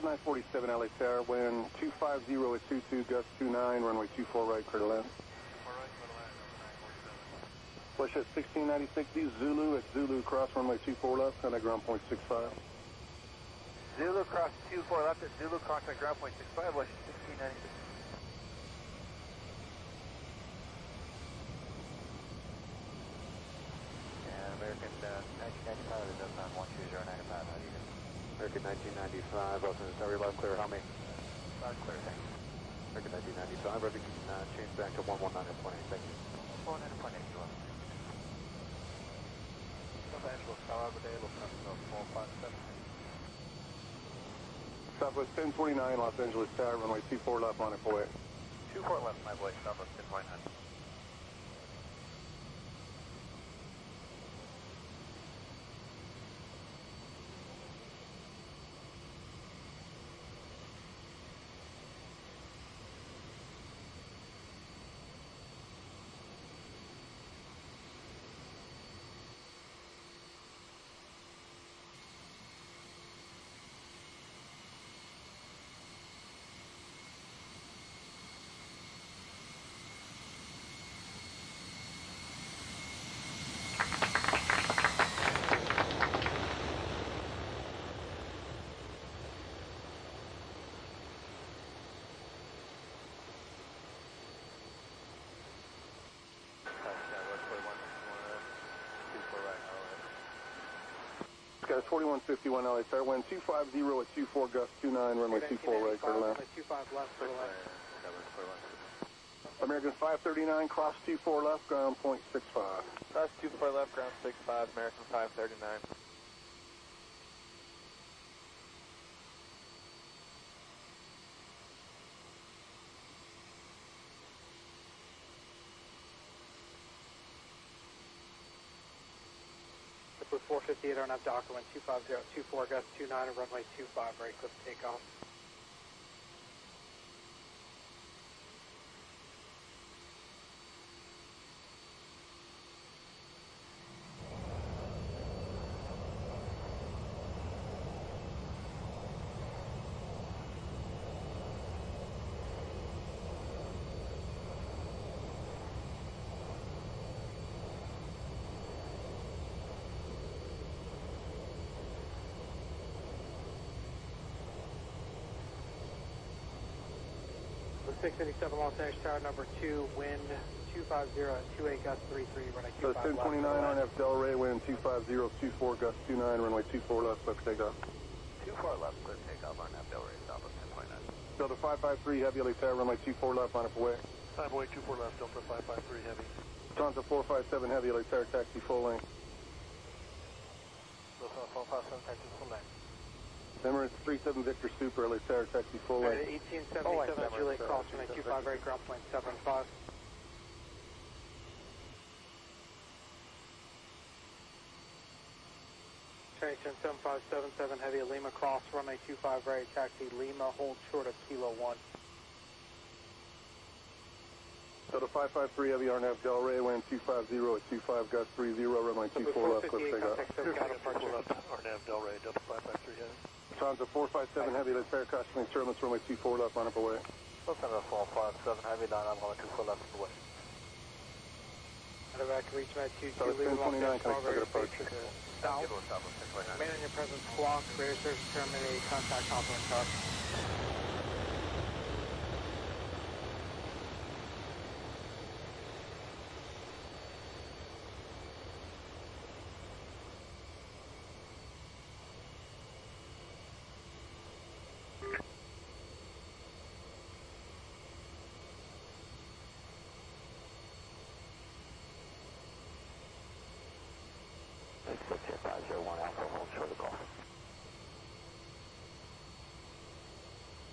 Delta 947 LA Tower, wind 250 at 22, gust 29, runway 24 right, clear to land. Flush at 1696 Zulu at Zulu, cross runway 24 left, contact ground point 65. Zulu cross 24 left at Zulu, contact ground point 65, flush at 1696. American 1995, it does not 12095, how do you do? American 1995, Wilson, is every left clear, how many? Loud clear, thanks. American 1995, every change back to 119.8, thank you. 119.8, you want. Los Angeles, Tower, Day, Lufthansa 457. Southwest 1049, Los Angeles Tower, runway 24 left, line up away. 24 left, my boy, Southwest 1049. Got 4151 LA Tower, wind 250 at 24, gust 29, runway 24 right, clear to land. 25 left, clear to land. American 539, cross 24 left, ground point 65. Cross 24 left, ground 65, American 539. With 458 on up Docker, wind 25024, gust 29, and runway 25, right, clip takeoff. The 687 Los Angeles Tower, number 2, wind 250 at 28, gust 33, runway 25 So left. 1029 on F Delray, wind 250, 24, gust 29, runway 24 left, clear takeoff. 24 left, clear takeoff, RNAV Delray, Southwest 1029. Delta 553, heavy LA Tower, runway 24 left, line up away. Highway 24 left, Delta 553 heavy. Lufthansa 457, heavy LA Tower, taxi full length. Lufthansa 457, taxi full length. Emirates 37 Victor Super, LA Tower, taxi full length. 1877 Juliet, cross runway 25, right, ground point 75. Train 7577 heavy Lima, cross runway 25, right, taxi Lima, hold short of Kilo 1. Delta 553, heavy RNAV Delray, wind 250 at 25, gust 30, runway 24 left, clear takeoff. RNAV Delray, Delta 553 heavy. Lufthansa 457, heavy LA Tower, cautioning turbulence, runway 24 left, line up away. Lufthansa 457 heavy, line up runway 24 left away. Medevac reach med 22, So it's leaving Los 1029, Angeles, can I still get approach? south. Remain on your presence, squawk, radar service terminate, contact complement car.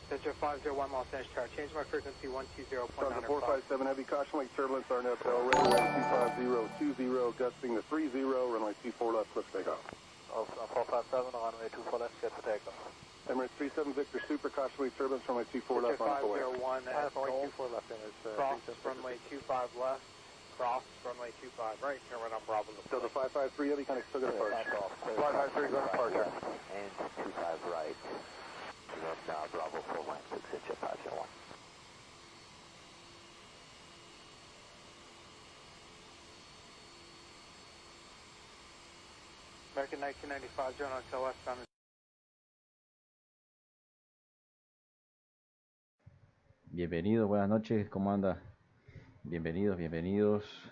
Center 501 Los Angeles Tower, change my frequency 120.9. Lufthansa 457, heavy caution lake turbulence, RNAV Delray, wind 250, gusting to 30, runway 24 left, clear takeoff. 457, runway 24 left, get to takeoff. Emirates 37 Victor Super, caution lake turbulence, runway 24 left, line up away. 501 at Runway Gulf, 24 left, Emirates. cross runway 25 left, cross runway 25 right, turn right on Bravo. Delta 553, heavy, kind of still get approach. 553, going departure. And 25 right. Bravo, full line, 6 inch at 501. American 1995, John Hotel westbound. Bienvenidos, buenas noches, ¿cómo anda? Bienvenidos, bienvenidos,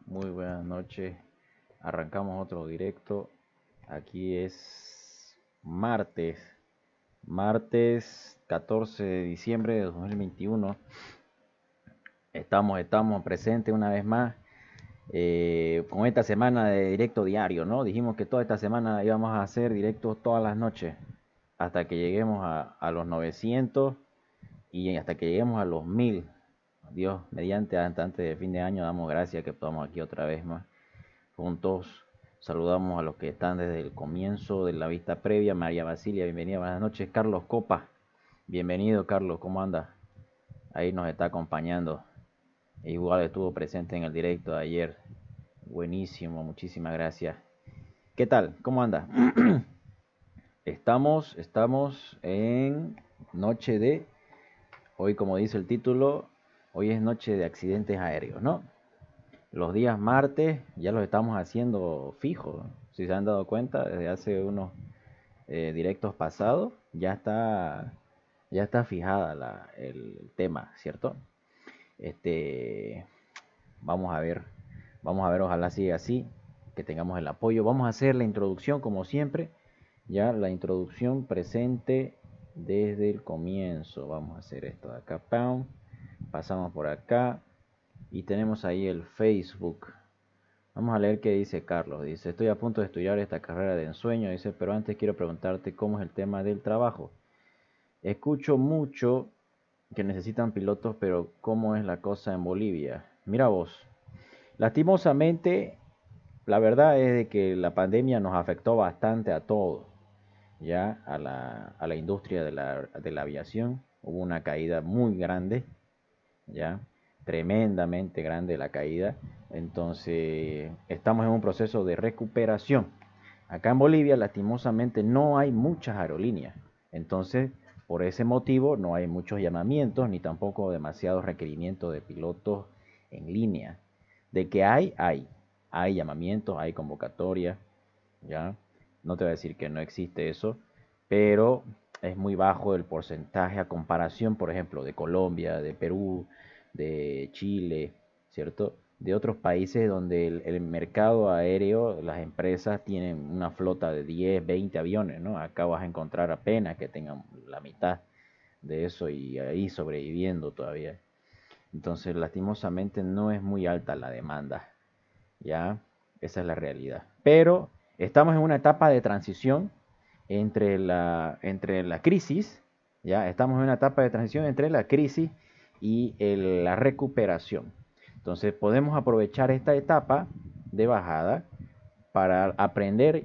muy buenas noches. Arrancamos otro directo. Aquí es martes 14 de diciembre de 2021. Estamos presentes una vez más con esta semana de directo diario, ¿no? Dijimos que toda esta semana íbamos a hacer directos todas las noches hasta que lleguemos a los 900 y hasta que lleguemos a los 1000. Dios, mediante antes de fin de año, damos gracias que estamos aquí otra vez más juntos. Saludamos a los que están desde el comienzo de la vista previa. María Basilia, bienvenida, buenas noches. Carlos Copa, bienvenido Carlos, ¿cómo anda? Ahí nos está acompañando. Igual estuvo presente en el directo de ayer. Buenísimo, muchísimas gracias. ¿Qué tal? ¿Cómo anda? Estamos en noche de... Hoy, como dice el título, hoy es noche de accidentes aéreos, ¿no? Los días martes ya los estamos haciendo fijos. Si se han dado cuenta, desde hace unos directos pasados ya está fijada el tema, ¿cierto? Vamos a ver, ojalá siga así, que tengamos el apoyo. Vamos a hacer la introducción como siempre, ya la introducción presente desde el comienzo. Vamos a hacer esto de acá, ¡pam! Pasamos por acá y tenemos ahí el Facebook. Vamos a leer qué dice Carlos. Dice: estoy a punto de estudiar esta carrera de ensueño. Dice, pero antes quiero preguntarte cómo es el tema del trabajo. Escucho mucho que necesitan pilotos, pero ¿cómo es la cosa en Bolivia? Mira vos, lastimosamente, la verdad es de que la pandemia nos afectó bastante a todos, ya a la industria de la aviación. Hubo una caída muy grande, ya tremendamente grande la caída. Entonces estamos en un proceso de recuperación. Acá en Bolivia lastimosamente no hay muchas aerolíneas, entonces por ese motivo no hay muchos llamamientos ni tampoco demasiados requerimientos de pilotos en línea. De que hay llamamientos, hay convocatorias, ya no te voy a decir que no existe eso, pero es muy bajo el porcentaje a comparación, por ejemplo, de Colombia, de Perú, de Chile, ¿cierto? De otros países donde el mercado aéreo, las empresas tienen una flota de 10, 20 aviones, ¿no? Acá vas a encontrar apenas que tengan la mitad de eso y ahí sobreviviendo todavía. Entonces, lastimosamente no es muy alta la demanda, ¿ya? Esa es la realidad. Pero estamos en una etapa de transición entre la crisis, ¿ya? Estamos en una etapa de transición entre la crisis y la recuperación. Entonces podemos aprovechar esta etapa de bajada para aprender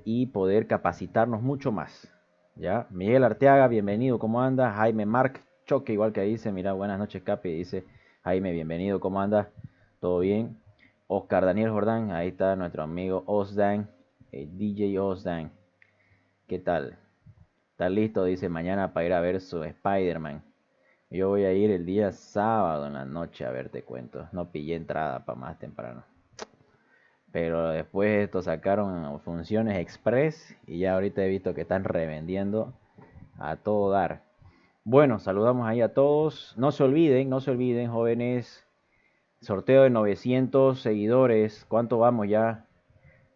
y poder capacitarnos mucho más, ¿ya? Miguel Arteaga, bienvenido, ¿cómo anda? Jaime Marc Choque, igual que dice, mira, buenas noches, Capi, dice Jaime, bienvenido, ¿cómo anda? ¿Todo bien? Oscar Daniel Jordán, ahí está nuestro amigo Osdan, DJ Osdan. ¿Qué tal? ¿Está listo? Dice, mañana para ir a ver su Spider-Man. Yo voy a ir el día sábado en la noche a ver, te cuento. No pillé entrada para más temprano. Pero después estos sacaron funciones express y ya ahorita he visto que están revendiendo a todo dar. Bueno, saludamos ahí a todos. No se olviden, jóvenes. Sorteo de 900 seguidores. ¿Cuánto vamos ya?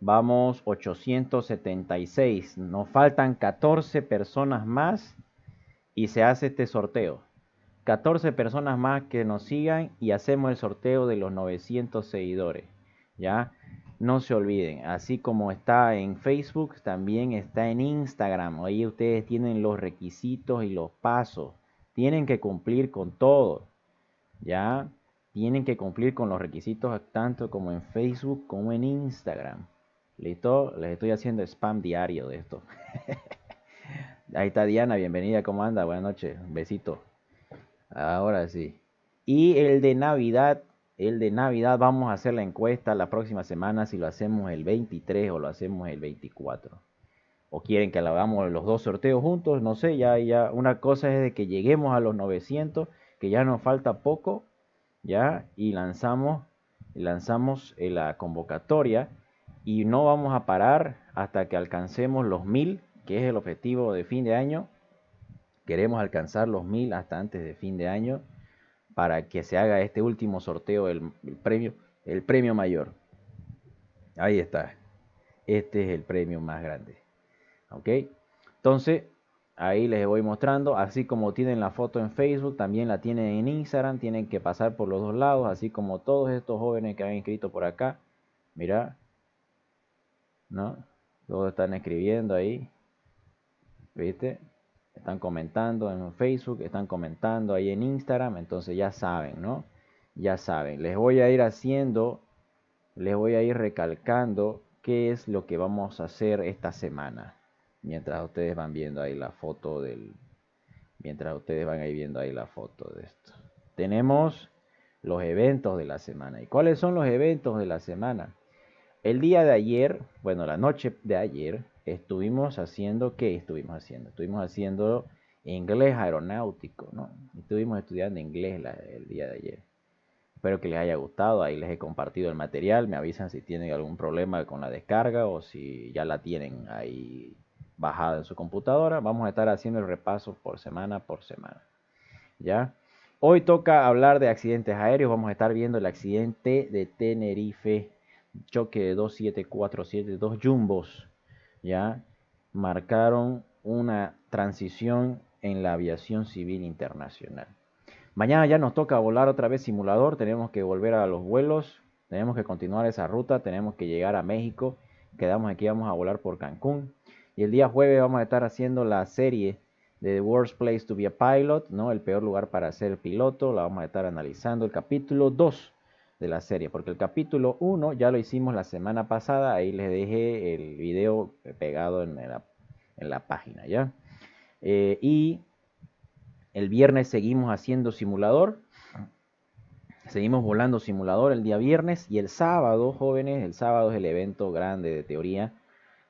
Vamos 876. Nos faltan 14 personas más y se hace este sorteo. 14 personas más que nos sigan y hacemos el sorteo de los 900 seguidores. ¿Ya? No se olviden, así como está en Facebook, también está en Instagram. Ahí ustedes tienen los requisitos y los pasos. Tienen que cumplir con todo. ¿Ya? Tienen que cumplir con los requisitos tanto como en Facebook como en Instagram. ¿Listo? Les estoy haciendo spam diario de esto. Ahí está Diana, bienvenida, ¿cómo anda? Buenas noches, un besito. Ahora sí. Y el de Navidad vamos a hacer la encuesta la próxima semana si lo hacemos el 23 o lo hacemos el 24. o quieren que hagamos los dos sorteos juntos, no sé, ya, una cosa es de que lleguemos a los 900, que ya nos falta poco, ya, y lanzamos la convocatoria, y no vamos a parar hasta que alcancemos los 1000, que es el objetivo de fin de año. Queremos alcanzar los 1000 hasta antes de fin de año, para que se haga este último sorteo, el premio mayor. Ahí está. Este es el premio más grande. ¿Ok? Entonces, ahí les voy mostrando. Así como tienen la foto en Facebook, también la tienen en Instagram. Tienen que pasar por los dos lados, así como todos estos jóvenes que han escrito por acá. Mira, ¿no? Todos están escribiendo ahí. ¿Viste? Están comentando en Facebook, están comentando ahí en Instagram. Entonces ya saben, ¿no? Ya saben. Les voy a ir recalcando qué es lo que vamos a hacer esta semana. Mientras ustedes van viendo ahí la foto mientras ustedes van ahí viendo ahí la foto de esto. Tenemos los eventos de la semana. ¿Y cuáles son los eventos de la semana? El día de ayer, bueno, la noche de ayer, estuvimos haciendo, ¿qué estuvimos haciendo? Estuvimos haciendo inglés aeronáutico, ¿no? Estuvimos estudiando inglés el día de ayer. Espero que les haya gustado, ahí les he compartido el material, me avisan si tienen algún problema con la descarga o si ya la tienen ahí bajada en su computadora. Vamos a estar haciendo el repaso por semana, ¿ya? Hoy toca hablar de accidentes aéreos, vamos a estar viendo el accidente de Tenerife, choque de 2747, dos jumbos, ¿ya? Marcaron una transición en la aviación civil internacional. Mañana ya nos toca volar otra vez simulador, tenemos que volver a los vuelos, tenemos que continuar esa ruta, tenemos que llegar a México, quedamos aquí, vamos a volar por Cancún. Y el día jueves vamos a estar haciendo la serie de The Worst Place to be a Pilot, ¿no? El peor lugar para ser piloto, la vamos a estar analizando, el capítulo 2 de la serie, porque el capítulo 1 ya lo hicimos la semana pasada, ahí les dejé el video pegado en la página, ¿ya? Y el viernes seguimos haciendo simulador. Seguimos volando simulador el día viernes. Y el sábado, jóvenes, el sábado es el evento grande de teoría.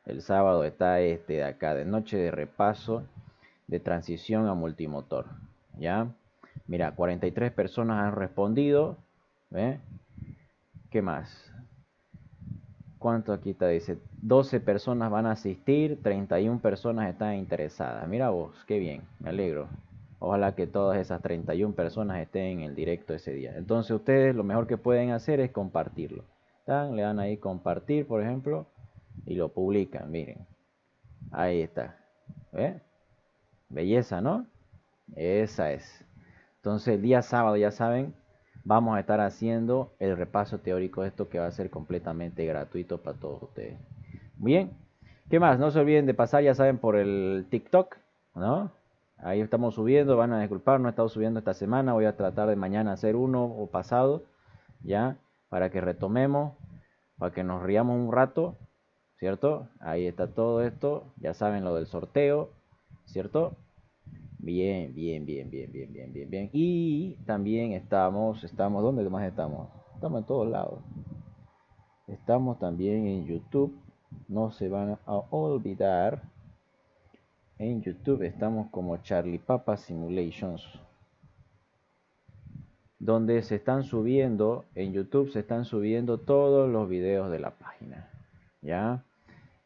El sábado está este de acá, de noche de repaso de transición a multimotor. ¿Ya? Mira, 43 personas han respondido. ¿Ve? ¿Qué más? ¿Cuánto aquí está? Dice, 12 personas van a asistir, 31 personas están interesadas. Mira vos, qué bien, me alegro. Ojalá que todas esas 31 personas estén en el directo ese día. Entonces ustedes lo mejor que pueden hacer es compartirlo. ¿Están? Le dan ahí compartir, por ejemplo, y lo publican, miren. Ahí está. ¿Ve? Belleza, ¿no? Esa es. Entonces el día sábado, ya saben, vamos a estar haciendo el repaso teórico de esto, que va a ser completamente gratuito para todos ustedes. Bien, ¿qué más? No se olviden de pasar, ya saben, por el TikTok, ¿no? Ahí estamos subiendo, van a disculpar, no he estado subiendo esta semana, voy a tratar de mañana hacer uno o pasado, ¿ya? Para que retomemos, para que nos riamos un rato, ¿cierto? Ahí está todo esto, ya saben lo del sorteo, ¿cierto? Bien, bien, bien, bien, bien, bien, bien, bien. Y también estamos, ¿dónde más estamos? Estamos en todos lados. Estamos también en YouTube, no se van a olvidar. En YouTube estamos como Charlie Papa Simulations, donde se están subiendo, en YouTube se están subiendo todos los videos de la página. ¿Ya?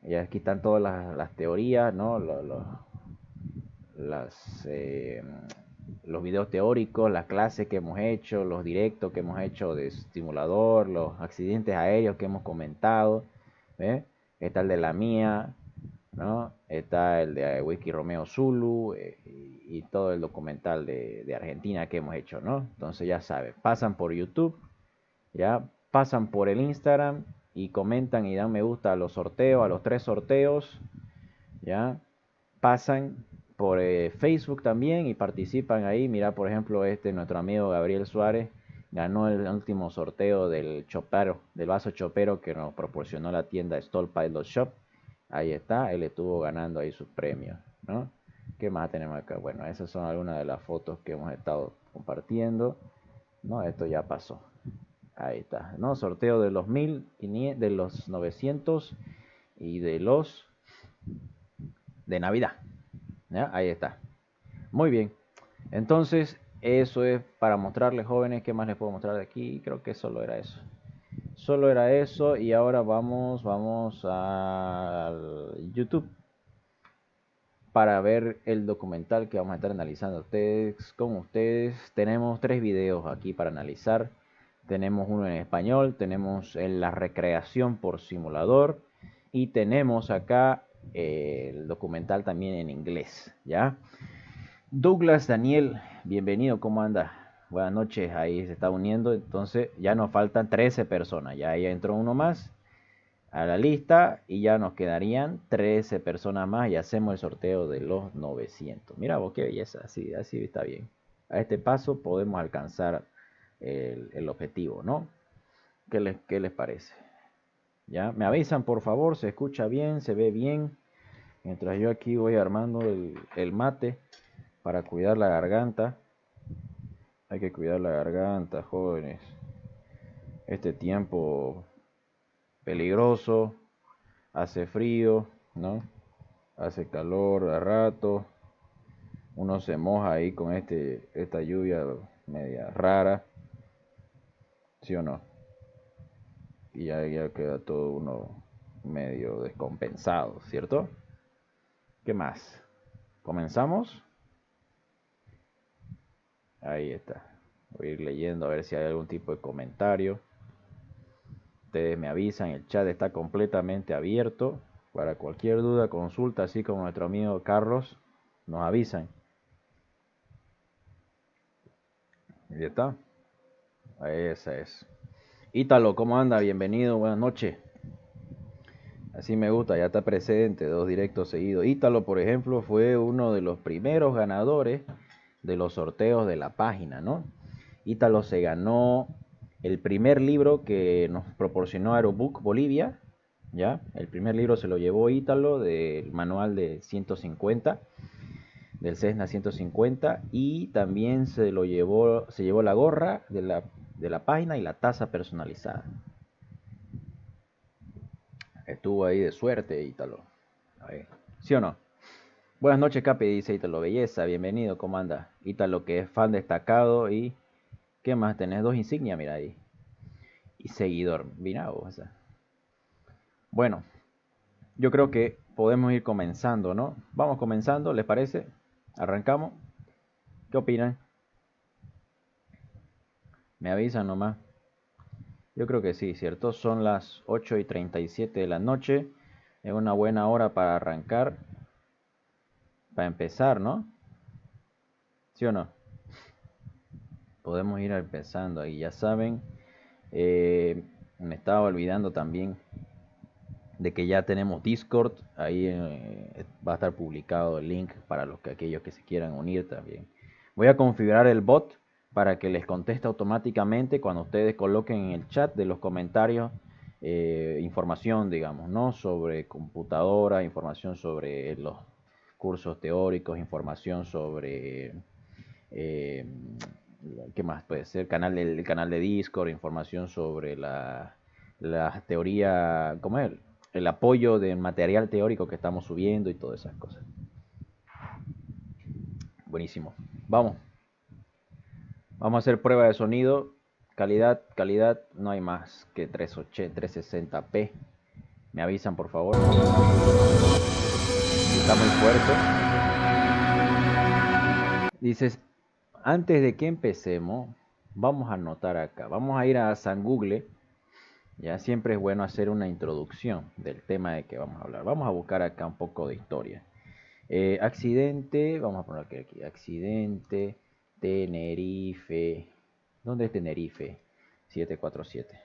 Y aquí están todas las teorías, ¿no? Los videos teóricos, las clases que hemos hecho, los directos que hemos hecho de simulador, los accidentes aéreos que hemos comentado. ¿Ve? Está el de la mía, ¿no? Está el de Whisky Romeo Zulu y todo el documental de Argentina que hemos hecho, ¿no? Entonces ya saben, pasan por YouTube, ya pasan por el Instagram y comentan y dan me gusta a los sorteos, a los 3 sorteos, ya pasan por Facebook también y participan ahí. Mira, por ejemplo, nuestro amigo Gabriel Suárez ganó el último sorteo del chopero, del vaso chopero que nos proporcionó la tienda Stall Pilot Shop. Ahí está, él estuvo ganando ahí sus premios, ¿no? ¿Qué más tenemos acá? Bueno, esas son algunas de las fotos que hemos estado compartiendo, ¿no? Esto ya pasó. Ahí está, ¿no? Sorteo de los 1500, de los 900 y de los de Navidad. ¿Ya? Ahí está. Muy bien. Entonces, eso es para mostrarles, jóvenes. ¿Qué más les puedo mostrar de aquí? Creo que solo era eso. Solo era eso. Y ahora vamos al YouTube para ver el documental que vamos a estar analizando con ustedes. Tenemos 3 videos aquí para analizar. Tenemos uno en español, tenemos la recreación por simulador y tenemos acá el documental también en inglés, ¿ya? Douglas Daniel, bienvenido, ¿cómo anda? Buenas noches, ahí se está uniendo, entonces ya nos faltan 13 personas, ya ahí entró uno más a la lista y ya nos quedarían 13 personas más y hacemos el sorteo de los 900. Mira vos, qué belleza, así está bien. A este paso podemos alcanzar el objetivo, ¿no? ¿Qué les parece? ¿Ya? Me avisan, por favor, se escucha bien, se ve bien. Mientras yo aquí voy armando el mate para cuidar la garganta. Hay que cuidar la garganta, jóvenes. Este tiempo peligroso, hace frío, ¿no? Hace calor a rato. Uno se moja ahí con esta lluvia media rara. ¿Sí o no? Y ya queda todo uno medio descompensado, ¿cierto? ¿Qué más? ¿Comenzamos? Ahí está. Voy a ir leyendo a ver si hay algún tipo de comentario. Ustedes me avisan, el chat está completamente abierto. Para cualquier duda, consulta, así como nuestro amigo Carlos, nos avisan. Ahí está. Esa es. Ítalo, ¿cómo anda? Bienvenido, buenas noches. Así me gusta, ya está presente, 2 directos seguidos. Ítalo, por ejemplo, fue uno de los primeros ganadores de los sorteos de la página, ¿no? Ítalo se ganó el primer libro que nos proporcionó Aerobook Bolivia, ¿ya? El primer libro se lo llevó Ítalo del manual de 150, del Cessna 150, y también se llevó la gorra de la página y la taza personalizada. Estuvo ahí de suerte, Ítalo. Ahí. ¿Sí o no? Buenas noches, Capi, dice Ítalo. Belleza, bienvenido, ¿cómo anda? Ítalo, que es fan destacado y... ¿Qué más? Tenés 2 insignias, mira ahí. Y seguidor. Mira vos, esa. Bueno, yo creo que podemos ir comenzando, ¿no? Vamos comenzando, ¿les parece? ¿Arrancamos? ¿Qué opinan? Me avisan nomás. Yo creo que sí, ¿cierto? Son las 8:37 de la noche. Es una buena hora para arrancar. Para empezar, ¿no? ¿Sí o no? Podemos ir empezando ahí, ya saben. Me estaba olvidando también de que ya tenemos Discord. Ahí va a estar publicado el link para aquellos que se quieran unir también. Voy a configurar el bot para que les conteste automáticamente cuando ustedes coloquen en el chat de los comentarios información, digamos, ¿no? Sobre computadora, información sobre los cursos teóricos, información sobre ¿qué más puede ser? El canal de Discord, información sobre la teoría, ¿cómo es? El apoyo del material teórico que estamos subiendo y todas esas cosas. Buenísimo. Vamos a hacer prueba de sonido. Calidad, no hay más que 360p. Me avisan, por favor. Está muy fuerte. Dices, antes de que empecemos, vamos a anotar acá. Vamos a ir a San Google. Ya siempre es bueno hacer una introducción del tema de que vamos a hablar. Vamos a buscar acá un poco de historia. Accidente, vamos a poner aquí, accidente, Tenerife. ¿Dónde es Tenerife? 747.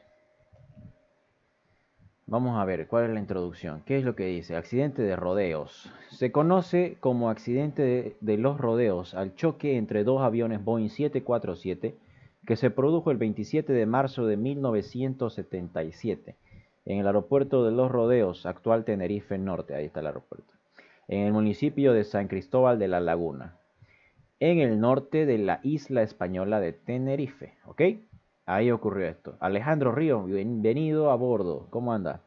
Vamos a ver cuál es la introducción. ¿Qué es lo que dice? Accidente de rodeos. Se conoce como accidente de los rodeos al choque entre 2 aviones Boeing 747 que se produjo el 27 de marzo de 1977 en el aeropuerto de Los Rodeos, actual Tenerife Norte. Ahí está el aeropuerto. En el municipio de San Cristóbal de la Laguna, en el norte de la isla española de Tenerife. ¿Ok? Ahí ocurrió esto. Alejandro Ríos, bienvenido a bordo. ¿Cómo anda?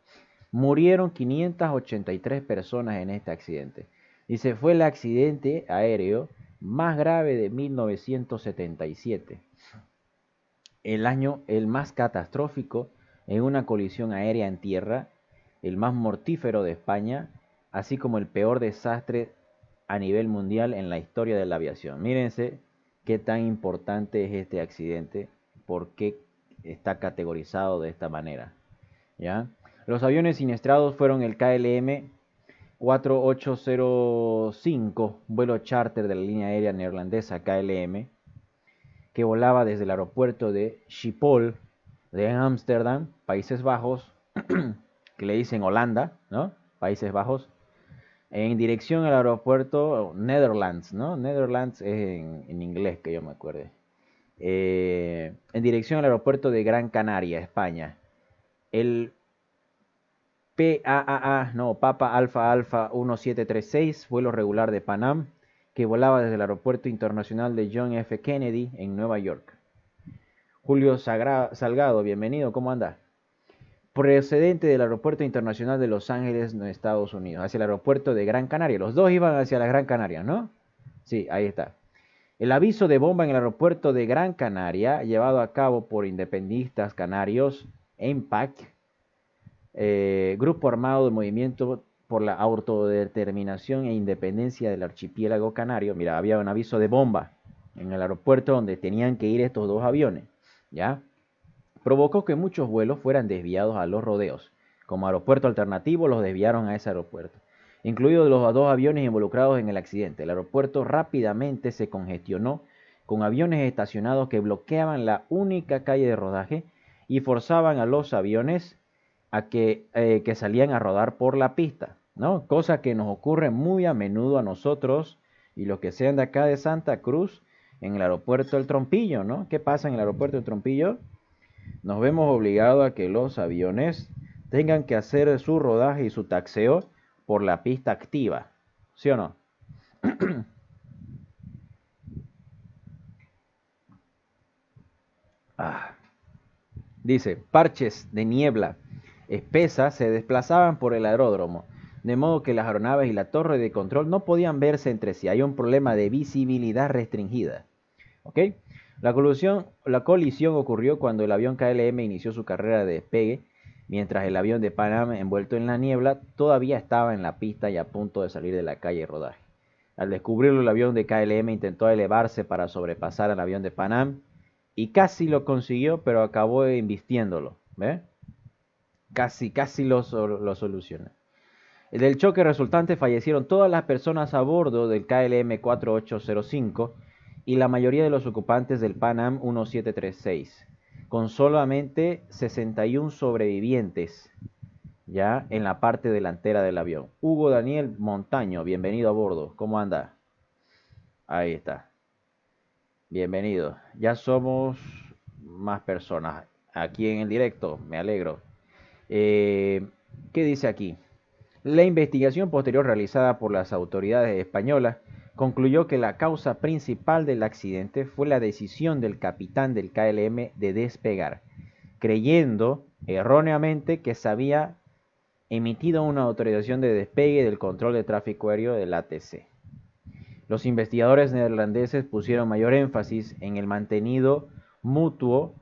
Murieron 583 personas en este accidente. Dice, fue el accidente aéreo más grave de 1977. El año el más catastrófico en una colisión aérea en tierra, el más mortífero de España, así como el peor desastre a nivel mundial en la historia de la aviación. Mírense qué tan importante es este accidente, por qué está categorizado de esta manera. ¿Ya? Los aviones siniestrados fueron el KLM 4805, vuelo charter de la línea aérea neerlandesa KLM, que volaba desde el aeropuerto de Schiphol de Ámsterdam, Países Bajos, que le dicen Holanda, ¿no? Países Bajos, en dirección al aeropuerto Netherlands, ¿no? Netherlands es en inglés, que yo me acuerde. En dirección al aeropuerto de Gran Canaria, España. El Papa Alfa Alfa 1736, vuelo regular de Panam, que volaba desde el aeropuerto internacional de John F. Kennedy en Nueva York. Julio Salgado, bienvenido, ¿cómo anda? Procedente del aeropuerto internacional de Los Ángeles, en Estados Unidos, hacia el aeropuerto de Gran Canaria. Los dos iban hacia la Gran Canaria, ¿no? Sí, ahí está. El aviso de bomba en el aeropuerto de Gran Canaria, llevado a cabo por independistas canarios, EMPAC, Grupo Armado de Movimiento por la Autodeterminación e Independencia del Archipiélago Canario. Mira, había un aviso de bomba en el aeropuerto donde tenían que ir estos dos aviones, ¿ya? Provocó que muchos vuelos fueran desviados a Los Rodeos. Como aeropuerto alternativo los desviaron a ese aeropuerto, incluidos los dos aviones involucrados en el accidente. El aeropuerto rápidamente se congestionó con aviones estacionados que bloqueaban la única calle de rodaje y forzaban a los aviones a que salían a rodar por la pista, ¿no? Cosa que nos ocurre muy a menudo a nosotros y los que sean de acá de Santa Cruz en el aeropuerto El Trompillo, ¿no? ¿Qué pasa en el aeropuerto El Trompillo? Nos vemos obligados a que los aviones tengan que hacer su rodaje y su taxeo por la pista activa, ¿sí o no? Dice, parches de niebla espesa se desplazaban por el aeródromo, de modo que las aeronaves y la torre de control no podían verse entre sí. Hay un problema de visibilidad restringida. ¿Ok? La colisión ocurrió cuando el avión KLM inició su carrera de despegue, mientras el avión de Pan Am, envuelto en la niebla, todavía estaba en la pista y a punto de salir de la calle de rodaje. Al descubrirlo, el avión de KLM intentó elevarse para sobrepasar al avión de Pan Am y casi lo consiguió, pero acabó embistiéndolo. ¿Ve? Casi lo soluciona. Del choque resultante fallecieron todas las personas a bordo del KLM 4805 y la mayoría de los ocupantes del Pan Am 1736, con solamente 61 sobrevivientes ya en la parte delantera del avión. Hugo Daniel Montaño, bienvenido a bordo. ¿Cómo anda? Ahí está. Bienvenido. Ya somos más personas aquí en el directo, me alegro. ¿Qué dice aquí? La investigación posterior realizada por las autoridades españolas concluyó que la causa principal del accidente fue la decisión del capitán del KLM de despegar, creyendo erróneamente que se había emitido una autorización de despegue del control de tráfico aéreo del ATC. Los investigadores neerlandeses pusieron mayor énfasis en el malentendido mutuo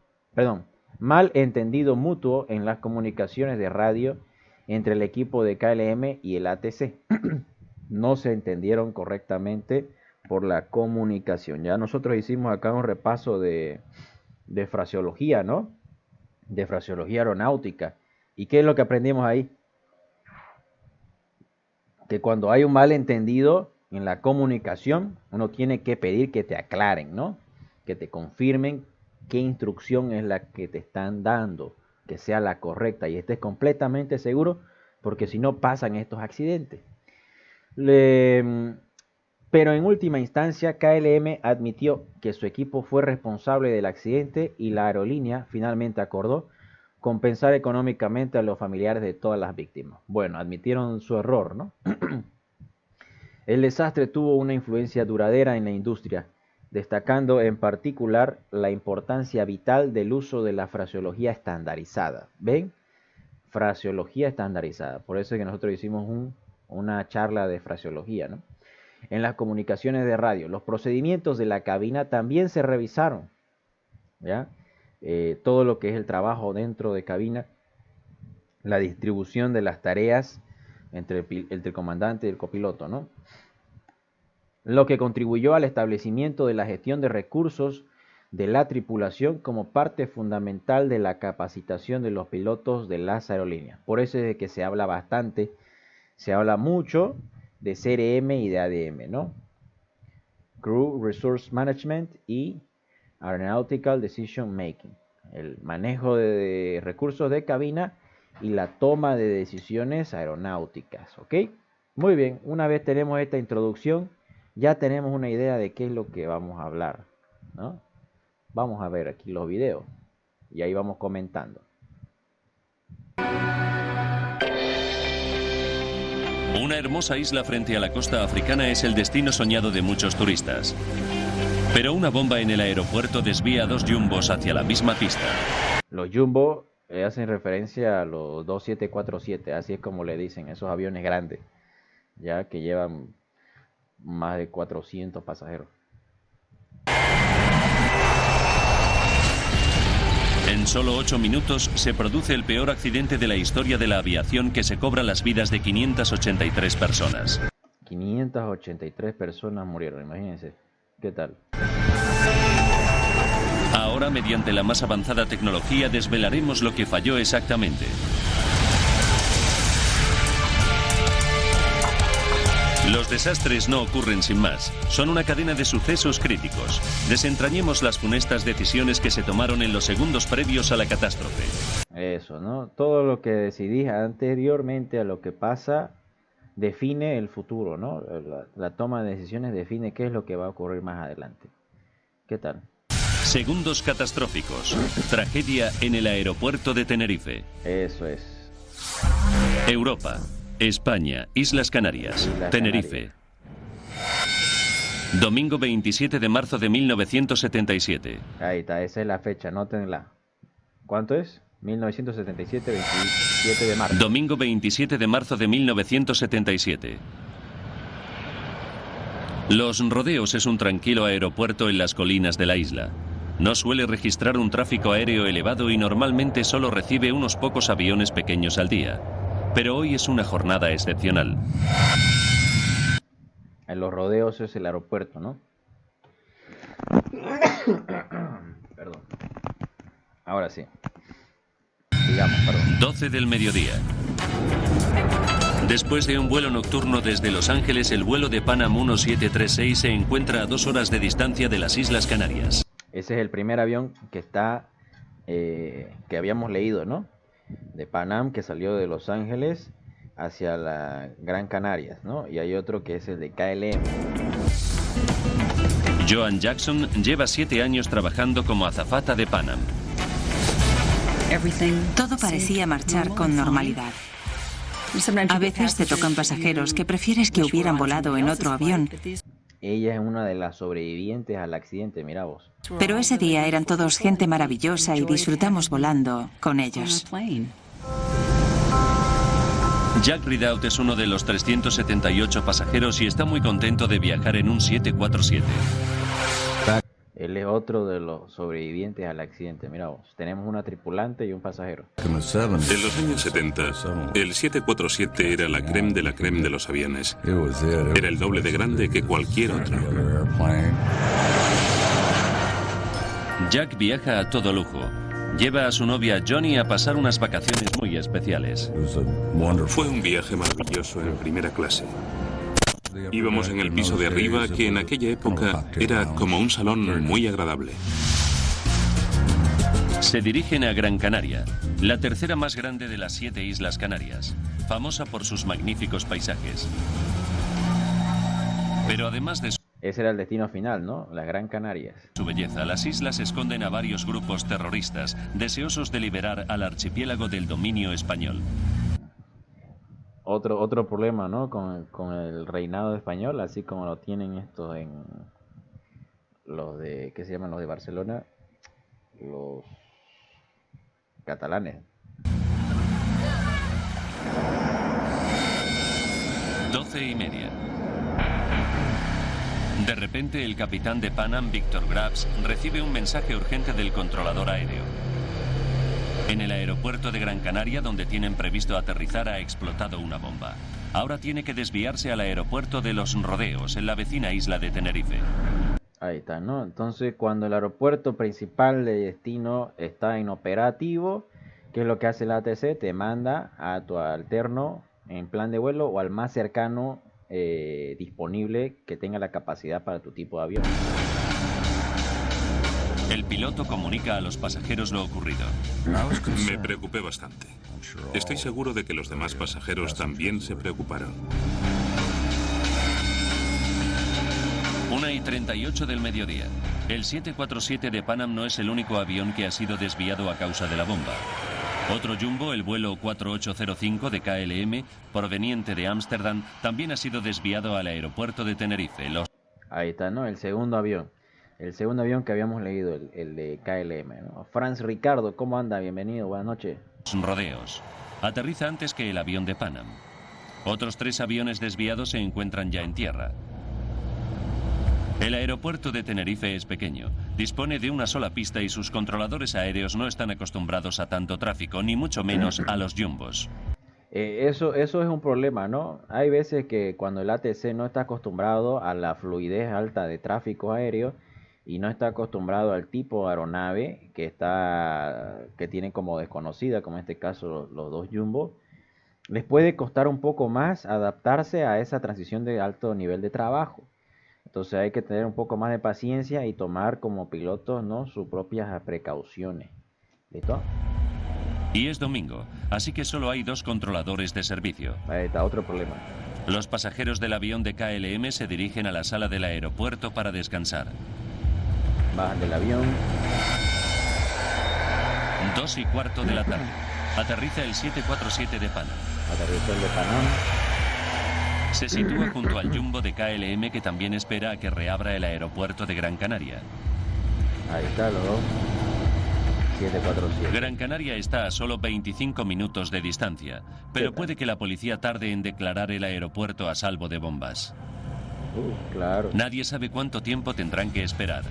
en las comunicaciones de radio entre el equipo de KLM y el ATC. No se entendieron correctamente por la comunicación. Ya nosotros hicimos acá un repaso de fraseología, ¿no? De fraseología aeronáutica. ¿Y qué es lo que aprendimos ahí? Que cuando hay un malentendido en la comunicación, uno tiene que pedir que te aclaren, ¿no? Que te confirmen qué instrucción es la que te están dando, que sea la correcta y estés completamente seguro, porque si no pasan estos accidentes. Pero en última instancia, KLM admitió que su equipo fue responsable del accidente y la aerolínea finalmente acordó compensar económicamente a los familiares de todas las víctimas. Bueno, admitieron su error, ¿no? El desastre tuvo una influencia duradera en la industria, destacando en particular la importancia vital del uso de la fraseología estandarizada. ¿Ven? Fraseología estandarizada. Por eso es que nosotros hicimos una charla de fraseología, ¿no? en las comunicaciones de radio. Los procedimientos de la cabina también se revisaron, ¿ya? Todo lo que es el trabajo dentro de cabina, la distribución de las tareas entre el comandante y el copiloto, ¿no? Lo que contribuyó al establecimiento de la gestión de recursos de la tripulación como parte fundamental de la capacitación de los pilotos de las aerolíneas. Por eso es de que se habla bastante, se habla mucho de CRM y de ADM, ¿no? Crew Resource Management y Aeronautical Decision Making. El manejo de recursos de cabina y la toma de decisiones aeronáuticas, ¿ok? Muy bien, una vez tenemos esta introducción, ya tenemos una idea de qué es lo que vamos a hablar, ¿no? Vamos a ver aquí los videos y ahí vamos comentando. Una hermosa isla frente a la costa africana es el destino soñado de muchos turistas. Pero una bomba en el aeropuerto desvía a 2 jumbos hacia la misma pista. Los jumbo hacen referencia a los 2747, así es como le dicen, esos aviones grandes, ya que llevan más de 400 pasajeros. En solo 8 minutos se produce el peor accidente de la historia de la aviación que se cobra las vidas de 583 personas. 583 personas murieron, imagínense. ¿Qué tal? Ahora, mediante la más avanzada tecnología, desvelaremos lo que falló exactamente. Los desastres no ocurren sin más, son una cadena de sucesos críticos. Desentrañemos las funestas decisiones que se tomaron en los segundos previos a la catástrofe. Eso, ¿no? Todo lo que decidí anteriormente a lo que pasa define el futuro, ¿no? La toma de decisiones define qué es lo que va a ocurrir más adelante. ¿Qué tal? Segundos catastróficos. Tragedia en el aeropuerto de Tenerife. Eso es. Europa. España, Islas Canarias, Islas Tenerife. Domingo 27 de marzo de 1977. Ahí está, esa es la fecha, nótenla. ¿Cuánto es? 1977, 27 de marzo. Domingo 27 de marzo de 1977. Los Rodeos es un tranquilo aeropuerto en las colinas de la isla. No suele registrar un tráfico aéreo elevado y normalmente solo recibe unos pocos aviones pequeños al día. Pero hoy es una jornada excepcional. En Los Rodeos es el aeropuerto, ¿no? Perdón. Ahora sí. Sigamos, perdón. 12 del mediodía. Después de un vuelo nocturno desde Los Ángeles, el vuelo de Pan Am 1736 se encuentra a 2 horas de distancia de las Islas Canarias. Ese es el primer avión que está, que habíamos leído, ¿no? De Pan Am, que salió de Los Ángeles hacia la Gran Canarias, ¿no? Y hay otro que es el de KLM. Joan Jackson lleva 7 años trabajando como azafata de Pan Am. Todo parecía marchar con normalidad. A veces te tocan pasajeros que prefieres que hubieran volado en otro avión. Ella es una de las sobrevivientes al accidente, mira vos. Pero ese día eran todos gente maravillosa y disfrutamos volando con ellos. Jack Ridout es uno de los 378 pasajeros y está muy contento de viajar en un 747. Él es otro de los sobrevivientes al accidente, mira vos. Tenemos una tripulante y un pasajero. En los años 70, el 747 era la crème de los aviones. Era el doble de grande que cualquier otro. Jack viaja a todo lujo. Lleva a su novia Johnny a pasar unas vacaciones muy especiales. Fue un viaje maravilloso en primera clase. Íbamos en el piso de arriba, que en aquella época era como un salón muy agradable. Se dirigen a Gran Canaria, la tercera más grande de las 7 Islas Canarias, famosa por sus magníficos paisajes. Pero además de Ese era el destino final, ¿no? Las Gran Canarias. su belleza, las islas esconden a varios grupos terroristas, deseosos de liberar al archipiélago del dominio español. Otro problema, ¿no? Con el reinado español, así como lo tienen estos en los de, ¿qué se llaman? Los de Barcelona, los catalanes. 12:30. De repente, el capitán de Pan Am, Victor Grabs, recibe un mensaje urgente del controlador aéreo. En el aeropuerto de Gran Canaria, donde tienen previsto aterrizar, ha explotado una bomba. Ahora tiene que desviarse al aeropuerto de Los Rodeos, en la vecina isla de Tenerife. Ahí está, ¿no? Entonces, cuando el aeropuerto principal de destino está inoperativo, ¿qué es lo que hace el ATC? Te manda a tu alterno en plan de vuelo o al más cercano disponible que tenga la capacidad para tu tipo de avión. El piloto comunica a los pasajeros lo ocurrido. Me preocupé bastante. Estoy seguro de que los demás pasajeros también se preocuparon. 1:38 del mediodía. El 747 de Pan Am no es el único avión que ha sido desviado a causa de la bomba. Otro jumbo, el vuelo 4805 de KLM, proveniente de Ámsterdam, también ha sido desviado al aeropuerto de Tenerife. Ahí está, ¿no? El segundo avión. El segundo avión que habíamos leído, el de KLM, ¿no? Franz Ricardo, ¿cómo anda? Bienvenido, buenas noches. Rodeos. Aterriza antes que el avión de Pan Am. Otros 3 aviones desviados se encuentran ya en tierra. El aeropuerto de Tenerife es pequeño, dispone de una sola pista y sus controladores aéreos no están acostumbrados a tanto tráfico, ni mucho menos a los jumbos. Eso es un problema, ¿no? Hay veces que cuando el ATC no está acostumbrado a la fluidez alta de tráfico aéreo y no está acostumbrado al tipo de aeronave que tiene como desconocida, como en este caso los 2 jumbos, les puede costar un poco más adaptarse a esa transición de alto nivel de trabajo. Entonces hay que tener un poco más de paciencia y tomar como pilotos, ¿no?, sus propias precauciones. ¿Listo? Y es domingo, así que solo hay 2 controladores de servicio. Ahí está, otro problema. Los pasajeros del avión de KLM se dirigen a la sala del aeropuerto para descansar. Bajan del avión. 2:15 de la tarde. Aterriza el 747 de Pan Am. Aterrizó el de Pan Am. Se sitúa junto al jumbo de KLM que también espera a que reabra el aeropuerto de Gran Canaria. Ahí está, los 2. 747. Gran Canaria está a solo 25 minutos de distancia, pero puede que la policía tarde en declarar el aeropuerto a salvo de bombas. Claro. Nadie sabe cuánto tiempo tendrán que esperar.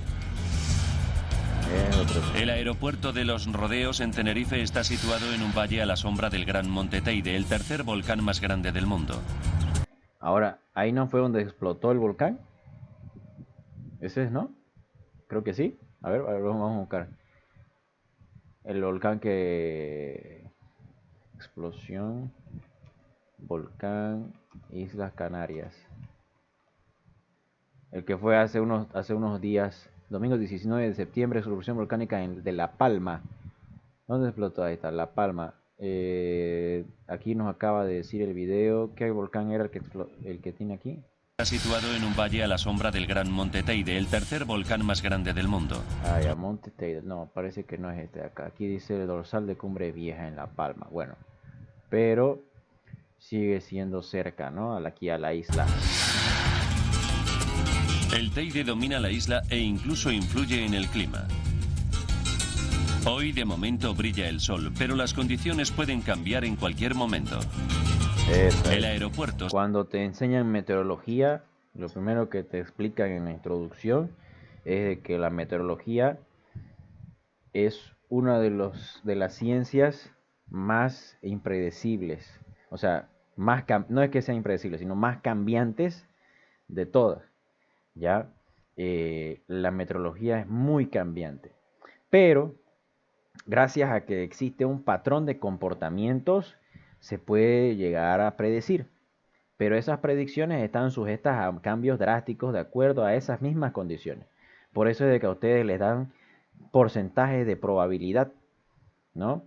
El aeropuerto de Los Rodeos en Tenerife está situado en un valle a la sombra del Gran Monte Teide, el tercer volcán más grande del mundo. Ahora, ¿ahí no fue donde explotó el volcán? ¿Ese es, no? Creo que sí. A ver, vamos a buscar. El volcán que... Explosión. Volcán. Islas Canarias. El que fue hace unos días. Domingo 19 de septiembre. Erupción volcánica de La Palma. ¿Dónde explotó? Ahí está, La Palma. Aquí nos acaba de decir el video qué volcán era el que tiene aquí. Está situado en un valle a la sombra del Gran Monte Teide, el tercer volcán más grande del mundo. Ah, ya, Monte Teide. No, parece que no es este de acá. Aquí dice el dorsal de Cumbre Vieja en La Palma. Bueno, pero sigue siendo cerca, ¿no? Aquí a la isla. El Teide domina la isla e incluso influye en el clima. Hoy de momento brilla el sol, pero las condiciones pueden cambiar en cualquier momento. El aeropuerto... Cuando te enseñan meteorología, lo primero que te explican en la introducción es que la meteorología es una de las ciencias más impredecibles. O sea, no es que sea impredecible, sino más cambiantes de todas. ¿Ya? La meteorología es muy cambiante. Pero... gracias a que existe un patrón de comportamientos, se puede llegar a predecir. Pero esas predicciones están sujetas a cambios drásticos de acuerdo a esas mismas condiciones. Por eso es de que a ustedes les dan porcentajes de probabilidad, ¿no?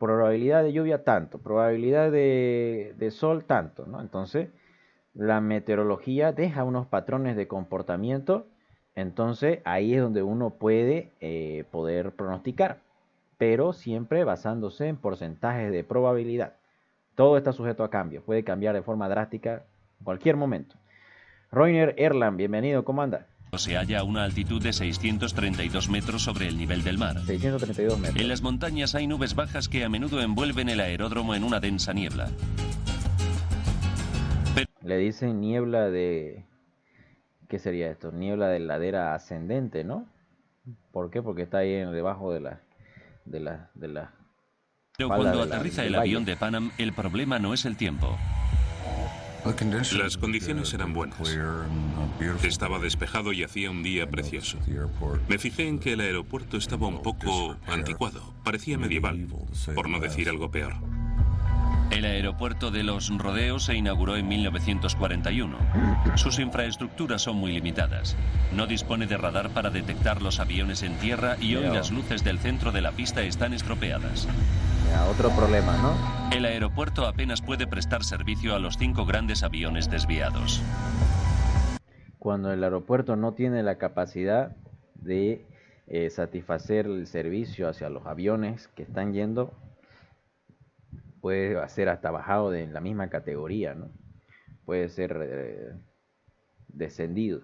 Probabilidad de lluvia tanto, probabilidad de sol tanto, ¿no? Entonces, la meteorología deja unos patrones de comportamiento. Entonces, ahí es donde uno puede poder pronosticar, pero siempre basándose en porcentajes de probabilidad. Todo está sujeto a cambio, puede cambiar de forma drástica en cualquier momento. Roiner Erland, bienvenido, ¿cómo anda? Se halla a una altitud de 632 metros sobre el nivel del mar. 632 metros. En las montañas hay nubes bajas que a menudo envuelven el aeródromo en una densa niebla. Le dicen niebla ¿Qué sería esto? Niebla de ladera ascendente, ¿no? ¿Por qué? Porque está ahí debajo de la Pero falda cuando aterriza del el valle. avión de Pan Am, el problema no es el tiempo. Las condiciones eran buenas. Estaba despejado y hacía un día precioso. Me fijé en que el aeropuerto estaba un poco anticuado. Parecía medieval, por no decir algo peor. El aeropuerto de Los Rodeos se inauguró en 1941. Sus infraestructuras son muy limitadas. No dispone de radar para detectar los aviones en tierra y hoy las luces del centro de la pista están estropeadas. Ya, otro problema, ¿no? El aeropuerto apenas puede prestar servicio a los 5 grandes aviones desviados. Cuando el aeropuerto no tiene la capacidad de satisfacer el servicio hacia los aviones que están yendo, puede ser hasta bajado de la misma categoría, ¿no? Puede ser descendido,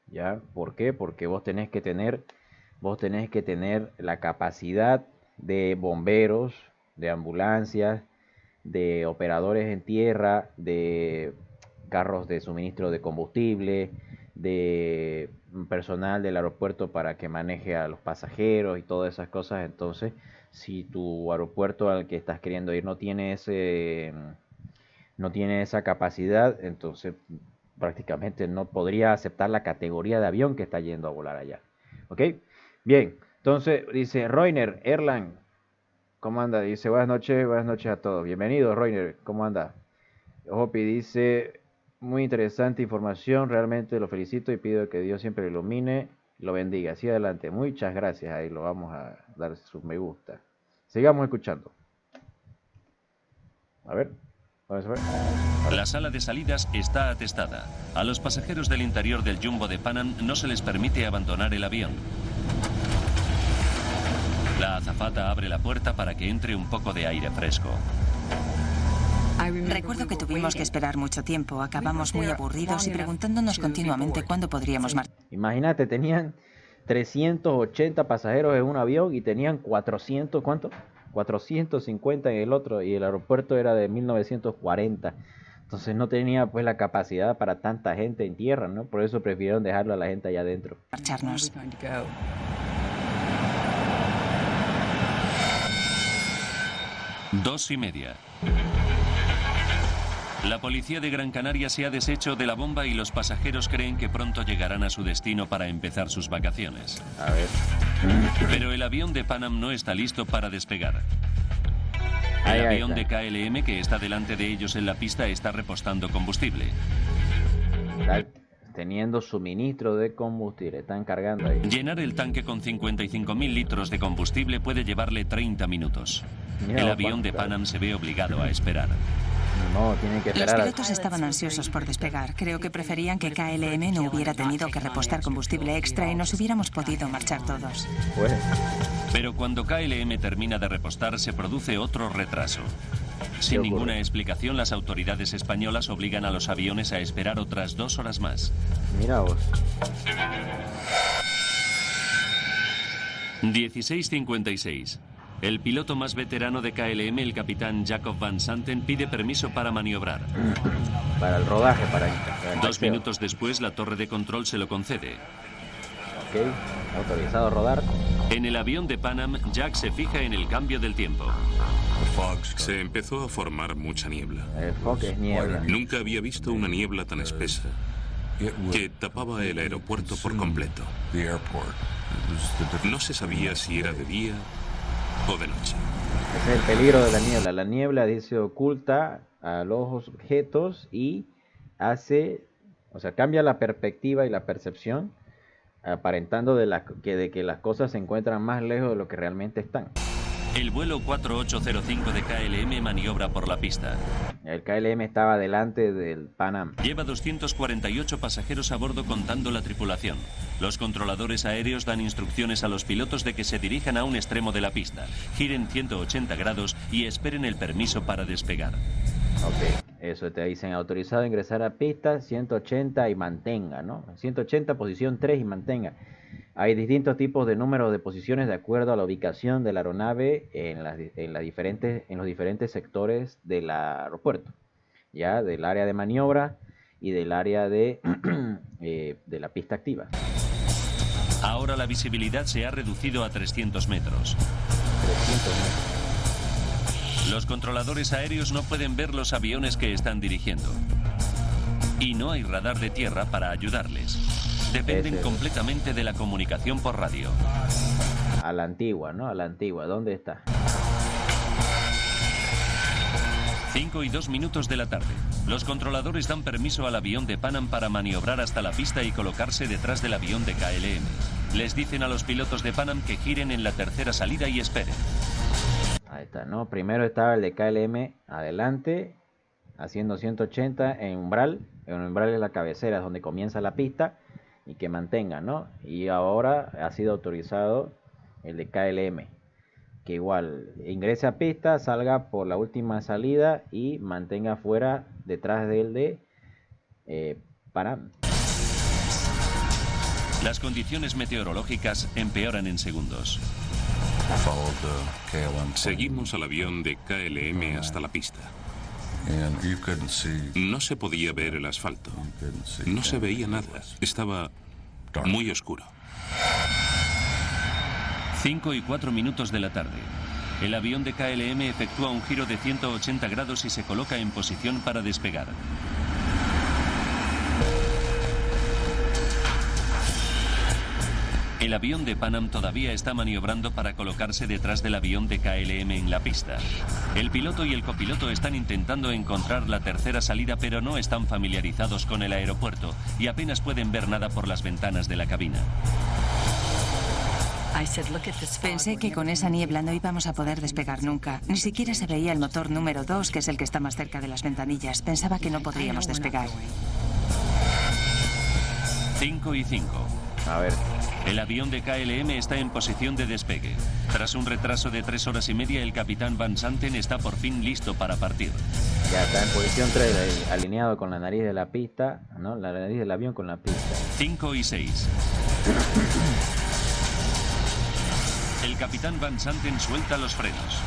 ¿ya? ¿Por qué? Porque vos tenés que tener la capacidad de bomberos, de ambulancias, de operadores en tierra, de carros de suministro de combustible, de personal del aeropuerto para que maneje a los pasajeros y todas esas cosas. Entonces, si tu aeropuerto al que estás queriendo ir no tiene esa capacidad, entonces prácticamente no podría aceptar la categoría de avión que está yendo a volar allá. ¿Ok? Bien, entonces dice Reiner, Erlang, ¿cómo anda? Dice buenas noches a todos. Bienvenido, Reiner, ¿cómo anda? Hopi dice, muy interesante información, realmente lo felicito y pido que Dios siempre lo ilumine, lo bendiga. Así adelante, muchas gracias, ahí lo vamos a dar su me gusta. Sigamos escuchando. A ver, vamos a ver. La sala de salidas está atestada. A los pasajeros del interior del Jumbo de Pan Am no se les permite abandonar el avión. La azafata abre la puerta para que entre un poco de aire fresco. Recuerdo que tuvimos que esperar mucho tiempo. Acabamos muy aburridos y preguntándonos continuamente cuándo podríamos marchar. Imagínate, tenían 380 pasajeros en un avión y tenían 400, ¿cuánto? 450 en el otro, y el aeropuerto era de 1940. Entonces no tenía pues la capacidad para tanta gente en tierra, ¿no? Por eso prefirieron dejarlo a la gente allá adentro. Marcharnos. 2:30. La policía de Gran Canaria se ha deshecho de la bomba y los pasajeros creen que pronto llegarán a su destino para empezar sus vacaciones. A ver. Pero el avión de Pan Am no está listo para despegar. Ahí El avión está. de KLM que está delante de ellos en la pista está repostando combustible. Está teniendo suministro de combustible, están cargando ahí. Llenar el tanque con 55.000 litros de combustible puede llevarle 30 minutos. Mira, El opa, avión de claro. Pan Am se ve obligado a esperar. No, tienen que Los esperar. pilotos estaban ansiosos por despegar. Creo que preferían que KLM no hubiera tenido que repostar combustible extra y nos hubiéramos podido marchar todos. Pues, Pero cuando KLM termina de repostar se produce otro retraso. Sin ocurre? ninguna explicación, las autoridades españolas obligan a los aviones a esperar otras 2 horas más. mira vos. 16:56. El piloto más veterano de KLM, el capitán Jacob Van Santen, pide permiso para maniobrar. Para el rodaje, para el 2 taxeo. minutos después, la torre de control se lo concede. Ok, autorizado a rodar. En el avión de Pan Am, Jack se fija en el cambio del tiempo. Se empezó a formar mucha niebla. El fog es niebla. Nunca había visto una niebla tan espesa que tapaba el aeropuerto por completo. No se sabía si era de día o de noche. Ese es el peligro de la niebla. La niebla se oculta a los objetos y cambia la perspectiva y la percepción, aparentando de que las cosas se encuentran más lejos de lo que realmente están. El vuelo 4805 de KLM maniobra por la pista. El KLM estaba delante del Pan Am. Lleva 248 pasajeros a bordo contando la tripulación. Los controladores aéreos dan instrucciones a los pilotos de que se dirijan a un extremo de la pista, giren 180 grados y esperen el permiso para despegar. Ok, eso te dicen autorizado a ingresar a pista 180 y mantenga, ¿no? 180 posición 3 y mantenga. Hay distintos tipos de números de posiciones de acuerdo a la ubicación de la aeronave en los diferentes sectores del aeropuerto, ya del área de maniobra y del área de la pista activa. Ahora la visibilidad se ha reducido a 300 metros. 300 metros. Los controladores aéreos no pueden ver los aviones que están dirigiendo. Y no hay radar de tierra para ayudarles. Dependen completamente de la comunicación por radio. A la antigua, ¿no? A la antigua. ¿Dónde está? 5:02 de la tarde. Los controladores dan permiso al avión de Pan Am para maniobrar hasta la pista y colocarse detrás del avión de KLM. Les dicen a los pilotos de Pan Am que giren en la tercera salida y esperen. Ahí está, ¿no? Primero estaba el de KLM adelante, haciendo 180 en umbral. En umbral es la cabecera, es donde comienza la pista, y que mantenga, ¿no? Y ahora ha sido autorizado el de KLM, que igual ingrese a pista, salga por la última salida y mantenga fuera detrás del de Pan Am. Las condiciones meteorológicas empeoran en segundos. Seguimos al avión de KLM hasta la pista. No se podía ver el asfalto. No se veía nada. Estaba muy oscuro. 5:04 de la tarde. El avión de KLM efectúa un giro de 180 grados y se coloca en posición para despegar. El avión de Pan Am todavía está maniobrando para colocarse detrás del avión de KLM en la pista. El piloto y el copiloto están intentando encontrar la tercera salida, pero no están familiarizados con el aeropuerto y apenas pueden ver nada por las ventanas de la cabina. Pensé que con esa niebla no íbamos a poder despegar nunca. Ni siquiera se veía el motor número 2, que es el que está más cerca de las ventanillas. Pensaba que no podríamos despegar. 5:05. A ver. El avión de KLM está en posición de despegue. Tras un retraso de 3 horas y media, el capitán Van Santen está por fin listo para partir. Ya está en posición 3, alineado con la nariz de la pista, ¿no? La nariz del avión con la pista. 5:06. El capitán Van Santen suelta los frenos.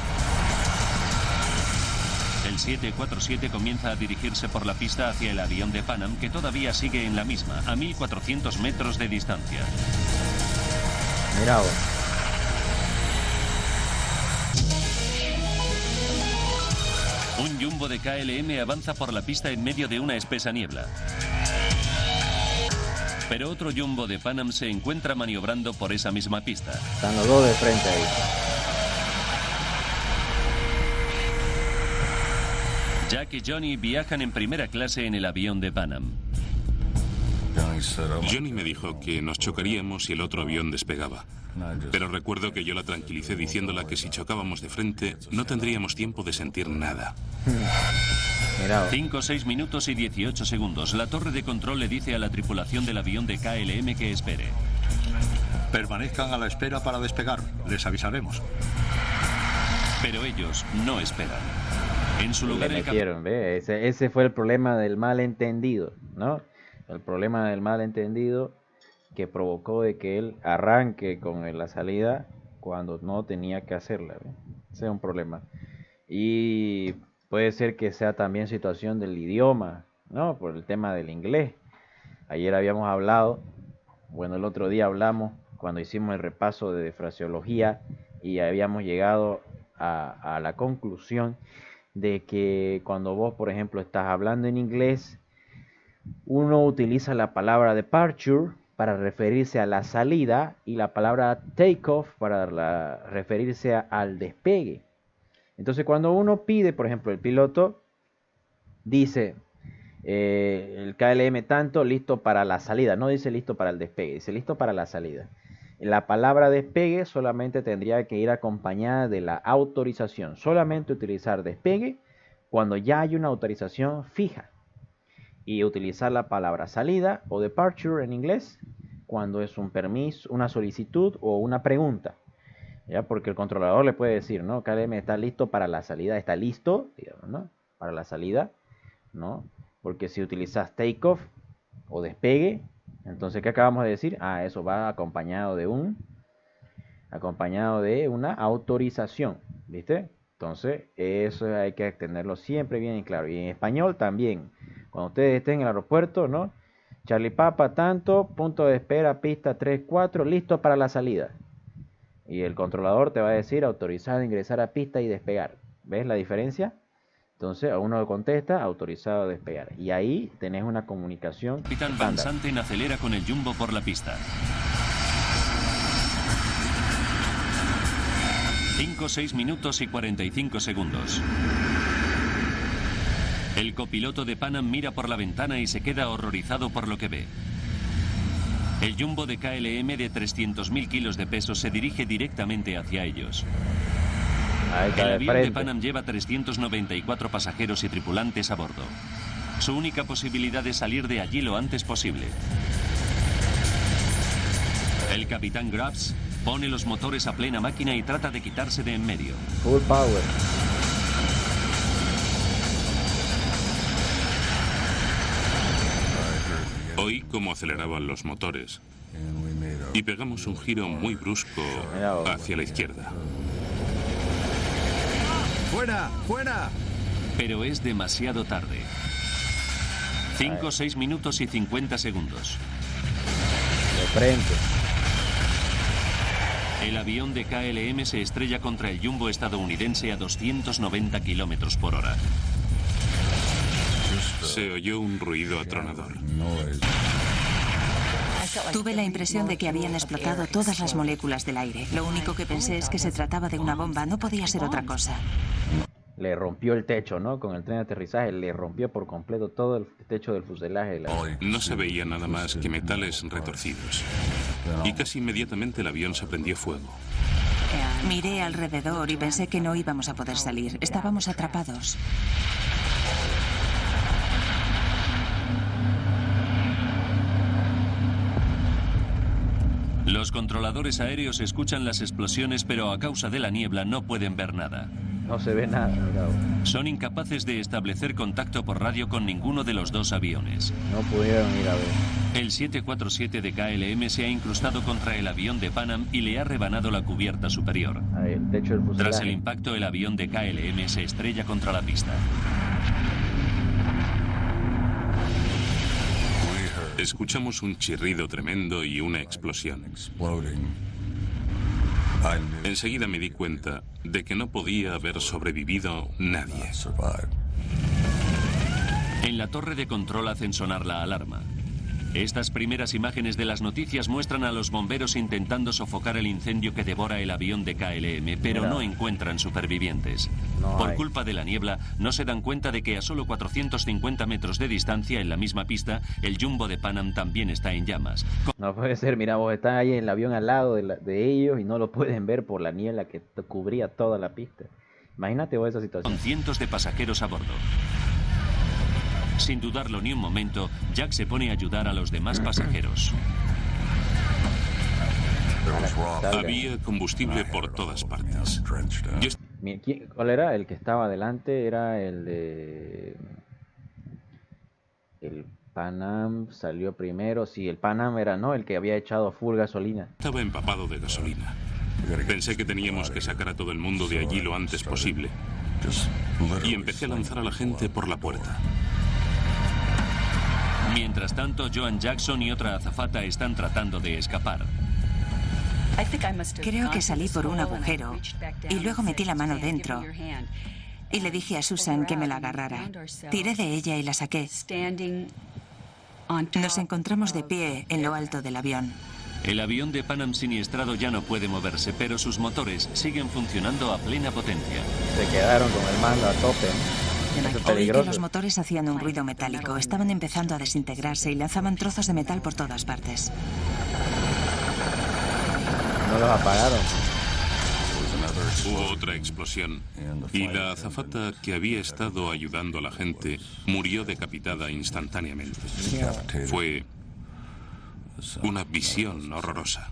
El 747 comienza a dirigirse por la pista hacia el avión de Pan Am, que todavía sigue en la misma, a 1400 metros de distancia. Mira vos. Un jumbo de KLM avanza por la pista en medio de una espesa niebla. Pero otro jumbo de Pan Am se encuentra maniobrando por esa misma pista. Están los dos de frente ahí. Jack y Johnny viajan en primera clase en el avión de Pan Am. Johnny me dijo que nos chocaríamos si el otro avión despegaba. Pero recuerdo que yo la tranquilicé diciéndola que si chocábamos de frente no tendríamos tiempo de sentir nada. 5, 6 minutos y 18 segundos. La torre de control le dice a la tripulación del avión de KLM que espere. Permanezcan a la espera para despegar. Les avisaremos. Pero ellos no esperan. En su lugar le metieron, ¿ve? Ese fue el problema del malentendido, ¿no? El problema del malentendido que provocó de que él arranque con la salida cuando no tenía que hacerla, ¿ve? Ese es un problema. Y puede ser que sea también situación del idioma, ¿no? Por el tema del inglés. Ayer habíamos hablado, bueno, el otro día hablamos cuando hicimos el repaso de fraseología y habíamos llegado a la conclusión de que cuando vos, por ejemplo, estás hablando en inglés, uno utiliza la palabra departure para referirse a la salida y la palabra takeoff para referirse al despegue. Entonces, cuando uno pide, por ejemplo, el piloto dice el KLM tanto listo para la salida, no dice listo para el despegue, dice listo para la salida. La palabra despegue solamente tendría que ir acompañada de la autorización. Solamente utilizar despegue cuando ya hay una autorización fija. Y utilizar la palabra salida o departure en inglés cuando es un permiso, una solicitud o una pregunta. ¿Ya? Porque el controlador le puede decir, ¿no? KLM está listo para la salida. ¿Está listo? Digamos, ¿no? Para la salida, ¿no? Porque si utilizas takeoff o despegue, entonces, ¿qué acabamos de decir? Eso va acompañado de una autorización, ¿viste? Entonces, eso hay que tenerlo siempre bien claro. Y en español también, Cuando ustedes estén en el aeropuerto, ¿no? Charlie Papa, tanto, punto de espera, pista 34, listo para la salida. Y el controlador te va a decir autorizado a ingresar a pista y despegar. ¿Ves la diferencia? Entonces a uno contesta autorizado a despegar. Y ahí tenés una comunicación. Capitán Van Santen acelera con el Jumbo por la pista. 5, 6 minutos y 45 segundos. El copiloto de Pan Am mira por la ventana y se queda horrorizado por lo que ve. El Jumbo de KLM de 300.000 kilos de peso se dirige directamente hacia ellos. El avión de Pan Am lleva 394 pasajeros y tripulantes a bordo. Su única posibilidad es salir de allí lo antes posible. El capitán Grubbs pone los motores a plena máquina y trata de quitarse de en medio. Full power. Oí cómo aceleraban los motores y pegamos un giro muy brusco hacia la izquierda. ¡Fuera! ¡Fuera! Pero es demasiado tarde. 5, 6 minutos y 50 segundos. De frente. El avión de KLM se estrella contra el Jumbo estadounidense a 290 kilómetros por hora. Se oyó un ruido atronador. Tuve la impresión de que habían explotado todas las moléculas del aire. Lo único que pensé es que se trataba de una bomba, no podía ser otra cosa. Le rompió el techo, ¿no? Con el tren de aterrizaje le rompió por completo todo el techo del fuselaje. No se veía nada más que metales retorcidos. Y casi inmediatamente el avión se prendió fuego. Miré alrededor y pensé que no íbamos a poder salir. Estábamos atrapados. Los controladores aéreos escuchan las explosiones, pero a causa de la niebla no pueden ver nada. No se ve nada, mirá. Son incapaces de establecer contacto por radio con ninguno de los dos aviones. No pudieron ir a ver. El 747 de KLM se ha incrustado contra el avión de Pan Am y le ha rebanado la cubierta superior. Ahí, el techo del fuselaje. Tras el impacto, el avión de KLM se estrella contra la pista. Escuchamos un chirrido tremendo y una explosión. Enseguida me di cuenta de que no podía haber sobrevivido nadie. En la torre de control hacen sonar la alarma. Estas primeras imágenes de las noticias muestran a los bomberos intentando sofocar el incendio que devora el avión de KLM, pero no encuentran supervivientes. Por culpa de la niebla, no se dan cuenta de que a solo 450 metros de distancia, en la misma pista, el Jumbo de Pan Am también está en llamas. No puede ser, mira, vos estás ahí en el avión al lado de ellos y no lo pueden ver por la niebla que cubría toda la pista. Imagínate vos esa situación. Con cientos de pasajeros a bordo. Sin dudarlo ni un momento, Jack se pone a ayudar a los demás pasajeros. Había combustible por todas partes. ¿Cuál era? El que estaba adelante era el de... El Pan Am salió primero. Sí, el Pan Am era, ¿no? El que había echado full gasolina. Estaba empapado de gasolina. Pensé que teníamos que sacar a todo el mundo de allí lo antes posible. Y empecé a lanzar a la gente por la puerta. Mientras tanto, Joan Jackson y otra azafata están tratando de escapar. Creo que salí por un agujero y luego metí la mano dentro y le dije a Susan que me la agarrara. Tiré de ella y la saqué. Nos encontramos de pie en lo alto del avión. El avión de Pan Am siniestrado ya no puede moverse, pero sus motores siguen funcionando a plena potencia. Se quedaron con el mando a tope. Oí que los motores hacían un ruido metálico. Estaban empezando a desintegrarse y lanzaban trozos de metal por todas partes. No los apagaron. Hubo otra explosión y la azafata que había estado ayudando a la gente murió decapitada instantáneamente. Fue una visión horrorosa.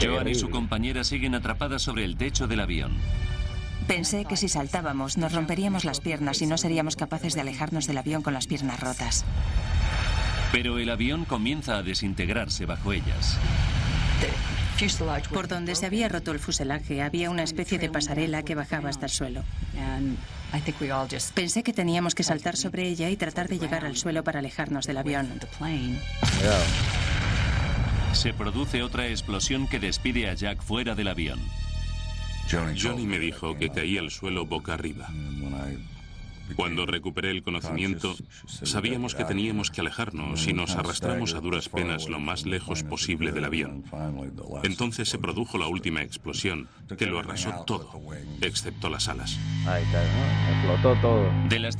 Joan y su compañera siguen atrapadas sobre el techo del avión. Pensé que si saltábamos nos romperíamos las piernas y no seríamos capaces de alejarnos del avión con las piernas rotas. Pero el avión comienza a desintegrarse bajo ellas. Por donde se había roto el fuselaje había una especie de pasarela que bajaba hasta el suelo. Pensé que teníamos que saltar sobre ella y tratar de llegar al suelo para alejarnos del avión. Se produce otra explosión que despide a Jack fuera del avión. Johnny me dijo que caía al suelo boca arriba. Cuando recuperé el conocimiento, sabíamos que teníamos que alejarnos y nos arrastramos a duras penas lo más lejos posible del avión. Entonces se produjo la última explosión, que lo arrasó todo, excepto las alas. Ahí está, ¿no? Explotó todo. De las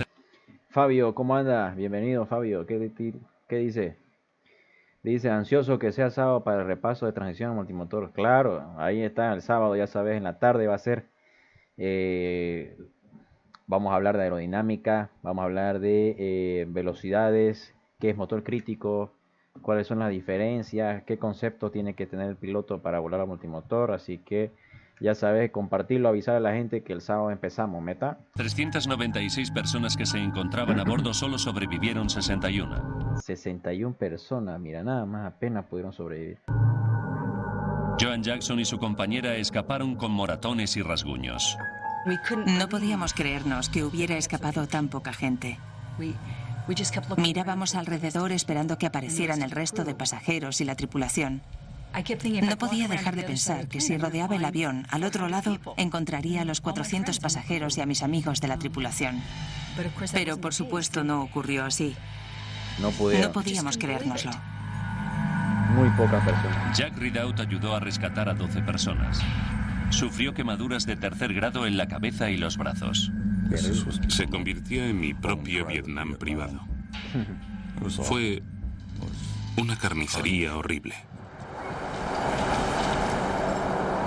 Fabio, ¿cómo anda? Bienvenido, Fabio. ¿Qué dice? Dice, ansioso que sea sábado para el repaso de transición a multimotor. Claro, ahí está el sábado, ya sabes, en la tarde va a ser... vamos a hablar de aerodinámica, vamos a hablar de velocidades, qué es motor crítico, cuáles son las diferencias, qué concepto tiene que tener el piloto para volar a multimotor. Así que ya sabes, compartirlo, avisar a la gente que el sábado empezamos, ¿meta? 396 personas que se encontraban a bordo solo sobrevivieron 61. 61 personas, mira, nada más apenas pudieron sobrevivir. Joan Jackson y su compañera escaparon con moratones y rasguños. No podíamos creernos que hubiera escapado tan poca gente. Mirábamos alrededor esperando que aparecieran el resto de pasajeros y la tripulación. No podía dejar de pensar que si rodeaba el avión al otro lado, encontraría a los 400 pasajeros y a mis amigos de la tripulación. Pero por supuesto no ocurrió así. No podíamos creérnoslo. Muy pocas personas. Jack Ridout ayudó a rescatar a 12 personas. Sufrió quemaduras de tercer grado en la cabeza y los brazos. Se convirtió en mi propio Vietnam privado. Fue una carnicería horrible.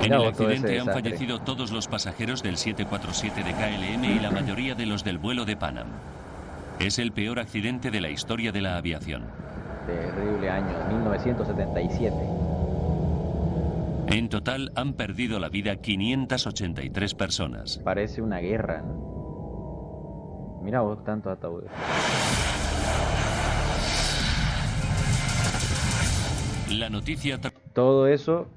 En el accidente han fallecido todos los pasajeros del 747 de KLM y la mayoría de los del vuelo de Pan Am. Es el peor accidente de la historia de la aviación. Terrible año, 1977. En total han perdido la vida 583 personas. Parece una guerra, ¿no? Mira vos, tantos ataúdes. La noticia... Todo eso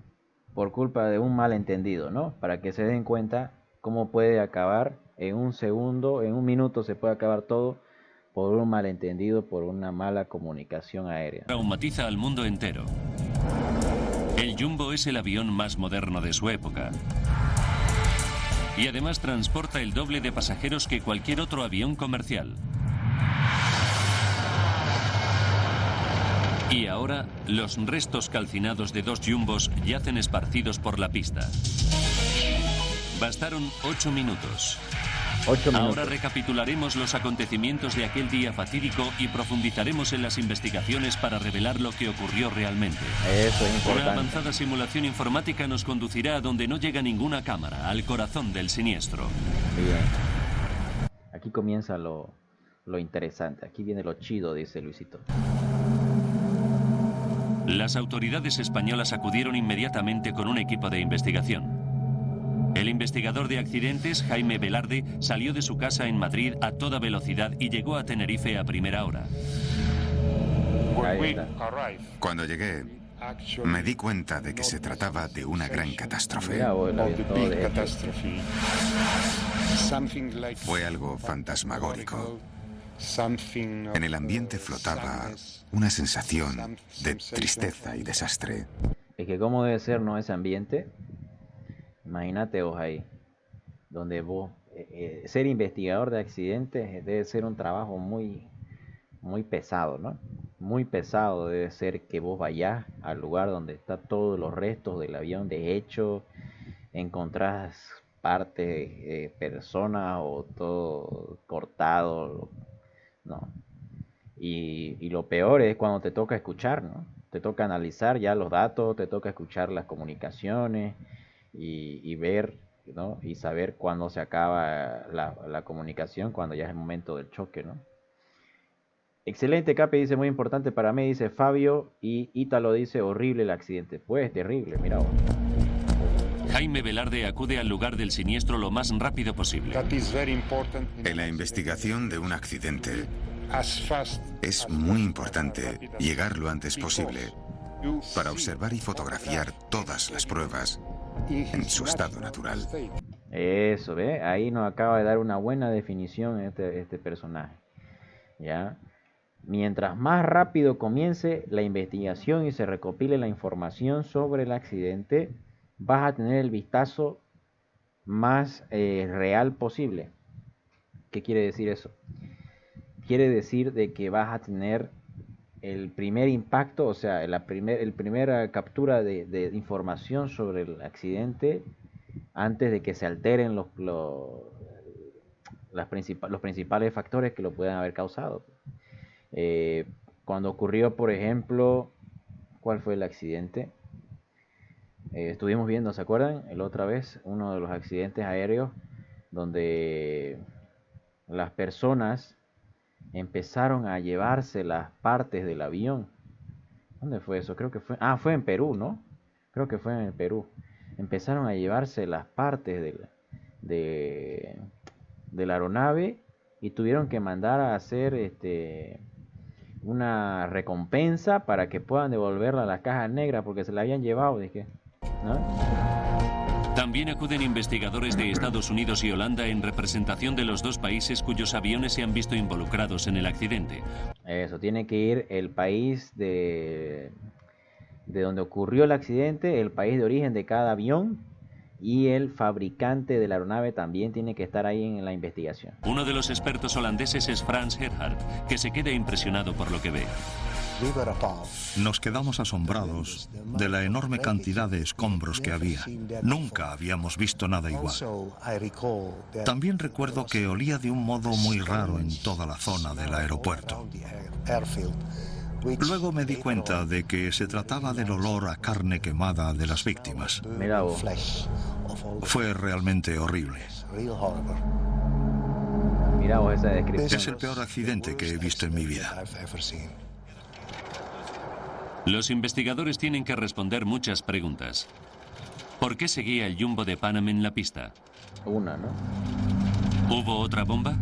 por culpa de un malentendido, ¿no? Para que se den cuenta cómo puede acabar en un segundo, en un minuto se puede acabar todo por un malentendido, por una mala comunicación aérea. Traumatiza al mundo entero. El Jumbo es el avión más moderno de su época. Y además transporta el doble de pasajeros que cualquier otro avión comercial. Y ahora, los restos calcinados de dos Jumbos yacen esparcidos por la pista. Bastaron 8 minutos. 8 minutos. Ahora recapitularemos los acontecimientos de aquel día fatídico y profundizaremos en las investigaciones para revelar lo que ocurrió realmente. Eso es importante. Una avanzada simulación informática nos conducirá a donde no llega ninguna cámara, al corazón del siniestro. Bien. Aquí comienza lo interesante. Aquí viene lo chido, dice Luisito. Las autoridades españolas acudieron inmediatamente con un equipo de investigación. El investigador de accidentes, Jaime Velarde, salió de su casa en Madrid a toda velocidad y llegó a Tenerife a primera hora. Cuando llegué, me di cuenta de que se trataba de una gran catástrofe. Mira, vos, el avión todo de hecho. Fue algo fantasmagórico. En el ambiente flotaba una sensación de tristeza y desastre. Es que cómo debe ser, ¿no? Ese ambiente. Imagínate vos ahí, donde vos, ser investigador de accidentes debe ser un trabajo muy pesado, ¿no? Muy pesado debe ser que vos vayas al lugar donde están todos los restos del avión de hecho, encontrás partes, personas o todo cortado, ¿no? Y lo peor es cuando te toca escuchar, ¿no? Te toca analizar ya los datos, te toca escuchar las comunicaciones y ver, ¿no? Y saber cuándo se acaba la comunicación, cuando ya es el momento del choque, ¿no? Excelente, Cape, dice, muy importante para mí, dice Fabio, y Ítalo dice, horrible el accidente. Pues terrible, mira vos. Jaime Velarde acude al lugar del siniestro lo más rápido posible. En la investigación de un accidente es muy importante llegar lo antes posible, para observar y fotografiar todas las pruebas en su estado natural. Eso, ¿ve? Ahí nos acaba de dar una buena definición este personaje. ¿Ya? Mientras más rápido comience la investigación y se recopile la información sobre el accidente, vas a tener el vistazo más real posible. ¿Qué quiere decir eso? Quiere decir de que vas a tener el primer impacto, o sea, el primera captura de información sobre el accidente antes de que se alteren los principales factores que lo puedan haber causado. Cuando ocurrió, por ejemplo, ¿cuál fue el accidente? Estuvimos viendo, ¿se acuerdan? La otra vez, uno de los accidentes aéreos donde las personas empezaron a llevarse las partes del avión. ¿Dónde fue eso? Creo que fue en Perú, ¿no? Creo que fue en el Perú. Empezaron a llevarse las partes de la aeronave y tuvieron que mandar a hacer una recompensa para que puedan devolverla a la caja negra porque se la habían llevado, dije, ¿no? También acuden investigadores de Estados Unidos y Holanda en representación de los dos países cuyos aviones se han visto involucrados en el accidente. Eso, tiene que ir el país de donde ocurrió el accidente, el país de origen de cada avión y el fabricante de la aeronave también tiene que estar ahí en la investigación. Uno de los expertos holandeses es Frans Gerhardt, que se queda impresionado por lo que ve. Nos quedamos asombrados de la enorme cantidad de escombros que había. Nunca habíamos visto nada igual. También recuerdo que olía de un modo muy raro en toda la zona del aeropuerto. Luego me di cuenta de que se trataba del olor a carne quemada de las víctimas. Mira vos. Fue realmente horrible. Mira vos esa descripción. Es el peor accidente que he visto en mi vida. Los investigadores tienen que responder muchas preguntas. ¿Por qué seguía el Jumbo de Pan Am en la pista? Una, ¿no? ¿Hubo otra bomba?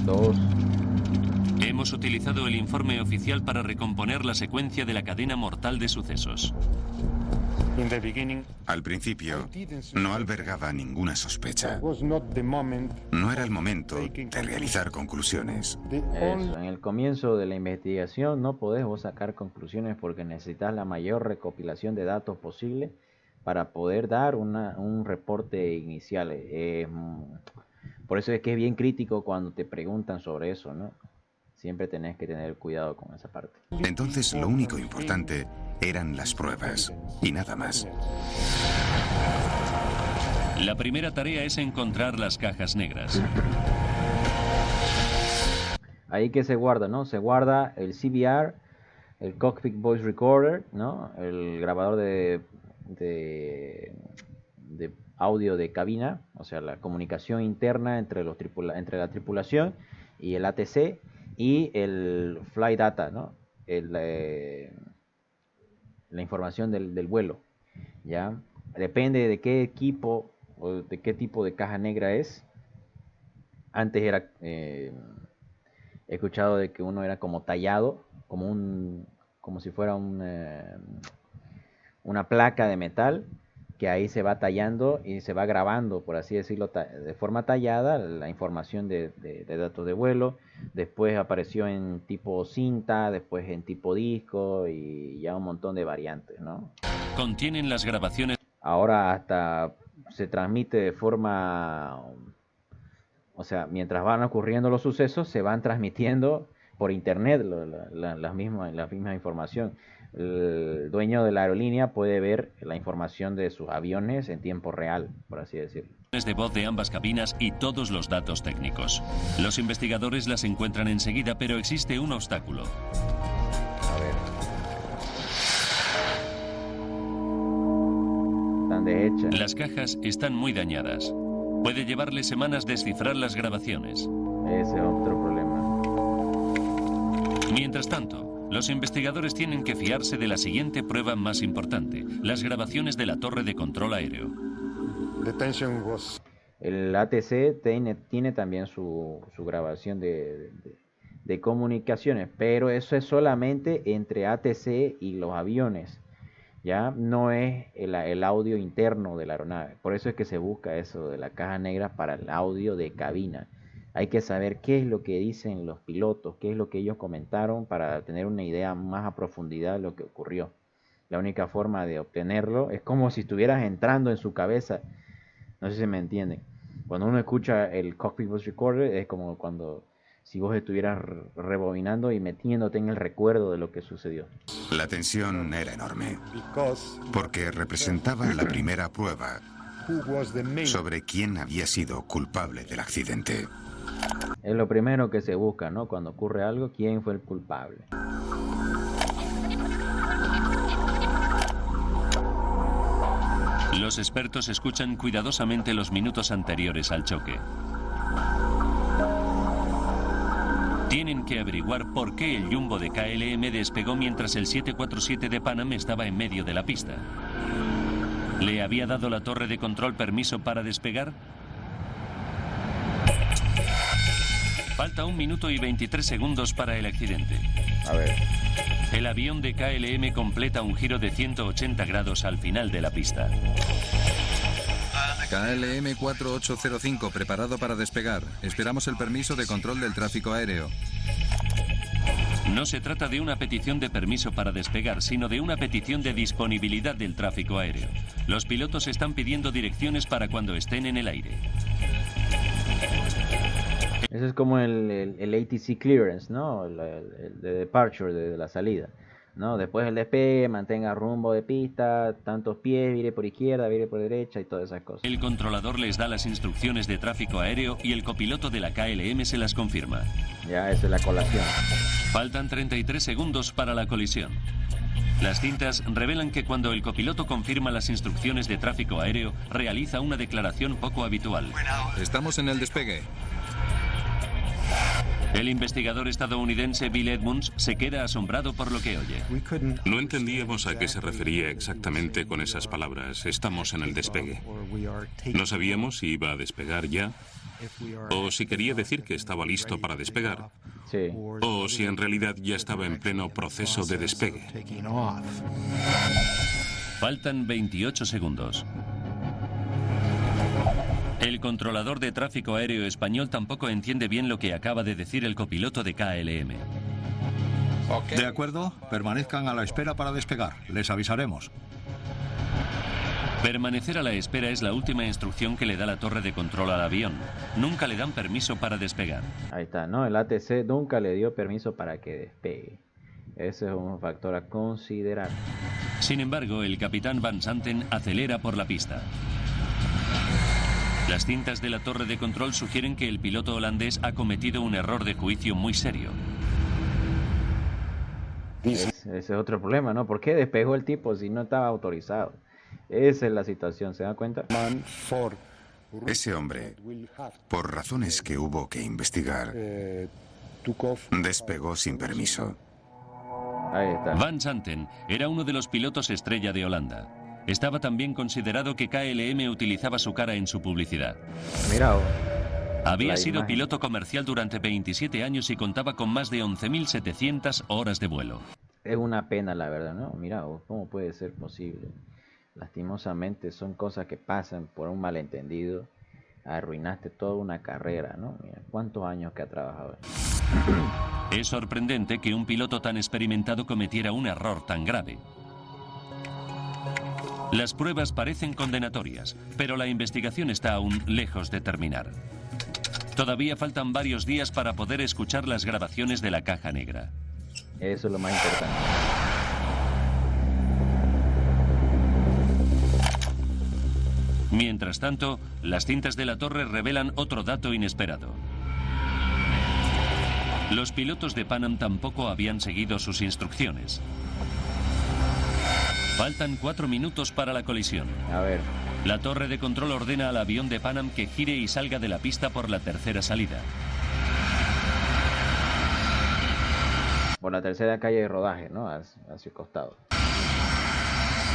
Dos. Hemos utilizado el informe oficial para recomponer la secuencia de la cadena mortal de sucesos. Al principio, no albergaba ninguna sospecha. No era el momento de realizar conclusiones. Eso, en el comienzo de la investigación no podés vos sacar conclusiones porque necesitas la mayor recopilación de datos posible para poder dar un reporte inicial. Por eso es que es bien crítico cuando te preguntan sobre eso, ¿no? Siempre tenés que tener cuidado con esa parte. Entonces lo único importante eran las pruebas y nada más. La primera tarea es encontrar las cajas negras. Ahí que se guarda, ¿no? Se guarda el CVR, el Cockpit Voice Recorder, ¿no? El grabador de audio de cabina, o sea, la comunicación interna entre la tripulación y el ATC. Y el flight data, ¿no? La información del vuelo, ¿ya? Depende de qué equipo o de qué tipo de caja negra es. Antes era, he escuchado de que uno era como tallado, como si fuera una placa de metal, que ahí se va tallando y se va grabando, por así decirlo, de forma tallada la información de datos de vuelo. Después apareció en tipo cinta, después en tipo disco y ya un montón de variantes, ¿no? Contienen las grabaciones. Ahora hasta se transmite de forma, o sea, mientras van ocurriendo los sucesos, se van transmitiendo por internet la misma información. El dueño de la aerolínea puede ver la información de sus aviones en tiempo real, por así decirlo. De voz de ambas cabinas y todos los datos técnicos. Los investigadores las encuentran enseguida, pero existe un obstáculo. A ver. Están deshechas. Las cajas están muy dañadas. Puede llevarle semanas descifrar las grabaciones. Ese es otro problema. Mientras tanto, los investigadores tienen que fiarse de la siguiente prueba más importante, las grabaciones de la torre de control aéreo. El ATC tiene también su grabación de comunicaciones, pero eso es solamente entre ATC y los aviones, ya no es el audio interno de la aeronave. Por eso es que se busca eso de la caja negra para el audio de cabina. Hay que saber qué es lo que dicen los pilotos, qué es lo que ellos comentaron para tener una idea más a profundidad de lo que ocurrió. La única forma de obtenerlo es como si estuvieras entrando en su cabeza. No sé si me entienden. Cuando uno escucha el Cockpit Voice Recorder es como cuando si vos estuvieras rebobinando y metiéndote en el recuerdo de lo que sucedió. La tensión era enorme, porque representaba la primera prueba sobre quién había sido culpable del accidente. Es lo primero que se busca, ¿no? Cuando ocurre algo, ¿quién fue el culpable? Los expertos escuchan cuidadosamente los minutos anteriores al choque. Tienen que averiguar por qué el jumbo de KLM despegó mientras el 747 de Pan Am estaba en medio de la pista. ¿Le había dado la torre de control permiso para despegar? Falta 1 minuto y 23 segundos para el accidente. A ver. El avión de KLM completa un giro de 180 grados al final de la pista. KLM 4805, preparado para despegar. Esperamos el permiso de control del tráfico aéreo. No se trata de una petición de permiso para despegar, sino de una petición de disponibilidad del tráfico aéreo. Los pilotos están pidiendo direcciones para cuando estén en el aire. Eso es como el ATC clearance, ¿no? El de departure, de la salida, ¿no? Después el despegue, mantenga rumbo de pista, tantos pies, vire por izquierda, vire por derecha y todas esas cosas. El controlador les da las instrucciones de tráfico aéreo y el copiloto de la KLM se las confirma. Ya, esa es la colación. Faltan 33 segundos para la colisión. Las cintas revelan que cuando el copiloto confirma las instrucciones de tráfico aéreo, realiza una declaración poco habitual. Estamos en el despegue. El investigador estadounidense Bill Edmunds se queda asombrado por lo que oye. No entendíamos a qué se refería exactamente con esas palabras. Estamos en el despegue. No sabíamos si iba a despegar ya, o si quería decir que estaba listo para despegar, sí, o si en realidad ya estaba en pleno proceso de despegue. Faltan 28 segundos. El controlador de tráfico aéreo español tampoco entiende bien lo que acaba de decir el copiloto de KLM. De acuerdo, permanezcan a la espera para despegar. Les avisaremos. Permanecer a la espera es la última instrucción que le da la torre de control al avión. Nunca le dan permiso para despegar. Ahí está, ¿no? El ATC nunca le dio permiso para que despegue. Ese es un factor a considerar. Sin embargo, el capitán Van Santen acelera por la pista. Las cintas de la torre de control sugieren que el piloto holandés ha cometido un error de juicio muy serio. Ese es otro problema, ¿no? ¿Por qué despegó el tipo si no estaba autorizado? Esa es la situación, ¿se dan cuenta? Ese hombre, por razones que hubo que investigar, despegó sin permiso. Ahí está. Van Santen era uno de los pilotos estrella de Holanda. Estaba también considerado que KLM utilizaba su cara en su publicidad. Mira, había sido piloto comercial durante 27 años y contaba con más de 11.700 horas de vuelo. Es una pena, la verdad, ¿no? Mira, ¿cómo puede ser posible? Lastimosamente son cosas que pasan por un malentendido. Arruinaste toda una carrera, ¿no? Mira, ¿cuántos años que ha trabajado? Es sorprendente que un piloto tan experimentado cometiera un error tan grave. Las pruebas parecen condenatorias, pero la investigación está aún lejos de terminar. Todavía faltan varios días para poder escuchar las grabaciones de la caja negra. Eso es lo más importante. Mientras tanto, las cintas de la torre revelan otro dato inesperado. Los pilotos de Pan Am tampoco habían seguido sus instrucciones. Faltan 4 minutos para la colisión. A ver. La torre de control ordena al avión de Pan Am que gire y salga de la pista por la tercera salida. Por la tercera calle de rodaje, ¿no? Hacia el costado.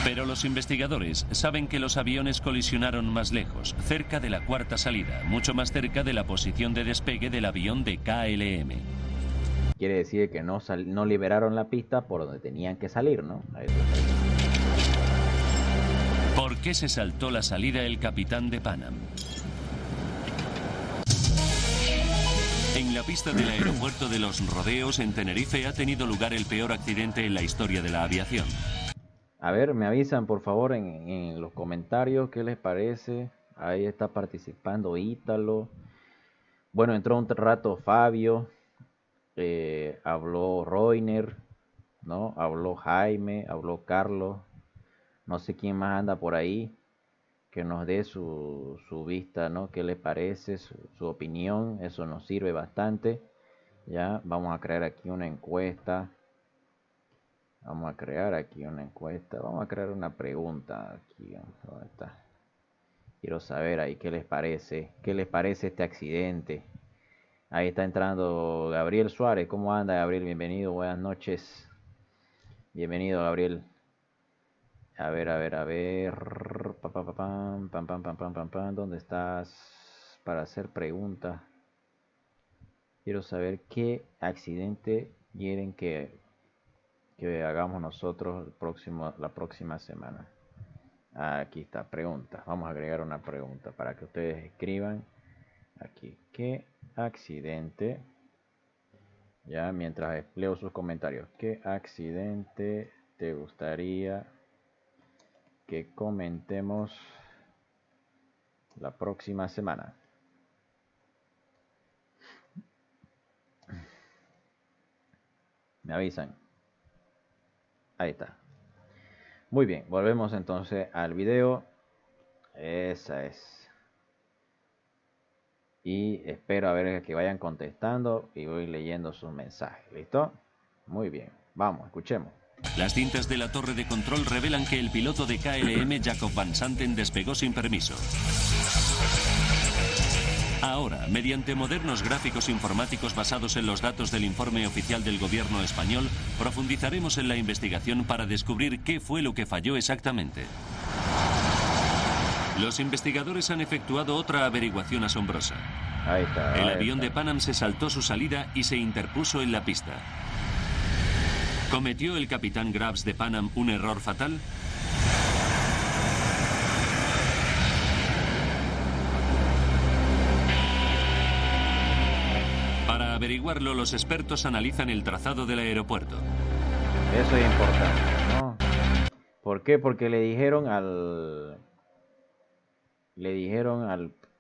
Pero los investigadores saben que los aviones colisionaron más lejos, cerca de la cuarta salida, mucho más cerca de la posición de despegue del avión de KLM. Quiere decir que no liberaron la pista por donde tenían que salir, ¿no? ¿Por qué se saltó la salida el capitán de Pan Am? En la pista del aeropuerto de Los Rodeos, en Tenerife, ha tenido lugar el peor accidente en la historia de la aviación. A ver, me avisan por favor en los comentarios qué les parece. Ahí está participando Ítalo. Bueno, entró un rato Fabio. Habló Roiner, ¿no? Habló Jaime, habló Carlos. No sé quién más anda por ahí. Que nos dé su vista, ¿no? ¿Qué les parece? Su opinión. Eso nos sirve bastante. Ya, vamos a crear aquí una encuesta. Vamos a crear una pregunta. Aquí, ¿dónde está? Quiero saber ahí qué les parece. ¿Qué les parece este accidente? Ahí está entrando Gabriel Suárez. ¿Cómo anda, Gabriel? Bienvenido, buenas noches. Bienvenido, Gabriel. A ver. ¿Dónde estás? Para hacer preguntas. Quiero saber qué accidente quieren que hagamos nosotros la próxima semana. Aquí está, pregunta. Vamos a agregar una pregunta para que ustedes escriban aquí. ¿Qué accidente? Ya, mientras leo sus comentarios. ¿Qué accidente te gustaría que comentemos la próxima semana? Me avisan. Ahí está. Muy bien, volvemos entonces al video. Esa es. Y espero a ver que vayan contestando y voy leyendo sus mensajes. ¿Listo? Muy bien. Vamos, escuchemos. Las cintas de la torre de control revelan que el piloto de KLM, Jacob Van Santen, despegó sin permiso. Ahora, mediante modernos gráficos informáticos basados en los datos del informe oficial del gobierno español, profundizaremos en la investigación para descubrir qué fue lo que falló exactamente. Los investigadores han efectuado otra averiguación asombrosa. El avión de Pan Am se saltó su salida y se interpuso en la pista. ¿Cometió el capitán Graves de Pan Am un error fatal? Para averiguarlo, los expertos analizan el trazado del aeropuerto. Eso es importante, ¿no? ¿Por qué? Porque le dijeron al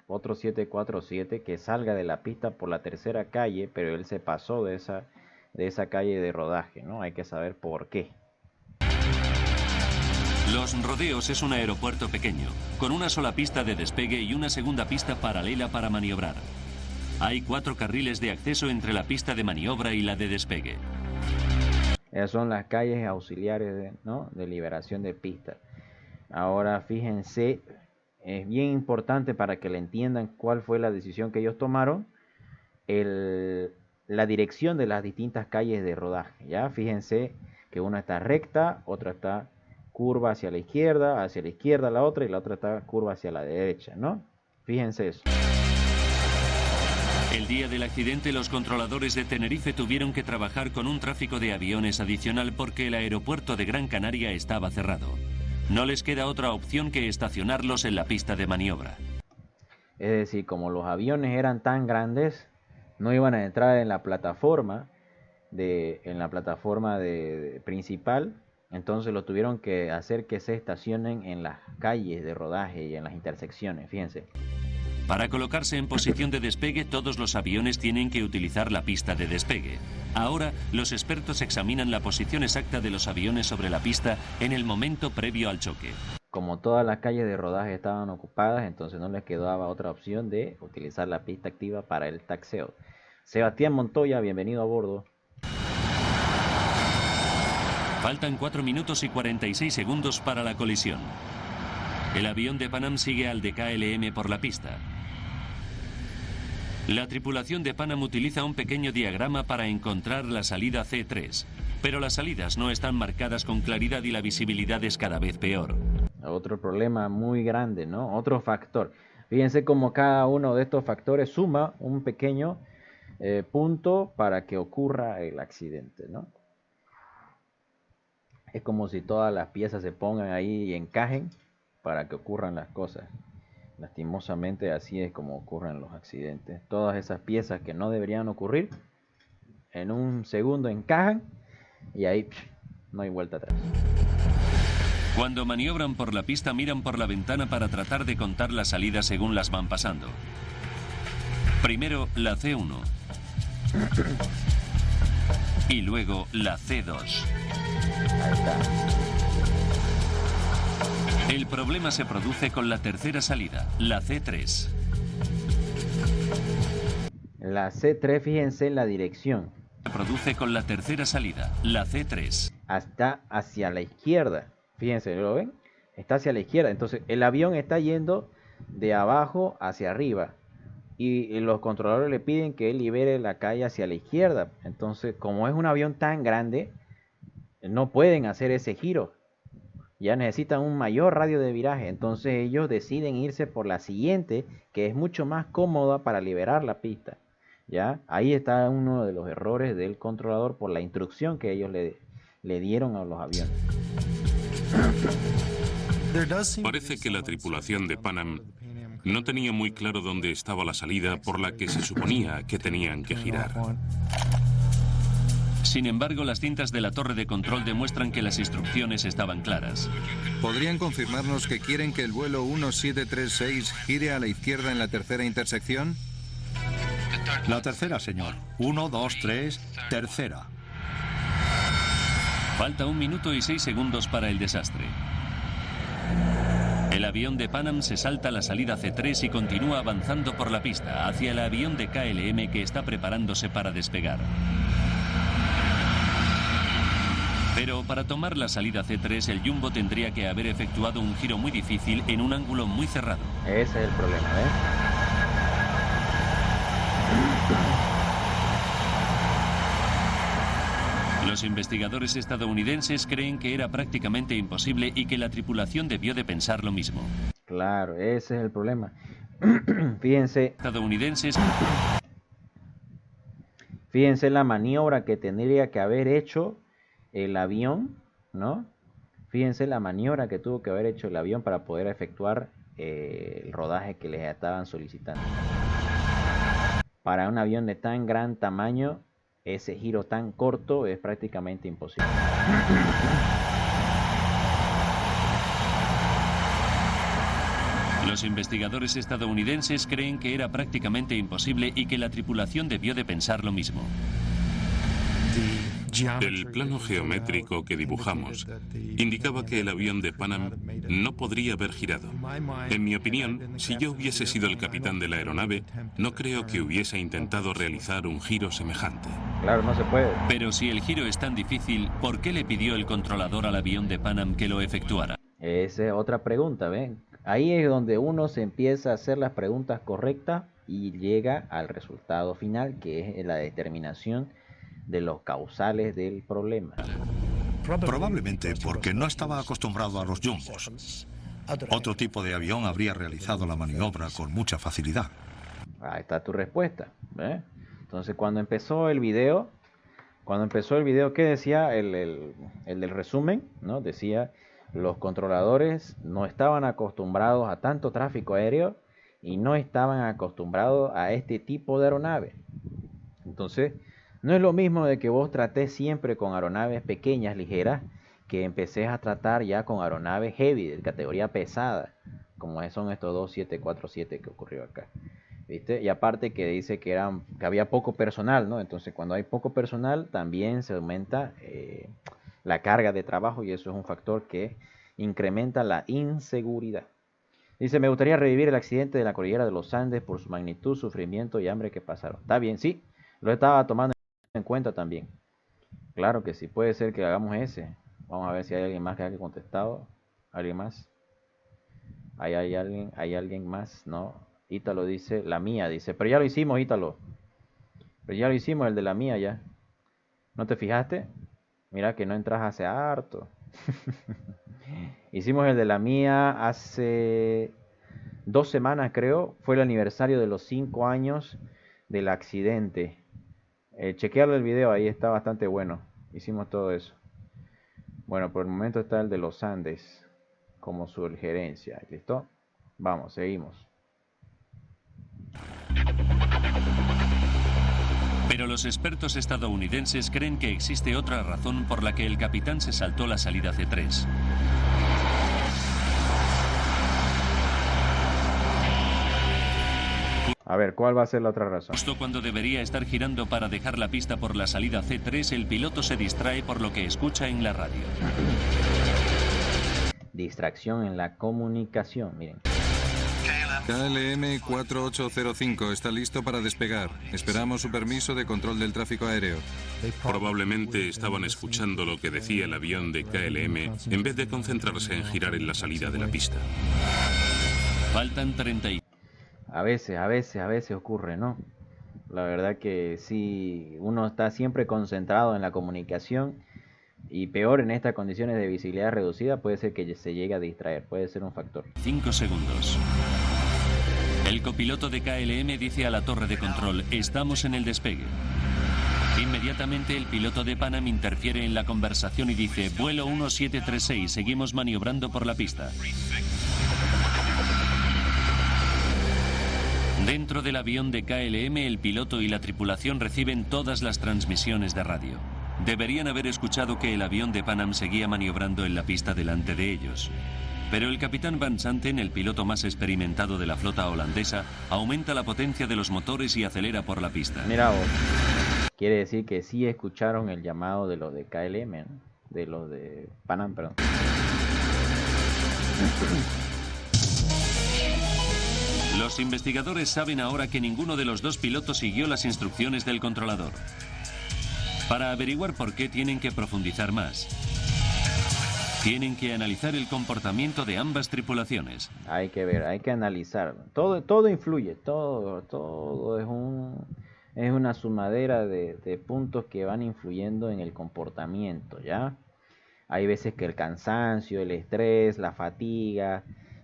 otro 747 que salga de la pista por la tercera calle, pero él se pasó de esa calle de rodaje, ¿no? Hay que saber por qué. Los Rodeos es un aeropuerto pequeño, con una sola pista de despegue y una segunda pista paralela para maniobrar. Hay 4 carriles de acceso entre la pista de maniobra y la de despegue. Esas son las calles auxiliares, ¿no? De liberación de pista. Ahora fíjense, es bien importante para que le entiendan cuál fue la decisión que ellos tomaron, la dirección de las distintas calles de rodaje. Ya fíjense que una está recta, otra está curva hacia la izquierda la otra, y la otra está curva hacia la derecha, ¿no? Fíjense eso. El día del accidente, los controladores de Tenerife tuvieron que trabajar con un tráfico de aviones adicional porque el aeropuerto de Gran Canaria estaba cerrado. No les queda otra opción que estacionarlos en la pista de maniobra. Es decir, como los aviones eran tan grandes, no iban a entrar en la plataforma principal, entonces lo tuvieron que hacer que se estacionen en las calles de rodaje y en las intersecciones, fíjense. Para colocarse en posición de despegue, todos los aviones tienen que utilizar la pista de despegue. Ahora, los expertos examinan la posición exacta de los aviones sobre la pista en el momento previo al choque. Como todas las calles de rodaje estaban ocupadas, entonces no les quedaba otra opción de utilizar la pista activa para el taxeo. Sebastián Montoya, bienvenido a bordo. Faltan 4 minutos y 46 segundos para la colisión. El avión de Pan Am sigue al de KLM por la pista. La tripulación de Pan Am utiliza un pequeño diagrama para encontrar la salida C3, pero las salidas no están marcadas con claridad y la visibilidad es cada vez peor. Otro problema muy grande, ¿no? Otro factor. Fíjense cómo cada uno de estos factores suma un pequeño punto para que ocurra el accidente, ¿no? Es como si todas las piezas se pongan ahí y encajen para que ocurran las cosas. Lastimosamente así es como ocurren los accidentes. Todas esas piezas que no deberían ocurrir, en un segundo encajan y ahí no hay vuelta atrás. Cuando maniobran por la pista, miran por la ventana para tratar de contar las salidas según las van pasando. Primero la C1 y luego la C2. Ahí está. El problema se produce con la tercera salida, la C3. La C3, fíjense en la dirección. Se produce con la tercera salida, la C3. Está hacia la izquierda. Fíjense, ¿lo ven? Está hacia la izquierda. Entonces, el avión está yendo de abajo hacia arriba. Y los controladores le piden que él libere la calle hacia la izquierda. Entonces, como es un avión tan grande, no pueden hacer ese giro. Ya necesitan un mayor radio de viraje. Entonces ellos deciden irse por la siguiente, que es mucho más cómoda para liberar la pista. ¿Ya? Ahí está uno de los errores del controlador por la instrucción que ellos le dieron a los aviones. Parece que la tripulación de Pan Am no tenía muy claro dónde estaba la salida por la que se suponía que tenían que girar. Sin embargo, las cintas de la torre de control demuestran que las instrucciones estaban claras. ¿Podrían confirmarnos que quieren que el vuelo 1736 gire a la izquierda en la tercera intersección? La tercera, señor. 1, 2, 3, tercera. Falta 1 minuto y 6 segundos para el desastre. El avión de Pan Am se salta la salida C3 y continúa avanzando por la pista hacia el avión de KLM que está preparándose para despegar. Pero para tomar la salida C3, el Jumbo tendría que haber efectuado un giro muy difícil en un ángulo muy cerrado. Ese es el problema, Los investigadores estadounidenses creen que era prácticamente imposible y que la tripulación debió de pensar lo mismo. Claro, ese es el problema. Fíjense. Fíjense la maniobra que tendría que haber hecho el avión, ¿no? Fíjense la maniobra que tuvo que haber hecho el avión para poder efectuar el rodaje que les estaban solicitando. Para un avión de tan gran tamaño, ese giro tan corto es prácticamente imposible. Los investigadores estadounidenses creen que era prácticamente imposible y que la tripulación debió de pensar lo mismo. El plano geométrico que dibujamos indicaba que el avión de Pan Am no podría haber girado. En mi opinión, si yo hubiese sido el capitán de la aeronave, no creo que hubiese intentado realizar un giro semejante. Claro, no se puede. Pero si el giro es tan difícil, ¿por qué le pidió el controlador al avión de Pan Am que lo efectuara? Esa es otra pregunta, ¿ven? Ahí es donde uno se empieza a hacer las preguntas correctas y llega al resultado final, que es la determinación de los causales del problema. Probablemente porque no estaba acostumbrado a los jumbos. Otro tipo de avión habría realizado la maniobra con mucha facilidad. Ahí está tu respuesta, ¿eh? Entonces, cuando empezó el video, ¿qué decía el del resumen? ¿No? Decía, los controladores no estaban acostumbrados a tanto tráfico aéreo y no estaban acostumbrados a este tipo de aeronave. Entonces, no es lo mismo de que vos tratés siempre con aeronaves pequeñas, ligeras, que empecés a tratar ya con aeronaves heavy, de categoría pesada, como son estos 2747 que ocurrió acá. ¿Viste? Y aparte que dice que había poco personal, ¿no? Entonces cuando hay poco personal también se aumenta la carga de trabajo y eso es un factor que incrementa la inseguridad. Dice, me gustaría revivir el accidente de la cordillera de los Andes por su magnitud, sufrimiento y hambre que pasaron. Está bien, sí, lo estaba tomando en cuenta también. Claro que sí, puede ser que hagamos ese. Vamos a ver si hay alguien más que haya contestado. ¿Alguien más? ¿Hay alguien más? No. Ítalo dice, la mía, dice. Pero ya lo hicimos, Ítalo. Pero ya lo hicimos, el de la mía ya. ¿No te fijaste? Mira que no entras hace harto. Hicimos el de la mía hace 2 semanas, creo. Fue el aniversario de los 5 años del accidente. Chequearle el video, ahí está bastante bueno. Hicimos todo eso. Bueno, por el momento está el de los Andes como sugerencia. ¿Listo? Vamos, seguimos. Pero los expertos estadounidenses creen que existe otra razón por la que el capitán se saltó la salida C3. A ver, ¿cuál va a ser la otra razón? Justo cuando debería estar girando para dejar la pista por la salida C3, el piloto se distrae por lo que escucha en la radio. Distracción en la comunicación, miren. KLM 4805 está listo para despegar. Esperamos su permiso de control del tráfico aéreo. Probablemente estaban escuchando lo que decía el avión de KLM en vez de concentrarse en girar en la salida de la pista. Faltan 30 y... A veces ocurre, ¿no? La verdad que sí, uno está siempre concentrado en la comunicación y peor en estas condiciones de visibilidad reducida puede ser que se llegue a distraer, puede ser un factor. 5 segundos. El copiloto de KLM dice a la torre de control, estamos en el despegue. Inmediatamente el piloto de Pan Am interfiere en la conversación y dice, vuelo 1736, seguimos maniobrando por la pista. Dentro del avión de KLM, el piloto y la tripulación reciben todas las transmisiones de radio. Deberían haber escuchado que el avión de Pan Am seguía maniobrando en la pista delante de ellos. Pero el capitán Van Santen, el piloto más experimentado de la flota holandesa, aumenta la potencia de los motores y acelera por la pista. Mira vos, quiere decir que sí escucharon el llamado de los de KLM, ¿no? De los de Pan Am, perdón. Los investigadores saben ahora que ninguno de los dos pilotos siguió las instrucciones del controlador. Para averiguar por qué tienen que profundizar más. Tienen que analizar el comportamiento de ambas tripulaciones. Hay que ver, hay que analizar. Todo influye, todo es una sumadera de puntos que van influyendo en el comportamiento, ¿ya? Hay veces que el cansancio, el estrés, la fatiga,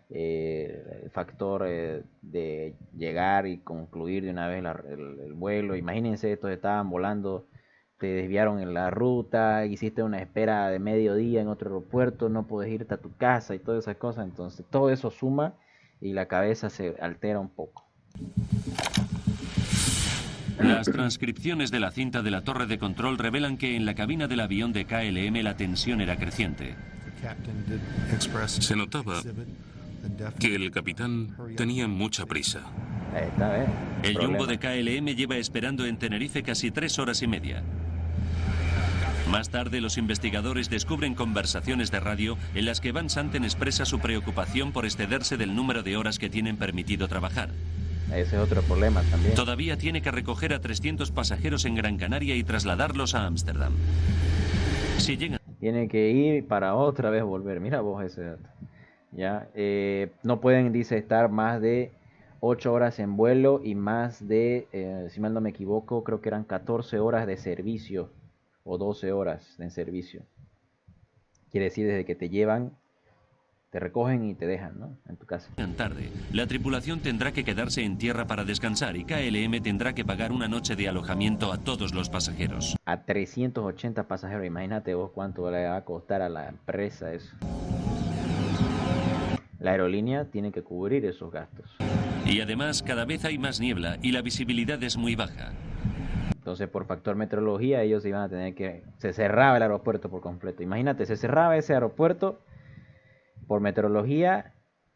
el factor de llegar y concluir de una vez el vuelo. Imagínense, estos estaban volando, te desviaron en la ruta, hiciste una espera de mediodía en otro aeropuerto, no puedes irte a tu casa y todas esas cosas. Entonces todo eso suma y la cabeza se altera un poco. Las transcripciones de la cinta de la torre de control revelan que en la cabina del avión de KLM la tensión era creciente. Se notaba que el capitán tenía mucha prisa. El jumbo de KLM lleva esperando en Tenerife casi 3 horas y media. Más tarde, los investigadores descubren conversaciones de radio en las que Van Santen expresa su preocupación por excederse del número de horas que tienen permitido trabajar. Ese es otro problema también. Todavía tiene que recoger a 300 pasajeros en Gran Canaria y trasladarlos a Ámsterdam. Si llegan... Tiene que ir para otra vez volver. Mira vos ese dato. Ya, no pueden, dice, estar más de 8 horas en vuelo y más de, si mal no me equivoco, creo que eran 14 horas de servicio o 12 horas en servicio. Quiere decir desde que te llevan, te recogen y te dejan, ¿no? En tu casa. Tarde, la tripulación tendrá que quedarse en tierra para descansar y KLM tendrá que pagar una noche de alojamiento a todos los pasajeros. A 380 pasajeros, imagínate vos cuánto le va a costar a la empresa eso. La aerolínea tiene que cubrir esos gastos. Y además cada vez hay más niebla y la visibilidad es muy baja. Entonces por factor meteorología ellos iban a tener que... Se cerraba el aeropuerto por completo. Imagínate, se cerraba ese aeropuerto por meteorología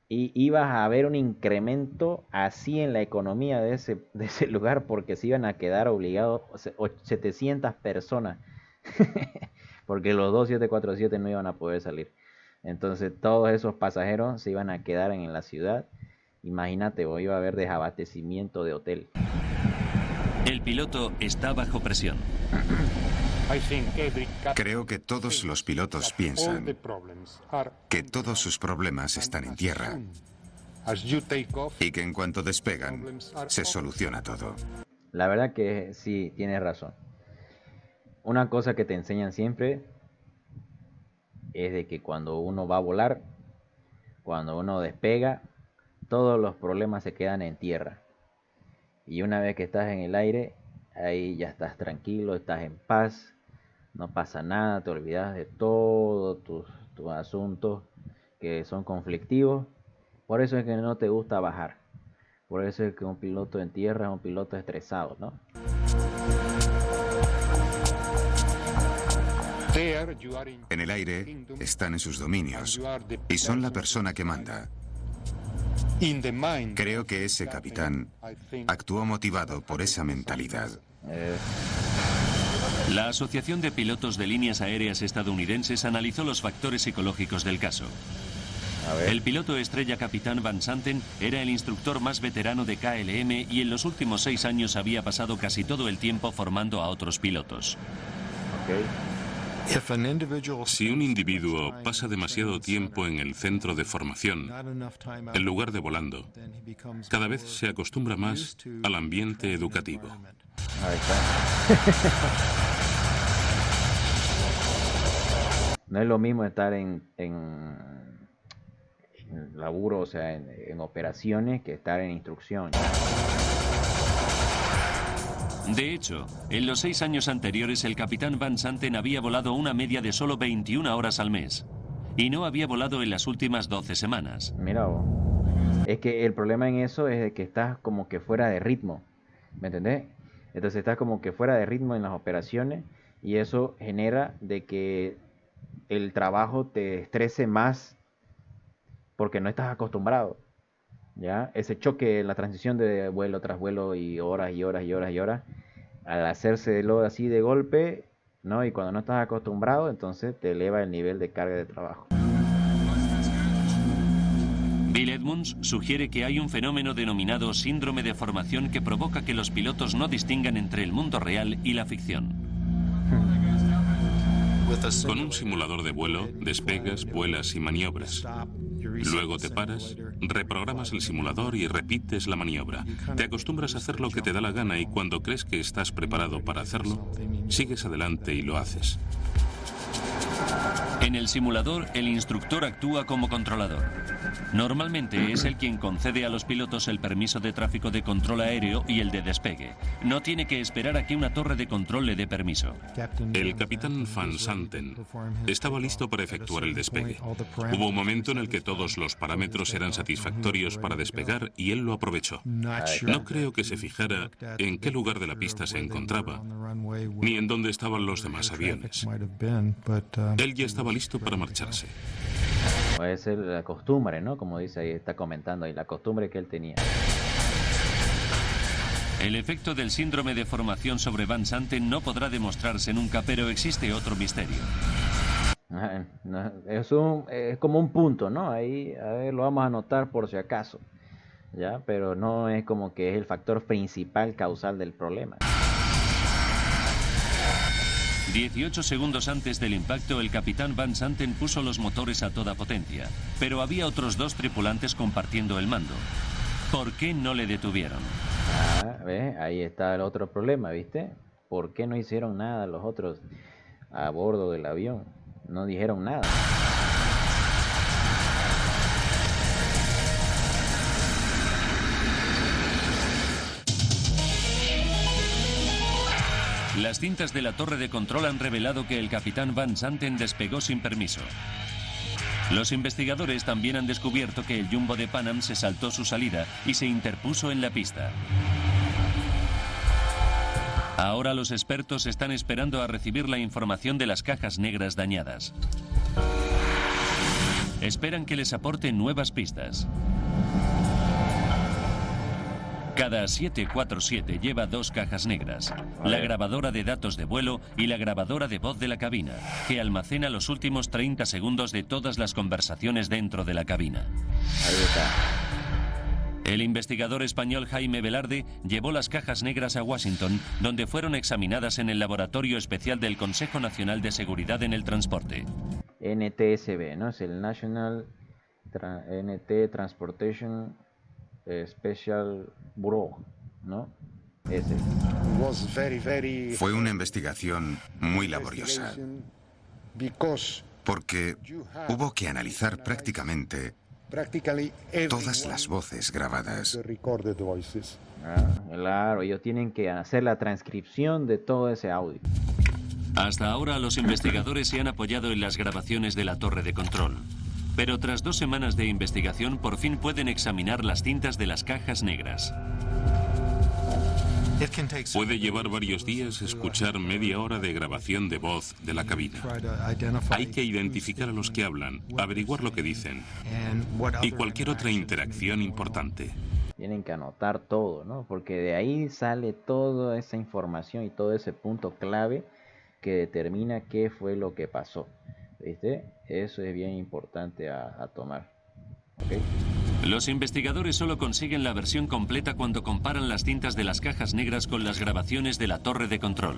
y ibas a ver un incremento así en la economía de ese lugar porque se iban a quedar obligados 700 personas. Porque los 2747 no iban a poder salir. Entonces todos esos pasajeros se iban a quedar en la ciudad. Imagínate, hoy iba a haber desabastecimiento de hotel. El piloto está bajo presión. Creo que todos los pilotos piensan que todos sus problemas están en tierra y que en cuanto despegan se soluciona todo. La verdad que sí, tienes razón. Una cosa que te enseñan siempre es de que cuando uno va a volar, cuando uno despega, todos los problemas se quedan en tierra. Y una vez que estás en el aire, ahí ya estás tranquilo, estás en paz, no pasa nada, te olvidas de todos tus asuntos que son conflictivos. Por eso es que no te gusta bajar. Por eso es que un piloto en tierra es un piloto estresado, ¿no? En el aire están en sus dominios y son la persona que manda. Creo que ese capitán actuó motivado por esa mentalidad. La Asociación de Pilotos de Líneas Aéreas Estadounidenses analizó los factores psicológicos del caso. El piloto estrella capitán Van Santen era el instructor más veterano de KLM y en los últimos 6 años había pasado casi todo el tiempo formando a otros pilotos. Si un individuo pasa demasiado tiempo en el centro de formación, en lugar de volando, cada vez se acostumbra más al ambiente educativo. No es lo mismo estar en laburo, o sea, en operaciones, que estar en instrucción. De hecho, en los 6 años anteriores el capitán Van Santen había volado una media de solo 21 horas al mes. Y no había volado en las últimas 12 semanas. Mira vos. Es que el problema en eso es que estás como que fuera de ritmo. ¿Me entendés? Entonces estás como que fuera de ritmo en las operaciones. Y eso genera de que el trabajo te estrese más porque no estás acostumbrado. ¿Ya? Ese choque, la transición de vuelo tras vuelo y horas y horas y horas y horas, al hacérselo así de golpe, ¿no? Y cuando no estás acostumbrado, entonces te eleva el nivel de carga de trabajo. Bill Edmunds sugiere que hay un fenómeno denominado síndrome de formación que provoca que los pilotos no distingan entre el mundo real y la ficción. Con un simulador de vuelo, despegas, vuelas y maniobras. Luego te paras, reprogramas el simulador y repites la maniobra. Te acostumbras a hacer lo que te da la gana y cuando crees que estás preparado para hacerlo, sigues adelante y lo haces. En el simulador, el instructor actúa como controlador. Normalmente es él quien concede a los pilotos el permiso de tráfico de control aéreo y el de despegue. No tiene que esperar a que una torre de control le dé permiso. El capitán Van Santen estaba listo para efectuar el despegue. Hubo un momento en el que todos los parámetros eran satisfactorios para despegar y él lo aprovechó. No creo que se fijara en qué lugar de la pista se encontraba, ni en dónde estaban los demás aviones. Él ya estaba listo para marcharse. Puede ser la costumbre, ¿no? Como dice ahí, está comentando ahí, la costumbre que él tenía. El efecto del síndrome de formación sobre Van Santen no podrá demostrarse nunca, pero existe otro misterio. Es como un punto, ¿no? Ahí, a ver, lo vamos a anotar por si acaso, ¿ya? Pero no es como que es el factor principal causal del problema. 18 segundos antes del impacto, el capitán Van Santen puso los motores a toda potencia, pero había otros 2 tripulantes compartiendo el mando. ¿Por qué no le detuvieron? ¿Ves? Ahí está el otro problema, ¿viste? ¿Por qué no hicieron nada los otros a bordo del avión? No dijeron nada. Las cintas de la torre de control han revelado que el capitán Van Santen despegó sin permiso. Los investigadores también han descubierto que el Jumbo de Pan Am se saltó su salida y se interpuso en la pista. Ahora los expertos están esperando a recibir la información de las cajas negras dañadas. Esperan que les aporten nuevas pistas. Cada 747 lleva 2 cajas negras, la grabadora de datos de vuelo y la grabadora de voz de la cabina, que almacena los últimos 30 segundos de todas las conversaciones dentro de la cabina. Ahí está. El investigador español Jaime Velarde llevó las cajas negras a Washington, donde fueron examinadas en el Laboratorio Especial del Consejo Nacional de Seguridad en el Transporte. NTSB, ¿no? Es el National NT Transportation Special Bureau, ¿no? Ese. Fue una investigación muy laboriosa, porque hubo que analizar prácticamente Todas las voces grabadas. Claro, ellos tienen que hacer la transcripción de todo ese audio. Hasta ahora los investigadores se han apoyado en las grabaciones de la torre de control. Pero tras 2 semanas de investigación, por fin pueden examinar las cintas de las cajas negras. Puede llevar varios días escuchar media hora de grabación de voz de la cabina. Hay que identificar a los que hablan, averiguar lo que dicen y cualquier otra interacción importante. Tienen que anotar todo, ¿no? Porque de ahí sale toda esa información y todo ese punto clave que determina qué fue lo que pasó. ¿Viste? Eso es bien importante a tomar. ¿Okay? Los investigadores solo consiguen la versión completa cuando comparan las cintas de las cajas negras con las grabaciones de la torre de control.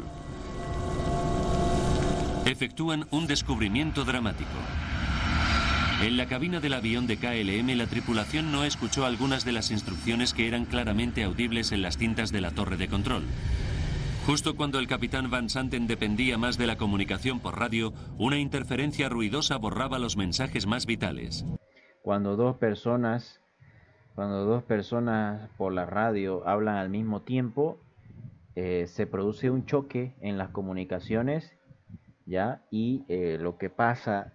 Efectúan un descubrimiento dramático. En la cabina del avión de KLM, la tripulación no escuchó algunas de las instrucciones que eran claramente audibles en las cintas de la torre de control. Justo cuando el capitán Van Santen dependía más de la comunicación por radio, una interferencia ruidosa borraba los mensajes más vitales. Cuando dos personas por la radio hablan al mismo tiempo, se produce un choque en las comunicaciones, ¿ya? Y lo que pasa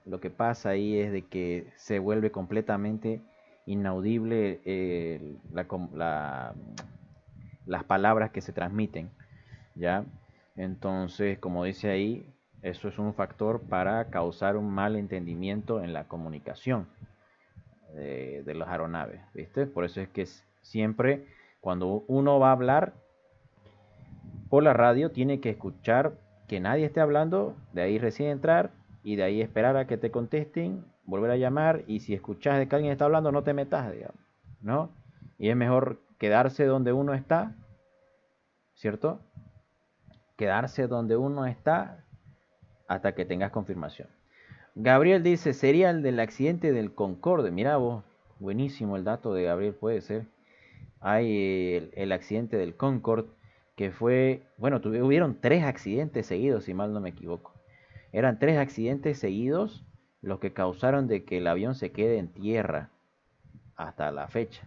ahí es de que se vuelve completamente inaudible las palabras que se transmiten, ¿ya? Entonces, como dice ahí, eso es un factor para causar un mal entendimiento en la comunicación de las aeronaves, ¿viste? Por eso es que siempre cuando uno va a hablar por la radio tiene que escuchar que nadie esté hablando, de ahí recién entrar y de ahí esperar a que te contesten, volver a llamar, y si escuchas de que alguien está hablando no te metas, digamos, ¿no? Y es mejor quedarse donde uno está, ¿cierto? Quedarse donde uno está hasta que tengas confirmación. Gabriel dice, sería el del accidente del Concorde. Mira vos, buenísimo el dato de Gabriel, puede ser. Hay el accidente del Concorde, que fue, bueno, hubieron 3 accidentes seguidos, si mal no me equivoco. Eran 3 accidentes seguidos los que causaron de que el avión se quede en tierra hasta la fecha.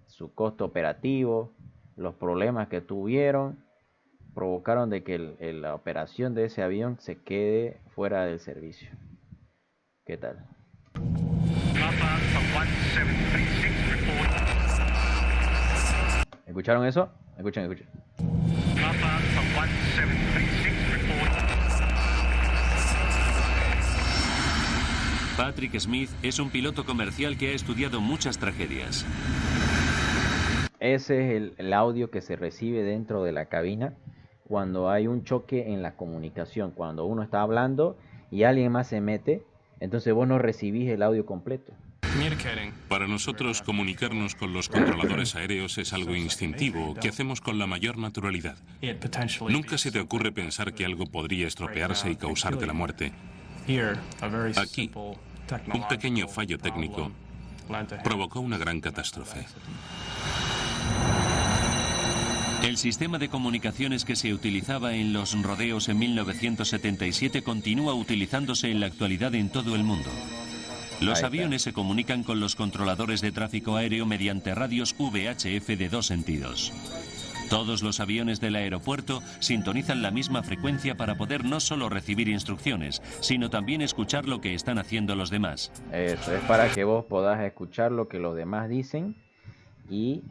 Su costo operativo, los problemas que tuvieron, provocaron de que la operación de ese avión se quede fuera del servicio. ¿Qué tal? ¿Escucharon eso? Escuchen. Patrick Smith es un piloto comercial que ha estudiado muchas tragedias. Ese es el audio que se recibe dentro de la cabina cuando hay un choque en la comunicación, cuando uno está hablando y alguien más se mete, entonces vos no recibís el audio completo. Para nosotros, comunicarnos con los controladores aéreos es algo instintivo, que hacemos con la mayor naturalidad. Nunca se te ocurre pensar que algo podría estropearse y causarte la muerte. Aquí, un pequeño fallo técnico provocó una gran catástrofe. El sistema de comunicaciones que se utilizaba en los rodeos en 1977 continúa utilizándose en la actualidad en todo el mundo. Los aviones se comunican con los controladores de tráfico aéreo mediante radios VHF de 2 sentidos. Todos los aviones del aeropuerto sintonizan la misma frecuencia para poder no solo recibir instrucciones, sino también escuchar lo que están haciendo los demás. Eso es para que vos podás escuchar lo que los demás dicen y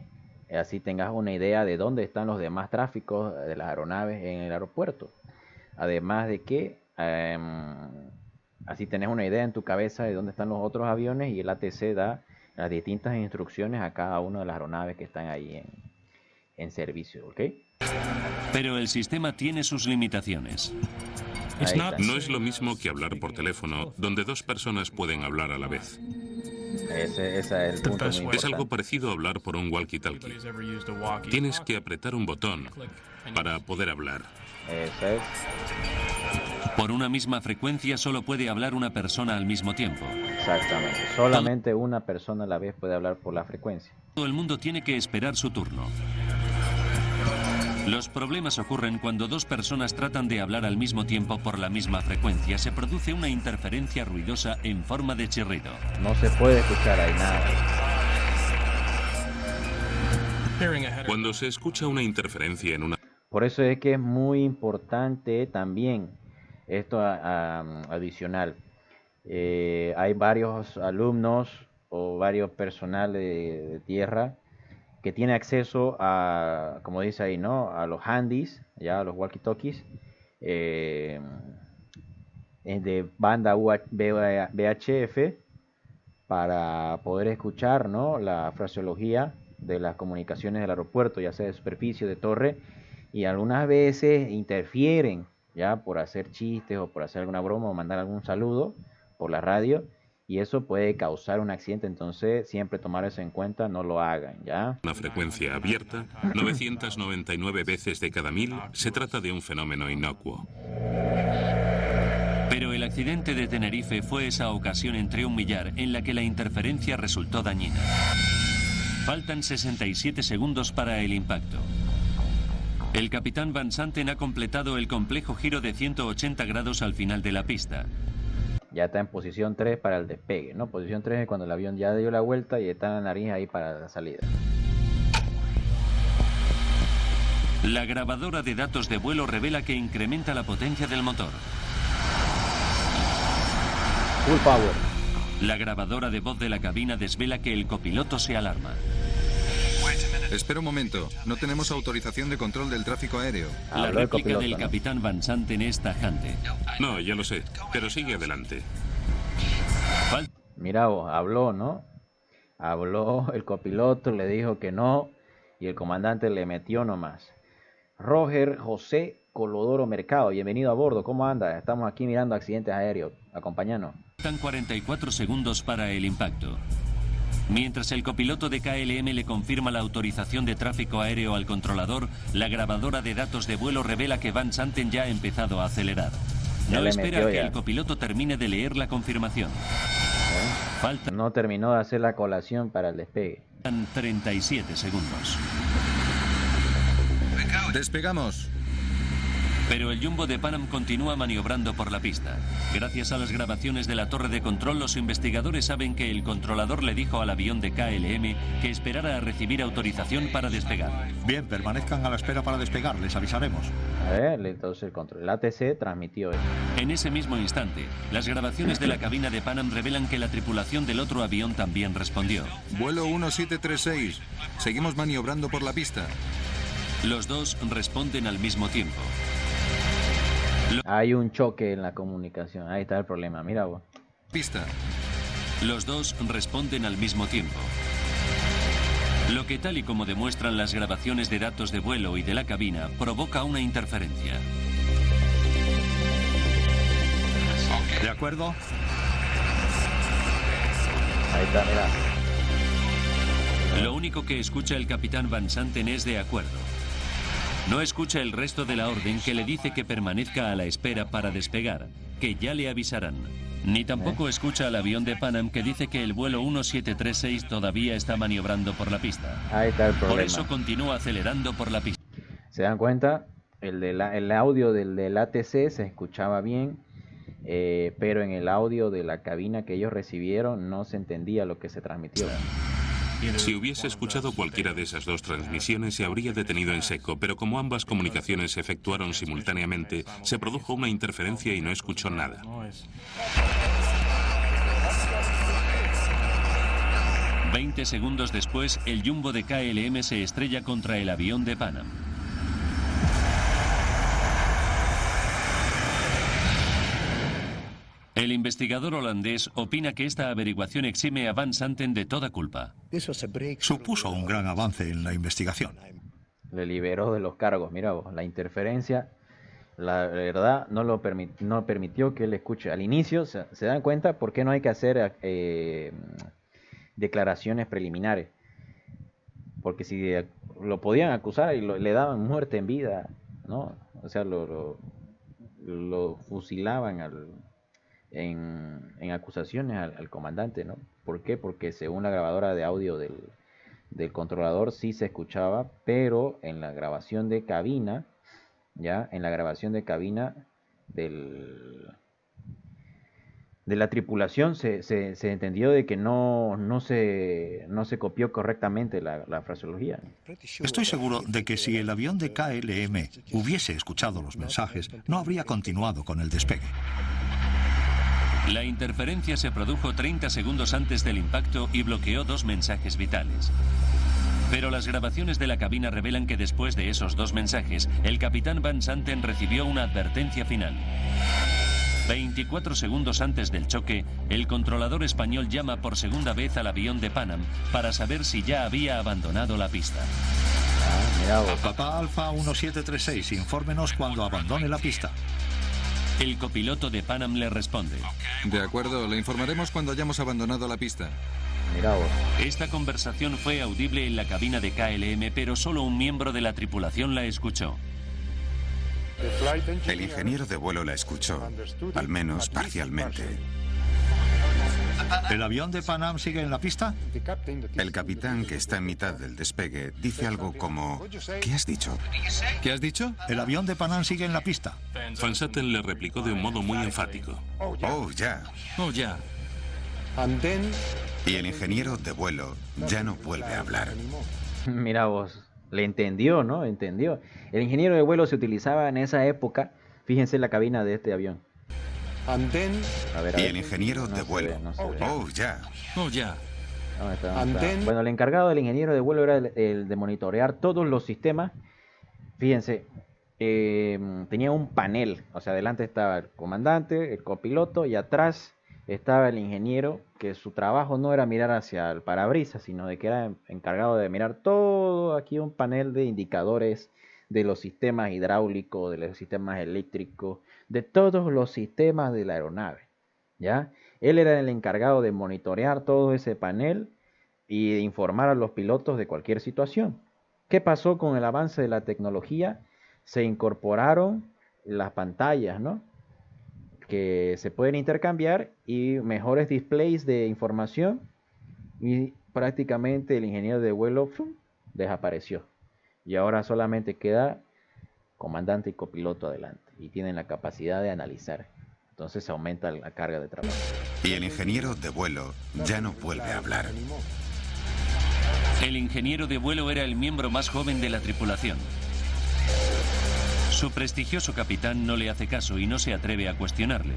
así tengas una idea de dónde están los demás tráficos de las aeronaves en el aeropuerto. Además de que así tenés una idea en tu cabeza de dónde están los otros aviones y el ATC da las distintas instrucciones a cada una de las aeronaves que están ahí en servicio, ¿ok? Pero el sistema tiene sus limitaciones. No es lo mismo que hablar por teléfono, donde 2 personas pueden hablar a la vez. Ese es el punto muy importante. Es algo parecido a hablar por un walkie-talkie. Tienes que apretar un botón para poder hablar. Eso es. Por una misma frecuencia solo puede hablar una persona al mismo tiempo. Exactamente. Solamente una persona a la vez puede hablar por la frecuencia. Todo el mundo tiene que esperar su turno. Los problemas ocurren cuando dos personas tratan de hablar al mismo tiempo por la misma frecuencia. Se produce una interferencia ruidosa en forma de chirrido. No se puede escuchar ahí nada. Cuando se escucha una interferencia en una... Por eso es que es muy importante también esto adicional. Hay varios alumnos o varios personal de tierra que tiene acceso a, como dice ahí, ¿no? A los handys, ya a los walkie-talkies de banda VHF para poder escuchar, ¿no? La fraseología de las comunicaciones del aeropuerto, ya sea de superficie o de torre, y algunas veces interfieren, ya por hacer chistes o por hacer alguna broma o mandar algún saludo por la radio, y eso puede causar un accidente. Entonces siempre tomar eso en cuenta, no lo hagan, ¿ya? Una frecuencia abierta, 999 veces de cada 1000, se trata de un fenómeno inocuo. Pero el accidente de Tenerife fue esa ocasión entre un millar en la que la interferencia resultó dañina. Faltan 67 segundos para el impacto. El capitán Van Santen ha completado el complejo giro de 180 grados al final de la pista. Ya está en posición 3 para el despegue, ¿no? Posición 3 es cuando el avión ya dio la vuelta y está en la nariz ahí para la salida. La grabadora de datos de vuelo revela que incrementa la potencia del motor. Full power. La grabadora de voz de la cabina desvela que el copiloto se alarma. Espera un momento, no tenemos autorización de control del tráfico aéreo. La réplica del capitán Van Santen es tajante. No, ya lo sé, pero sigue adelante. Mira vos, habló, ¿no? Habló el copiloto, le dijo que no, y el comandante le metió nomás. Roger José Colodoro Mercado, bienvenido a bordo, ¿cómo anda? Estamos aquí mirando accidentes aéreos, acompáñanos. Faltan 44 segundos para el impacto. Mientras el copiloto de KLM le confirma la autorización de tráfico aéreo al controlador, la grabadora de datos de vuelo revela que Van Santen ya ha empezado a acelerar. No espera que el copiloto termine de leer la confirmación. No terminó de hacer la colación para el despegue. Faltan 37 segundos. ¡Despegamos! Pero el Jumbo de Pan Am continúa maniobrando por la pista. Gracias a las grabaciones de la torre de control, los investigadores saben que el controlador le dijo al avión de KLM que esperara a recibir autorización para despegar. Bien, permanezcan a la espera para despegar, les avisaremos. A ver, entonces el control. El ATC transmitió eso. En ese mismo instante, las grabaciones de la cabina de Pan Am revelan que la tripulación del otro avión también respondió. Vuelo 1736. Seguimos maniobrando por la pista. Los dos responden al mismo tiempo. Hay un choque en la comunicación. Ahí está el problema. Mira vos. Pista. Los dos responden al mismo tiempo. Lo que, tal y como demuestran las grabaciones de datos de vuelo y de la cabina, provoca una interferencia. ¿De acuerdo? Ahí está, mira. Lo único que escucha el capitán Van Santen es de acuerdo. No escucha el resto de la orden que le dice que permanezca a la espera para despegar, que ya le avisarán. Ni tampoco escucha al avión de Pan Am que dice que el vuelo 1736 todavía está maniobrando por la pista. Ahí está el problema. Por eso continúa acelerando por la pista. ¿Se dan cuenta? El audio del ATC se escuchaba bien, pero en el audio de la cabina que ellos recibieron no se entendía lo que se transmitió. Si hubiese escuchado cualquiera de esas dos transmisiones, se habría detenido en seco, pero como ambas comunicaciones se efectuaron simultáneamente, se produjo una interferencia y no escuchó nada. $20 segundos después, el Jumbo de KLM se estrella contra el avión de Pan Am. El investigador holandés opina que esta averiguación exime a Van Santen de toda culpa. Supuso un gran avance en la investigación. Le liberó de los cargos. Mira vos, la interferencia, la verdad, no permitió que él escuche. Al inicio, ¿se dan cuenta por qué no hay que hacer declaraciones preliminares? Porque si lo podían acusar y le daban muerte en vida, ¿no? O sea, lo fusilaban en acusaciones al comandante, ¿no? ¿Por qué? Porque según la grabadora de audio del controlador sí se escuchaba, pero en la grabación de cabina, ya, en la grabación de cabina de la tripulación se entendió de que no se copió correctamente la fraseología. Estoy seguro de que si el avión de KLM hubiese escuchado los mensajes, no habría continuado con el despegue. La interferencia se produjo 30 segundos antes del impacto y bloqueó 2 mensajes vitales. Pero las grabaciones de la cabina revelan que después de esos 2 mensajes, el capitán Van Santen recibió una advertencia final. 24 segundos antes del choque, el controlador español llama por segunda vez al avión de Pan Am para saber si ya había abandonado la pista. Papá Alfa 1736, infórmenos cuando abandone la pista. El copiloto de Pan Am le responde: De acuerdo, le informaremos cuando hayamos abandonado la pista. Mirá vos. Esta conversación fue audible en la cabina de KLM, pero solo un miembro de la tripulación la escuchó. El ingeniero de vuelo la escuchó, al menos parcialmente. ¿El avión de Pan Am sigue en la pista? El capitán, que está en mitad del despegue, dice algo como: ¿qué has dicho? ¿Qué has dicho? El avión de Pan Am sigue en la pista. Van Santen le replicó de un modo muy enfático. Oh, ya. Oh, ya. Y el ingeniero de vuelo ya no vuelve a hablar. Mira vos, le entendió, ¿no? Entendió. El ingeniero de vuelo se utilizaba en esa época, fíjense la cabina de este avión. A ver, Y el ingeniero de vuelo. Oh, ya. Oh, ya. ¿Dónde está? Bueno, el encargado del ingeniero de vuelo era el de monitorear todos los sistemas. Fíjense, tenía un panel, o sea, adelante estaba el comandante, el copiloto, y atrás estaba el ingeniero, que su trabajo no era mirar hacia el parabrisas, sino de que era encargado de mirar todo, aquí un panel de indicadores de los sistemas hidráulicos, de los sistemas eléctricos, de todos los sistemas de la aeronave, ¿ya? Él era el encargado de monitorear todo ese panel y de informar a los pilotos de cualquier situación. ¿Qué pasó con el avance de la tecnología? Se incorporaron las pantallas, ¿no?, que se pueden intercambiar, y mejores displays de información, y prácticamente el ingeniero de vuelo desapareció. Y ahora solamente queda comandante y copiloto adelante, y tienen la capacidad de analizar. Entonces se aumenta la carga de trabajo. Y el ingeniero de vuelo ya no vuelve a hablar. El ingeniero de vuelo era el miembro más joven de la tripulación. Su prestigioso capitán no le hace caso y no se atreve a cuestionarle.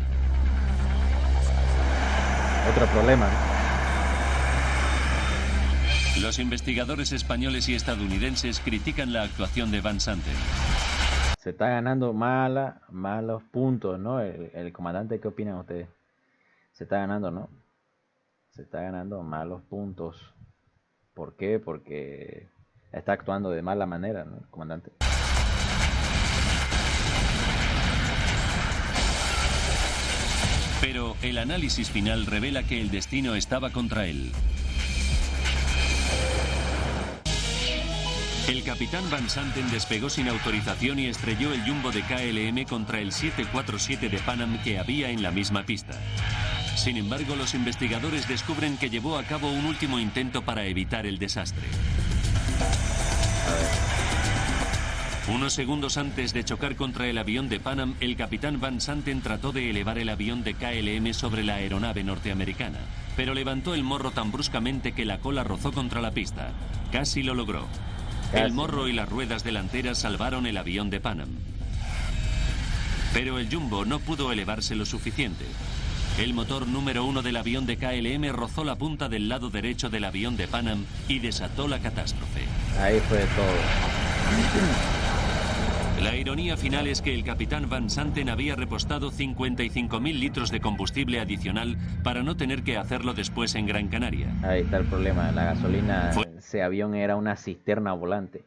Otro problema, ¿no? Los investigadores españoles y estadounidenses critican la actuación de Van Santen. Se está ganando malos puntos, ¿no? El comandante, ¿qué opinan ustedes? Se está ganando, ¿no? Se está ganando malos puntos. ¿Por qué? Porque está actuando de mala manera, ¿no?, el comandante. Pero el análisis final revela que el destino estaba contra él. El capitán Van Santen despegó sin autorización y estrelló el jumbo de KLM contra el 747 de Pan Am que había en la misma pista. Sin embargo, los investigadores descubren que llevó a cabo un último intento para evitar el desastre. Unos segundos antes de chocar contra el avión de Pan Am, el capitán Van Santen trató de elevar el avión de KLM sobre la aeronave norteamericana, pero levantó el morro tan bruscamente que la cola rozó contra la pista. Casi lo logró. El morro y las ruedas delanteras salvaron el avión de Pan Am. Pero el jumbo no pudo elevarse lo suficiente. El motor número 1 del avión de KLM rozó la punta del lado derecho del avión de Pan Am y desató la catástrofe. Ahí fue todo. La ironía final es que el capitán Van Santen había repostado 55.000 litros de combustible adicional para no tener que hacerlo después en Gran Canaria. Ahí está el problema, la gasolina, ese avión era una cisterna volante.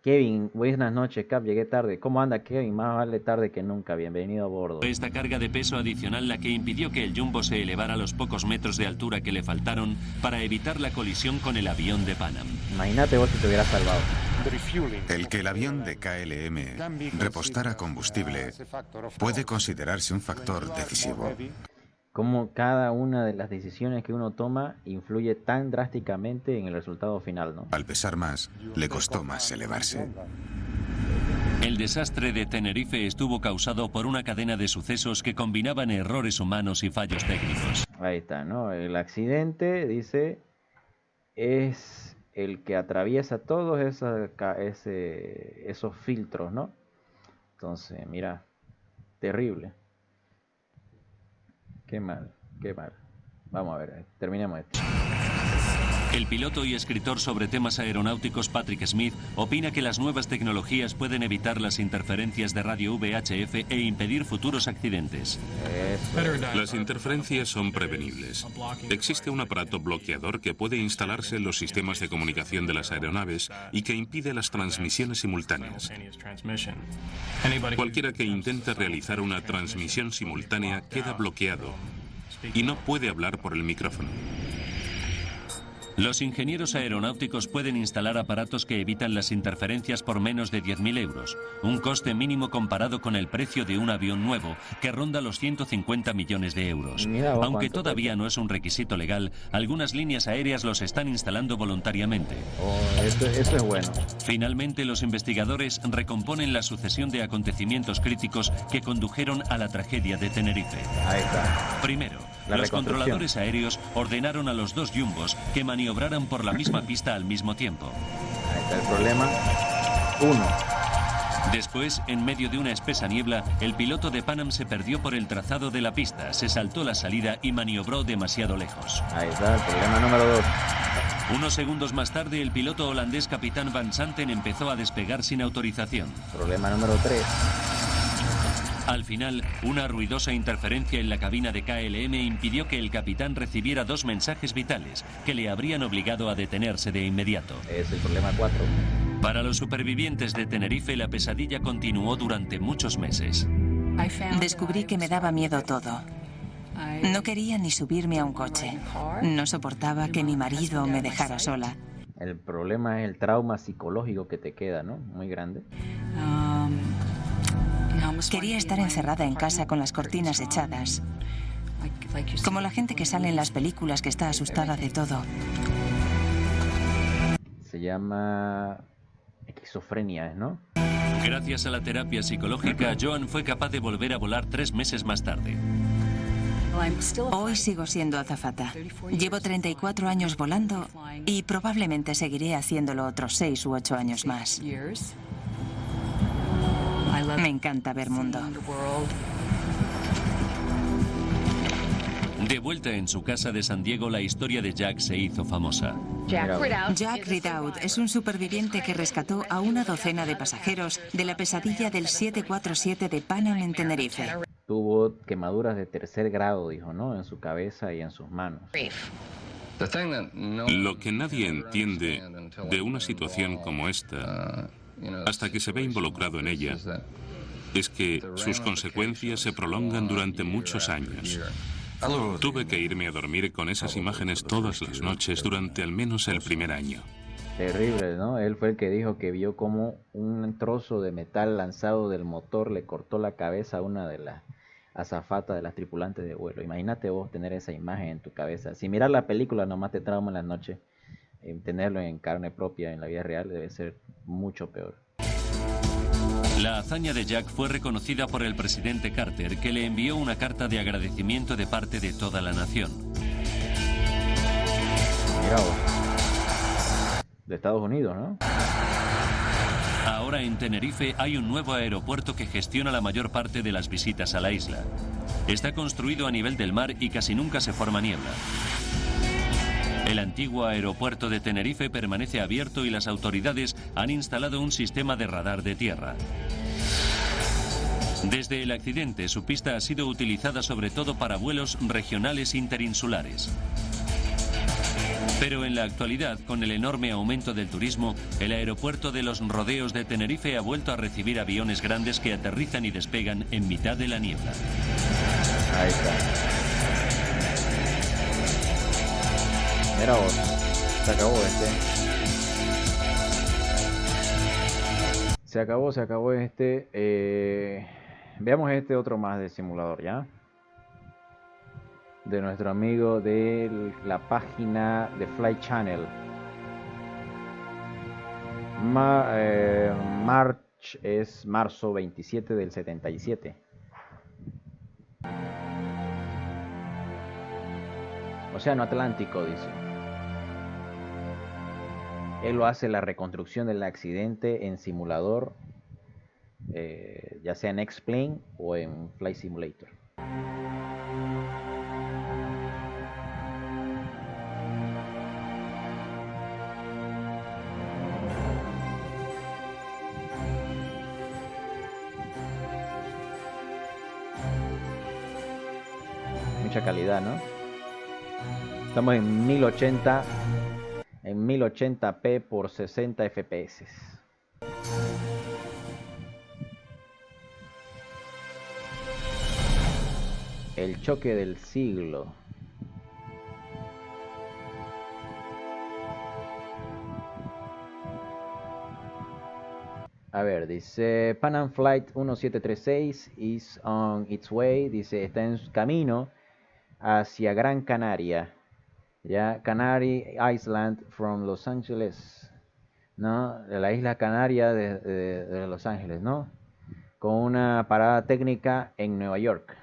Kevin, buenas noches, Cap, llegué tarde. ¿Cómo anda, Kevin? Más vale tarde que nunca, bienvenido a bordo. Esta carga de peso adicional la que impidió que el jumbo se elevara a los pocos metros de altura que le faltaron para evitar la colisión con el avión de Pan Am. Imagínate vos si te hubieras salvado. El que el avión de KLM repostara combustible puede considerarse un factor decisivo. Cómo cada una de las decisiones que uno toma influye tan drásticamente en el resultado final, ¿no? Al pesar más, le costó más elevarse. El desastre de Tenerife estuvo causado por una cadena de sucesos que combinaban errores humanos y fallos técnicos. Ahí está, ¿no? El accidente, dice, es el que atraviesa todos esos filtros, ¿no? Entonces, mira, terrible. Qué mal, qué mal. Vamos a ver, terminemos esto. El piloto y escritor sobre temas aeronáuticos Patrick Smith opina que las nuevas tecnologías pueden evitar las interferencias de radio VHF e impedir futuros accidentes. Las interferencias son prevenibles. Existe un aparato bloqueador que puede instalarse en los sistemas de comunicación de las aeronaves y que impide las transmisiones simultáneas. Cualquiera que intente realizar una transmisión simultánea queda bloqueado y no puede hablar por el micrófono. Los ingenieros aeronáuticos pueden instalar aparatos que evitan las interferencias por menos de 10.000 euros, un coste mínimo comparado con el precio de un avión nuevo, que ronda los 150 millones de euros. Aunque todavía no es un requisito legal, algunas líneas aéreas los están instalando voluntariamente. Eso es bueno. Finalmente, los investigadores recomponen la sucesión de acontecimientos críticos que condujeron a la tragedia de Tenerife. Ahí está. Primero, los controladores aéreos ordenaron a los dos jumbos que maniobraran por la misma pista al mismo tiempo. Ahí está el problema. 1. Después, en medio de una espesa niebla, el piloto de Pan Am se perdió por el trazado de la pista, se saltó la salida y maniobró demasiado lejos. Ahí está el problema número 2. Unos segundos más tarde, el piloto holandés Capitán Van Santen empezó a despegar sin autorización. Problema número 3. Al final, una ruidosa interferencia en la cabina de KLM impidió que el capitán recibiera 2 mensajes vitales que le habrían obligado a detenerse de inmediato. Es el problema 4. Para los supervivientes de Tenerife, la pesadilla continuó durante muchos meses. Descubrí que me daba miedo todo. No quería ni subirme a un coche. No soportaba que mi marido me dejara sola. El problema es el trauma psicológico que te queda, ¿no? Muy grande. Quería estar encerrada en casa con las cortinas echadas. Como la gente que sale en las películas que está asustada de todo. Se llama esquizofrenia, ¿no? Gracias a la terapia psicológica, Joan fue capaz de volver a volar 3 meses más tarde. Hoy sigo siendo azafata. Llevo 34 años volando y probablemente seguiré haciéndolo otros 6 u 8 años más. Me encanta ver mundo. De vuelta en su casa de San Diego, la historia de Jack se hizo famosa. Jack Ridout es un superviviente que rescató a una docena de pasajeros de la pesadilla del 747 de Pan Am en Tenerife. Tuvo quemaduras de 3er grado, dijo, ¿no? En su cabeza y en sus manos. Lo que nadie entiende de una situación como esta, hasta que se ve involucrado en ella, es que sus consecuencias se prolongan durante muchos años. Tuve que irme a dormir con esas imágenes todas las noches durante al menos el primer año. Terrible, ¿no? Él fue el que dijo que vio como un trozo de metal lanzado del motor le cortó la cabeza a una de las azafatas de las tripulantes de vuelo. Imagínate vos tener esa imagen en tu cabeza. Si mirar la película nomás te trauma en la noche, tenerlo en carne propia en la vida real debe ser mucho peor. La hazaña de Jack fue reconocida por el presidente Carter, que le envió una carta de agradecimiento de parte de toda la nación. Mira vos. De Estados Unidos, ¿no? Ahora en Tenerife hay un nuevo aeropuerto que gestiona la mayor parte de las visitas a la isla. Está construido a nivel del mar y casi nunca se forma niebla. El antiguo aeropuerto de Tenerife permanece abierto y las autoridades han instalado un sistema de radar de tierra. Desde el accidente, su pista ha sido utilizada sobre todo para vuelos regionales interinsulares. Pero en la actualidad, con el enorme aumento del turismo, el aeropuerto de los Rodeos de Tenerife ha vuelto a recibir aviones grandes que aterrizan y despegan en mitad de la niebla. Ahí está. Mira vos, se acabó este. Se acabó este. Veamos este otro más de simulador, ¿ya? de nuestro amigo de la página de Flight Channel. March es marzo 27 del 77. Océano Atlántico, dice. Él lo hace la reconstrucción del accidente en simulador, ya sea en X-Plane o en Flight Simulator. Mucha calidad, ¿no? Estamos en 1080p por 60 fps. El choque del siglo. A ver, dice Pan Am Flight 1736 is on its way. Dice, está en camino hacia Gran Canaria. Ya, Canary Island from Los Ángeles, ¿no? De la isla Canaria de Los Ángeles, ¿no? Con una parada técnica en Nueva York.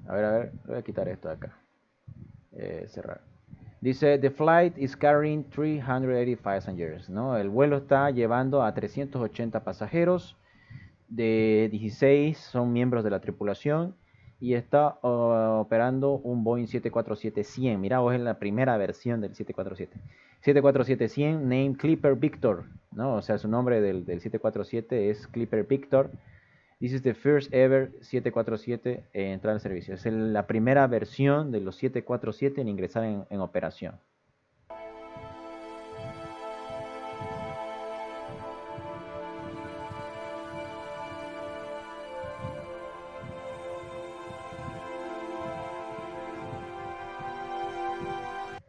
A ver, voy a quitar esto de acá. Cerrar. Dice, the flight is carrying 380 passengers, ¿no? El vuelo está llevando a 380 pasajeros, de 16 son miembros de la tripulación y está operando un Boeing 747-100. Mirá, vos es la primera versión del 747. 747-100, name Clipper Victor, ¿no? O sea, su nombre del 747 es Clipper Victor. This is the first ever 747 en entrar al servicio. Es la primera versión de los 747 en ingresar en operación.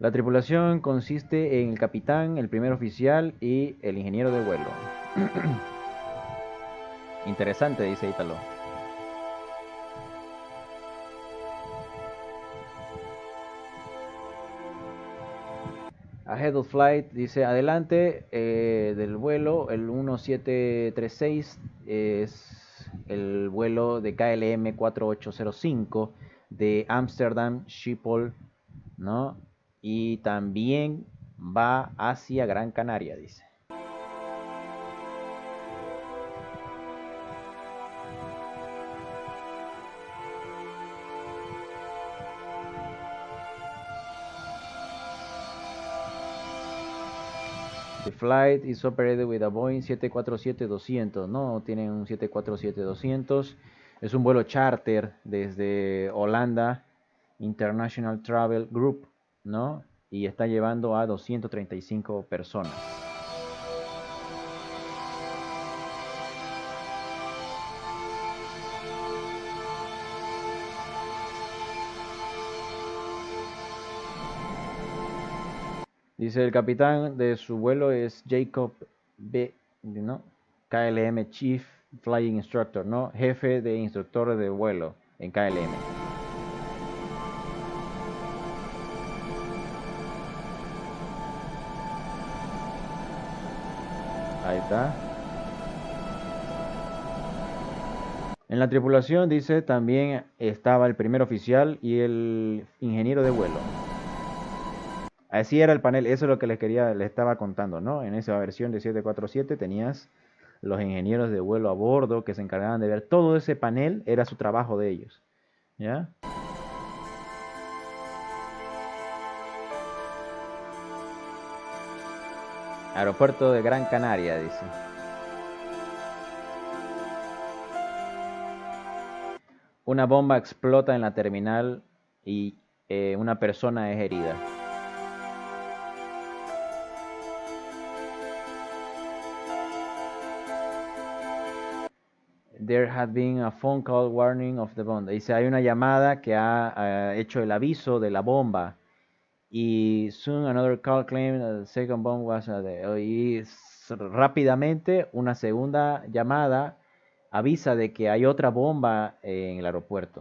La tripulación consiste en el capitán, el primer oficial y el ingeniero de vuelo. Interesante, dice Ítalo. Ahead of flight, dice adelante del vuelo, el 1736 es el vuelo de KLM 4805 de Amsterdam Schiphol, ¿no? Y también va hacia Gran Canaria, dice. The flight is operated with a Boeing 747-200, ¿no? Tienen un 747-200. Es un vuelo charter desde Holanda, International Travel Group, ¿no? Y está llevando a 235 personas. Dice el capitán de su vuelo es Jacob B, ¿no? KLM Chief Flying Instructor, ¿no? Jefe de instructores de vuelo en KLM. Ahí está. En la tripulación, dice, también estaba el primer oficial y el ingeniero de vuelo. Así era el panel, eso es lo que les estaba contando, ¿no? En esa versión de 747 tenías los ingenieros de vuelo a bordo que se encargaban de ver todo ese panel, era su trabajo de ellos, ¿ya? Aeropuerto de Gran Canaria, dice. Una bomba explota en la terminal y una persona es herida. There had been a phone call warning of the bomb. Dice, hay una llamada que ha hecho el aviso de la bomba y soon another call claimed the second bomb was y rápidamente una segunda llamada avisa de que hay otra bomba en el aeropuerto.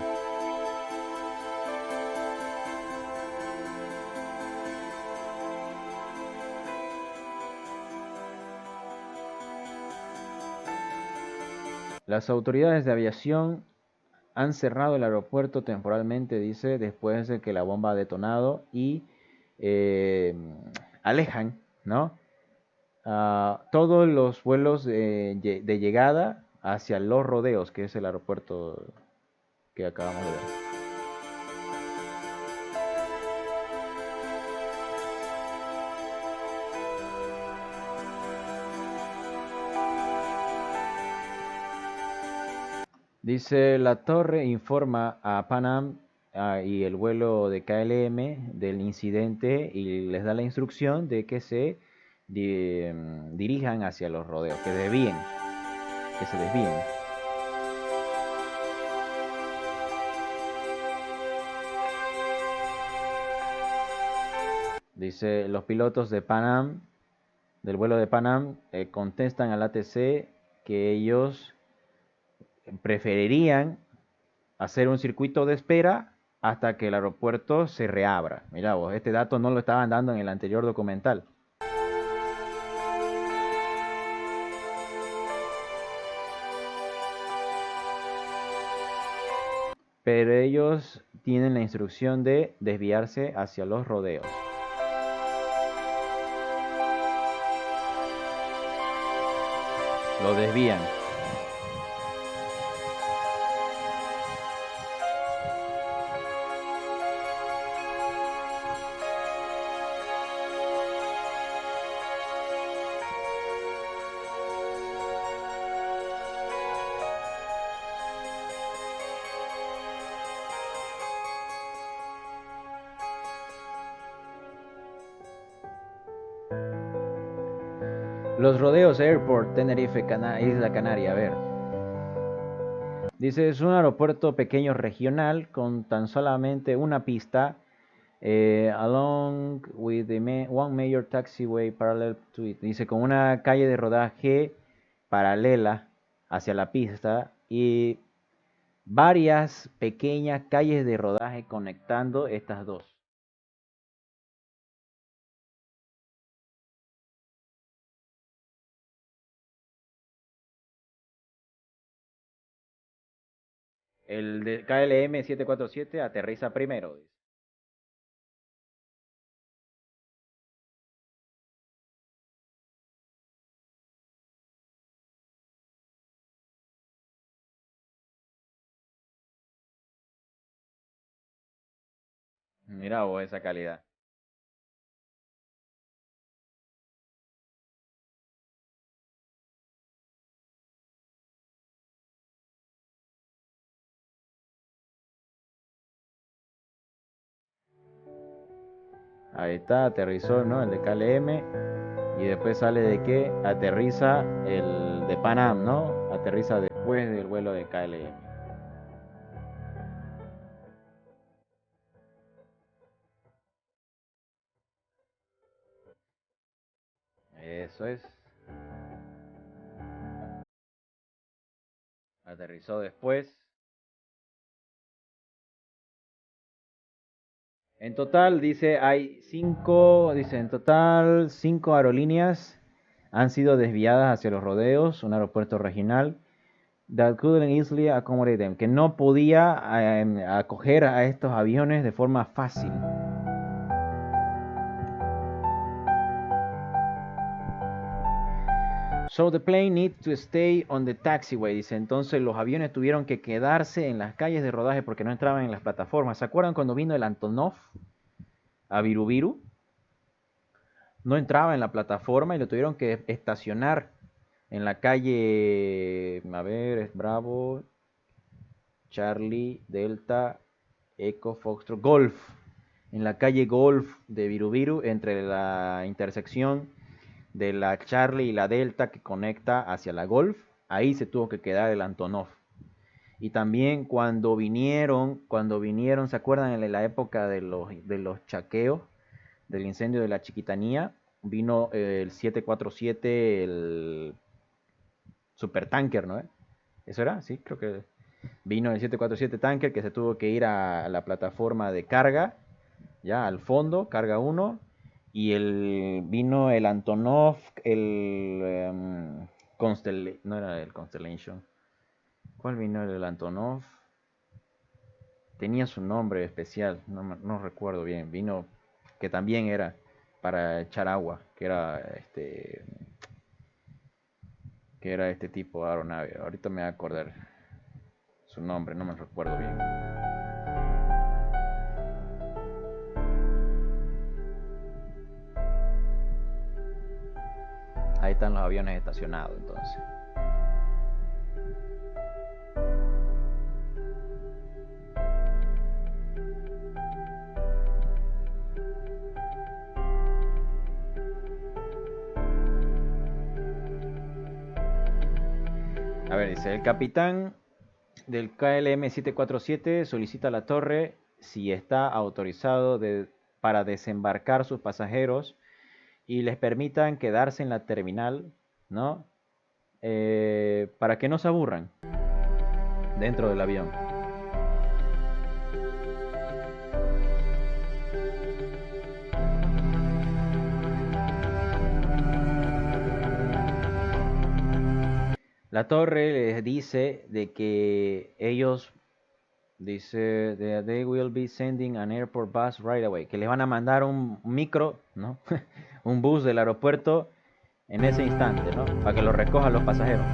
Las autoridades de aviación han cerrado el aeropuerto temporalmente, dice, después de que la bomba ha detonado y alejan, ¿no? Todos los vuelos de llegada hacia Los Rodeos, que es el aeropuerto que acabamos de ver. Dice, la torre informa a Pan Am y el vuelo de KLM del incidente y les da la instrucción de que se dirijan hacia Los Rodeos, que se desvíen. Dice, los pilotos de Pan Am, del vuelo de Pan Am, contestan al ATC que ellos preferirían hacer un circuito de espera hasta que el aeropuerto se reabra. Mira vos, este dato no lo estaban dando en el anterior documental. Pero ellos tienen la instrucción de desviarse hacia Los Rodeos. Lo desvían. Los Rodeos Airport, Tenerife, Isla Canaria, a ver. Dice, es un aeropuerto pequeño regional con tan solamente una pista, along with one major taxiway parallel to it. Dice, con una calle de rodaje paralela hacia la pista y varias pequeñas calles de rodaje conectando estas dos. El de KLM 747 aterriza primero. Mira vos esa calidad. Ahí está, aterrizó, ¿no? El de KLM. Y después sale de que aterriza el de Pan Am, ¿no? Aterriza después del vuelo de KLM. Eso es. Aterrizó después. En total, dice, en total 5 aerolíneas han sido desviadas hacia Los Rodeos, un aeropuerto regional, that couldn't easily accommodate them, que no podía acoger a estos aviones de forma fácil. So the plane needs to stay on the taxiway, dice. Entonces los aviones tuvieron que quedarse en las calles de rodaje porque no entraban en las plataformas. ¿Se acuerdan cuando vino el Antonov a Viru? No entraba en la plataforma y lo tuvieron que estacionar en la calle, a ver, es Bravo, Charlie, Delta, Echo, Foxtrot, Golf. En la calle Golf de Viru, entre la intersección de la Charlie y la Delta que conecta hacia la Golf, ahí se tuvo que quedar el Antonov. Y también cuando vinieron, ¿se acuerdan en la época de los chaqueos? del incendio de la Chiquitanía, vino el 747, el supertanker, ¿no? ¿Eso era? Sí, creo que vino el 747 tanker que se tuvo que ir a la plataforma de carga, ya al fondo, carga 1, y vino el Antonov, no era el Constellation. ¿Cuál vino el Antonov? Tenía su nombre especial, no recuerdo bien. Vino que también era para echar agua, que era este tipo de aeronave. Ahorita me voy a acordar su nombre, no me recuerdo bien. Ahí están los aviones estacionados entonces. A ver, dice, el capitán del KLM 747 solicita a la torre si está autorizado para desembarcar sus pasajeros y les permitan quedarse en la terminal, ¿no? Para que no se aburran dentro del avión. La torre les dice de que ellos, dice, they will be sending an airport bus right away, que les van a mandar un micro, ¿no? Un bus del aeropuerto en ese instante, ¿no? Para que lo recojan los pasajeros.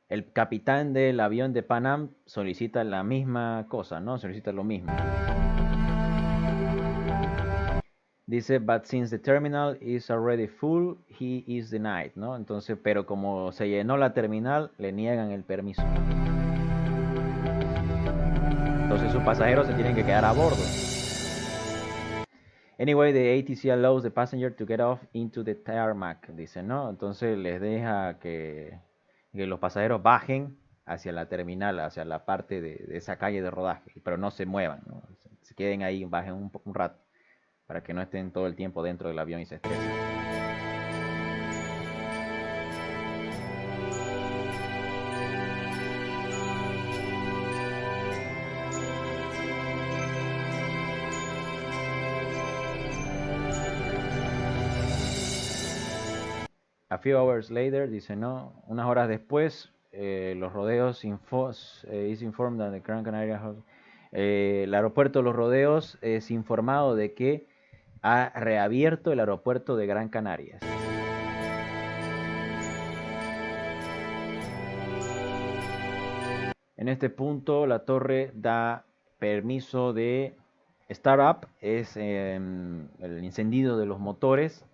El capitán del avión de Pan Am solicita la misma cosa, ¿no? Solicita lo mismo. Dice, but since the terminal is already full, he is denied, ¿no? Entonces, pero como se llenó la terminal, le niegan el permiso. Entonces sus pasajeros se tienen que quedar a bordo. Anyway, the ATC allows the passenger to get off into the tarmac, dice, ¿no? Entonces les deja que los pasajeros bajen hacia la terminal, hacia la parte de esa calle de rodaje, pero no se muevan, ¿no? Se queden ahí, bajen un rato, para que no estén todo el tiempo dentro del avión y se estresen. A few hours later, dice, no, unas horas después, los rodeos is informed that the Gran Canaria el aeropuerto de los Rodeos es informado de que ha reabierto el aeropuerto de Gran Canarias. En este punto la torre da permiso de startup, es el encendido de los motores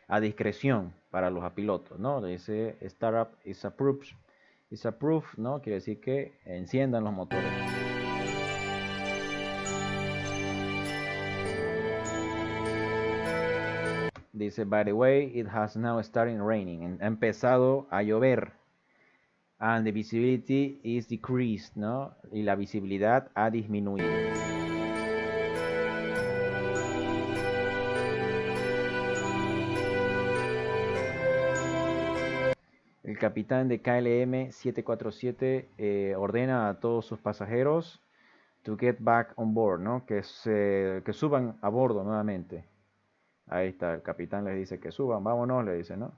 a discreción para los pilotos, ¿no? Dice startup is approved, ¿no? Quiere decir que enciendan los motores. Dice, by the way, it has now started raining. Ha empezado a llover. And the visibility is decreased, ¿no? Y la visibilidad ha disminuido. El capitán de KLM 747 ordena a todos sus pasajeros to get back on board, ¿no? Que suban a bordo nuevamente. Ahí está, el capitán les dice que suban, vámonos, le dice, ¿no?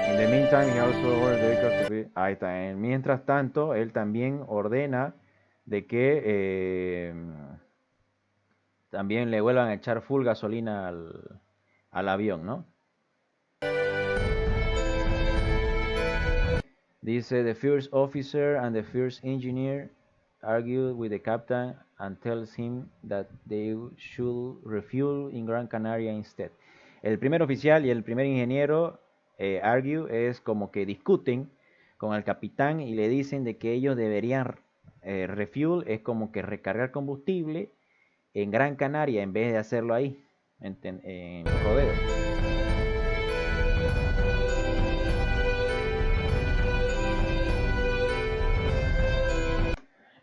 In the meantime, he also ordered the aircraft to be... Ahí está, mientras tanto, él también ordena de que también le vuelvan a echar full gasolina al avión, ¿no? Dice, the first officer and the first engineer argued with the captain and tells him that they should refuel in Gran Canaria instead. El primer oficial y el primer ingeniero es como que discuten con el capitán y le dicen de que ellos deberían refuel, es como que recargar combustible en Gran Canaria en vez de hacerlo ahí, en Rodeo.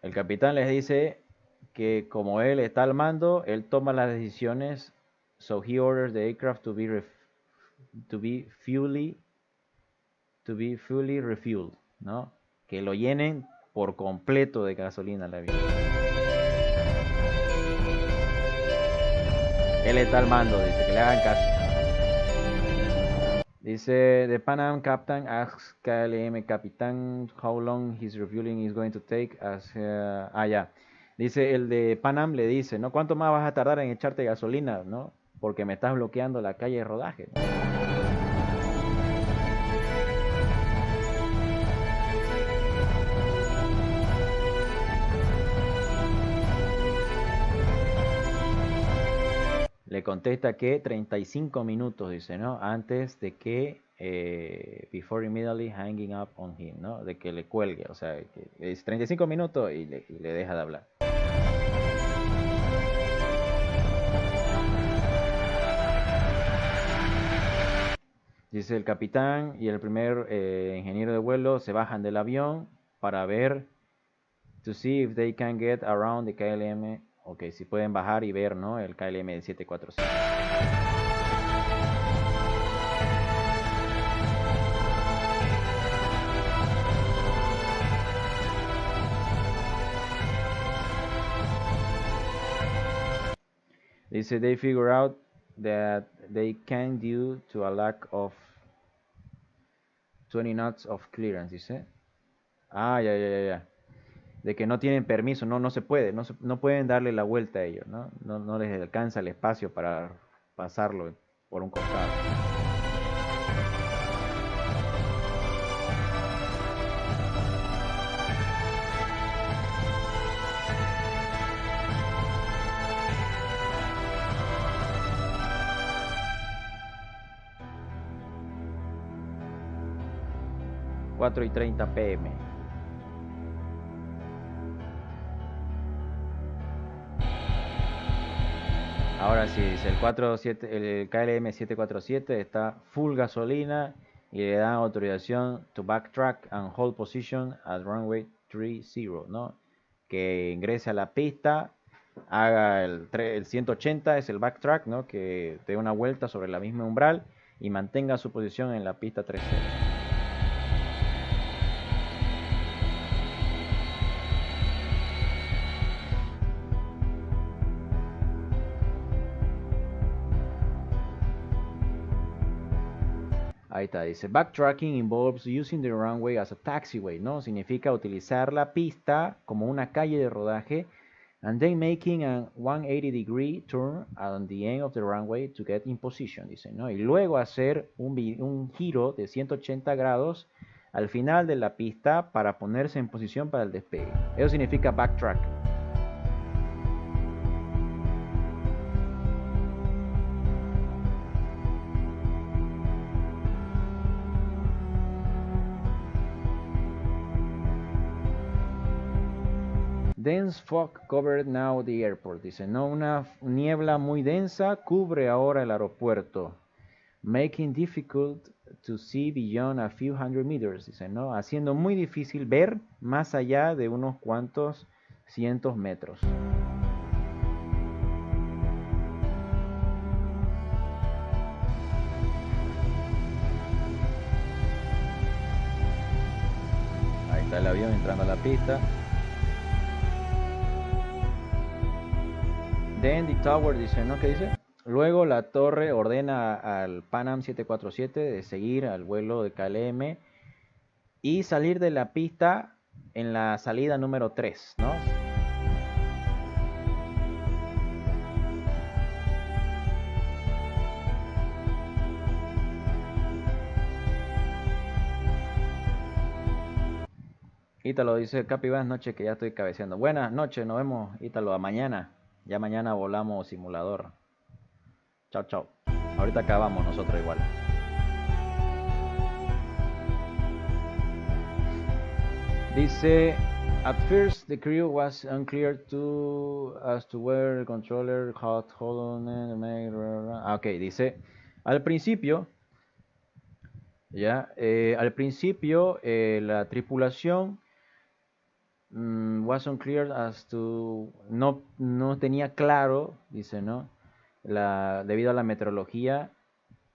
El capitán les dice que como él está al mando, él toma las decisiones. So he orders the aircraft to be fully refueled, ¿no? Que lo llenen por completo de gasolina el avión. Él está al mando, dice, que le hagan caso. Dice, the Pan Am captain asks KLM capitán how long his refueling is going to take as... ya. Dice, el de Pan Am le dice, ¿no? ¿Cuánto más vas a tardar en echarte gasolina, no? Porque me estás bloqueando la calle de rodaje, ¿no? Le contesta que 35 minutos, dice, ¿no? Antes de que, before immediately hanging up on him, ¿no? De que le cuelgue, o sea, que es 35 minutos y le deja de hablar. Dice el capitán y el primer ingeniero de vuelo se bajan del avión para ver, to see if they can get around the KLM. Ok, si pueden bajar y ver, ¿no? El KLM 747. Dice, they figure out that they can due to a lack of 20 knots of clearance, dice. Ya. De que no tienen permiso, no se puede, no pueden darle la vuelta a ellos, ¿no? No les alcanza el espacio para pasarlo por un costado. Cuatro y 30 PM. Ahora sí, dice el KLM 747 está full gasolina y le dan autorización to backtrack and hold position at runway 30, ¿no? Que ingrese a la pista, haga el 180, es el backtrack, ¿no? Que dé una vuelta sobre la misma umbral y mantenga su posición en la pista 30. Ahí está, dice, backtracking involves using the runway as a taxiway, ¿no? Significa utilizar la pista como una calle de rodaje and then making a 180-degree turn on the end of the runway to get in position, dice, ¿no? Y luego hacer un giro de 180 grados al final de la pista para ponerse en posición para el despegue. Eso significa backtracking. Dense fog covered now the airport. Dice, no, una niebla muy densa cubre ahora el aeropuerto. Making difficult to see beyond a few hundred meters. Dice, no, haciendo muy difícil ver más allá de unos cuantos cientos metros. Ahí está el avión entrando a la pista. Then the tower, dice, ¿no? ¿Qué dice? Luego la torre ordena al Pan Am 747 de seguir al vuelo de KLM y salir de la pista en la salida número 3, ¿no? Ítalo dice, Capi, buenas noches, que ya estoy cabeceando. Buenas noches, nos vemos, Ítalo, a mañana. Ya mañana volamos simulador. Chao, chao. Ahorita acabamos nosotros igual. Dice, at first the crew was unclear as to where the controller had hold on. Ok, dice, al principio, la tripulación wasn't clear as to, no tenía claro, dice, ¿no? Debido a la meteorología,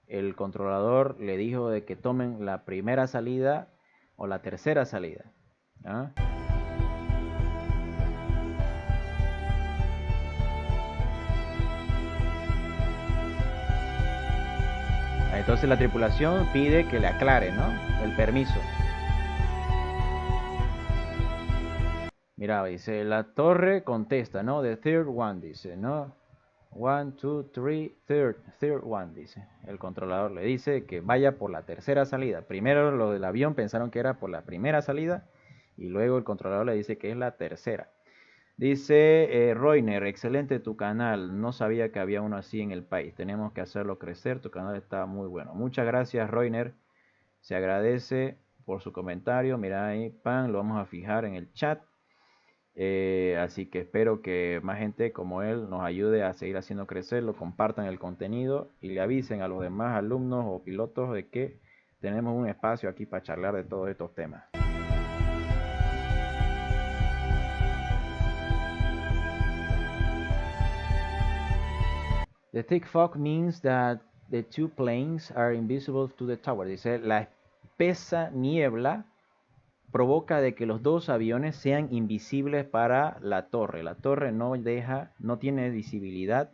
el controlador le dijo de que tomen la primera salida o la tercera salida. ¿Ah? Entonces la tripulación pide que le aclare, ¿no? El permiso. Mira, dice, la torre contesta, ¿no? The third one, dice, ¿no? 1, 2, 3, third one, dice. El controlador le dice que vaya por la tercera salida. Primero los del avión pensaron que era por la primera salida y luego el controlador le dice que es la tercera. Dice Roiner, excelente tu canal, no sabía que había uno así en el país, tenemos que hacerlo crecer, tu canal está muy bueno. Muchas gracias Roiner, se agradece por su comentario, mira ahí, pan, lo vamos a fijar en el chat. Así que espero que más gente como él nos ayude a seguir haciendo crecerlo, compartan el contenido y le avisen a los demás alumnos o pilotos de que tenemos un espacio aquí para charlar de todos estos temas. The thick fog means that the two planes are invisible to the tower. Dice, la espesa niebla provoca de que los dos aviones sean invisibles para la torre. La torre no tiene visibilidad,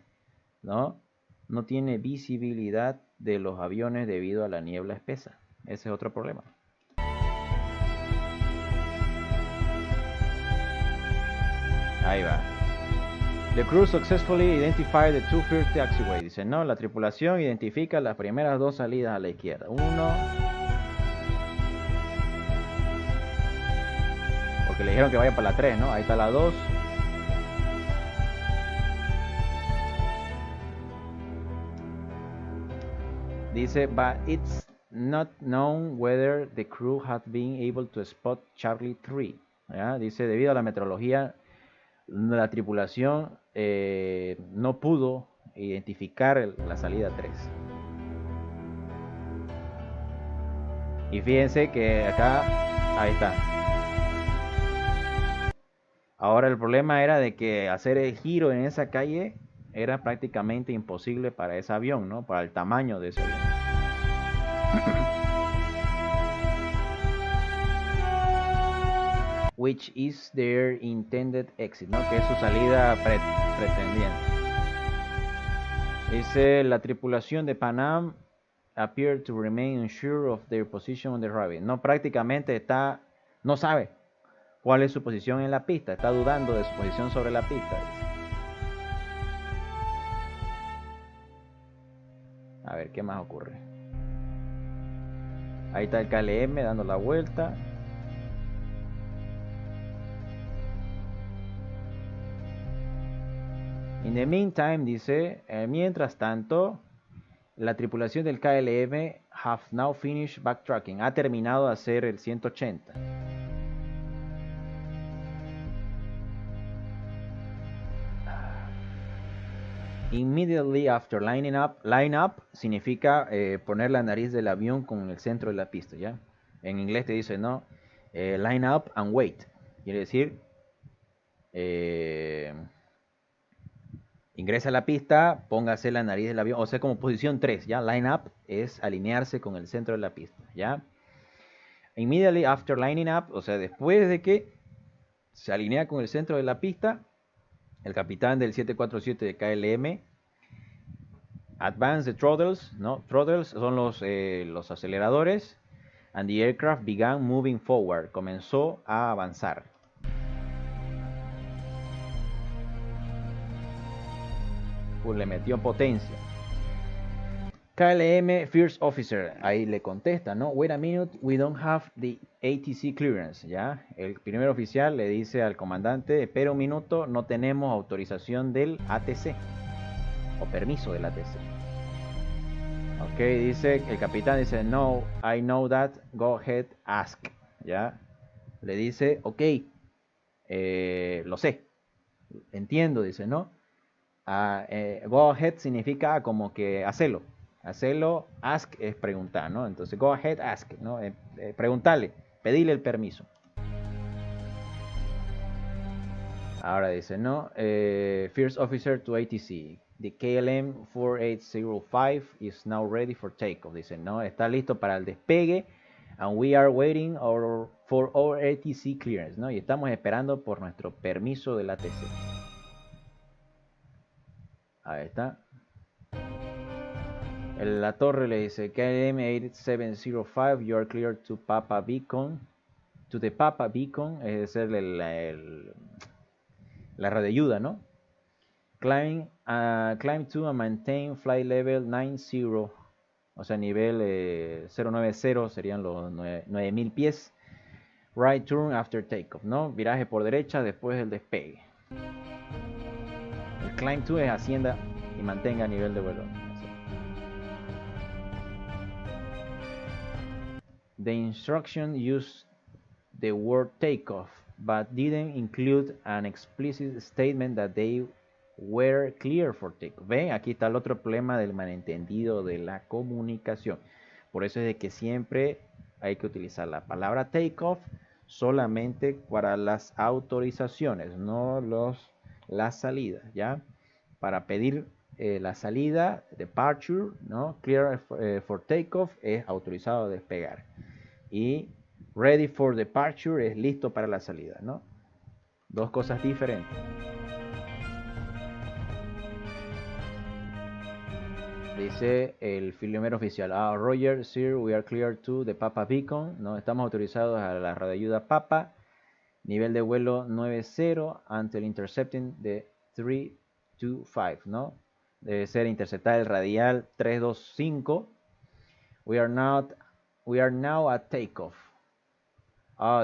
¿no? No tiene visibilidad de los aviones debido a la niebla espesa. Ese es otro problema. Ahí va. The crew successfully identified the two first taxiways. Dice, no, la tripulación identifica las primeras dos salidas a la izquierda. Porque le dijeron que vaya para la 3, ¿no? Ahí está la 2. Dice, but it's not known whether the crew had been able to spot Charlie 3. ¿Ya? Dice, debido a la meteorología, la tripulación no pudo identificar la salida 3. Y fíjense que acá, ahí está. Ahora el problema era de que hacer el giro en esa calle era prácticamente imposible para ese avión, ¿no? Para el tamaño de ese avión. Which is their intended exit, ¿no? Que es su salida pretendiente. Dice, la tripulación de Pan Am appear to remain unsure of their position on the runway. No, prácticamente no sabe cuál es su posición en la pista. Está dudando de su posición sobre la pista. Dice. A ver, ¿qué más ocurre? Ahí está el KLM dando la vuelta. In the meantime, dice, mientras tanto, la tripulación del KLM have now finished backtracking. Ha terminado de hacer el 180. Immediately after lining up. Line up significa poner la nariz del avión con el centro de la pista, ¿ya? En inglés te dice, ¿no? Line up and wait. Quiere decir, ingresa a la pista, póngase la nariz del avión, o sea, como posición 3, ¿ya? Line up es alinearse con el centro de la pista, ¿ya? Immediately after lining up, o sea, después de que se alinea con el centro de la pista, el capitán del 747 de KLM advance the throttles, ¿no? Throttles son los aceleradores, and the aircraft began moving forward, comenzó a avanzar. Pues le metió potencia. KLM First Officer, ahí le contesta, ¿no? Wait a minute, we don't have the ATC clearance, ¿ya? El primer oficial le dice al comandante, espera un minuto, no tenemos autorización del ATC, o permiso del ATC. Ok, dice, el capitán dice, no, I know that, go ahead, ask, ¿ya? Le dice, ok, lo sé, entiendo, dice, ¿no? Go ahead significa como que hacelo, ask es preguntar, ¿no? Entonces go ahead, ask, ¿no? Preguntarle, pedirle el permiso. Ahora dice, no, First Officer to ATC. The KLM 4805 is now ready for takeoff. Dice, no, está listo para el despegue. And we are waiting for our ATC clearance, ¿no? Y estamos esperando por nuestro permiso del ATC. Ahí está. La torre le dice, KLM 8705, you are clear to Papa Beacon. To the Papa Beacon, es decir, la radioayuda, ¿no? Climb to and maintain flight level 90. O sea, nivel 090 serían los 9000 pies. Right turn after takeoff, ¿no? Viraje por derecha después del despegue. El climb to es ascienda y mantenga nivel de vuelo. The instruction used the word takeoff, but didn't include an explicit statement that they were clear for takeoff. ¿Ven? Aquí está el otro problema del malentendido de la comunicación. Por eso es de que siempre hay que utilizar la palabra takeoff solamente para las autorizaciones, no las salidas, ¿ya? Para pedir la salida, departure, ¿no? Clear for takeoff es autorizado a despegar. Y ready for departure es listo para la salida, ¿no? Dos cosas diferentes. Dice el filmero oficial, Roger, sir, we are clear to the Papa Beacon, ¿no? Estamos autorizados a la radioayuda Papa, nivel de vuelo 90, until intercepting de 325, ¿no? Debe ser interceptar el radial 325. We are now at takeoff.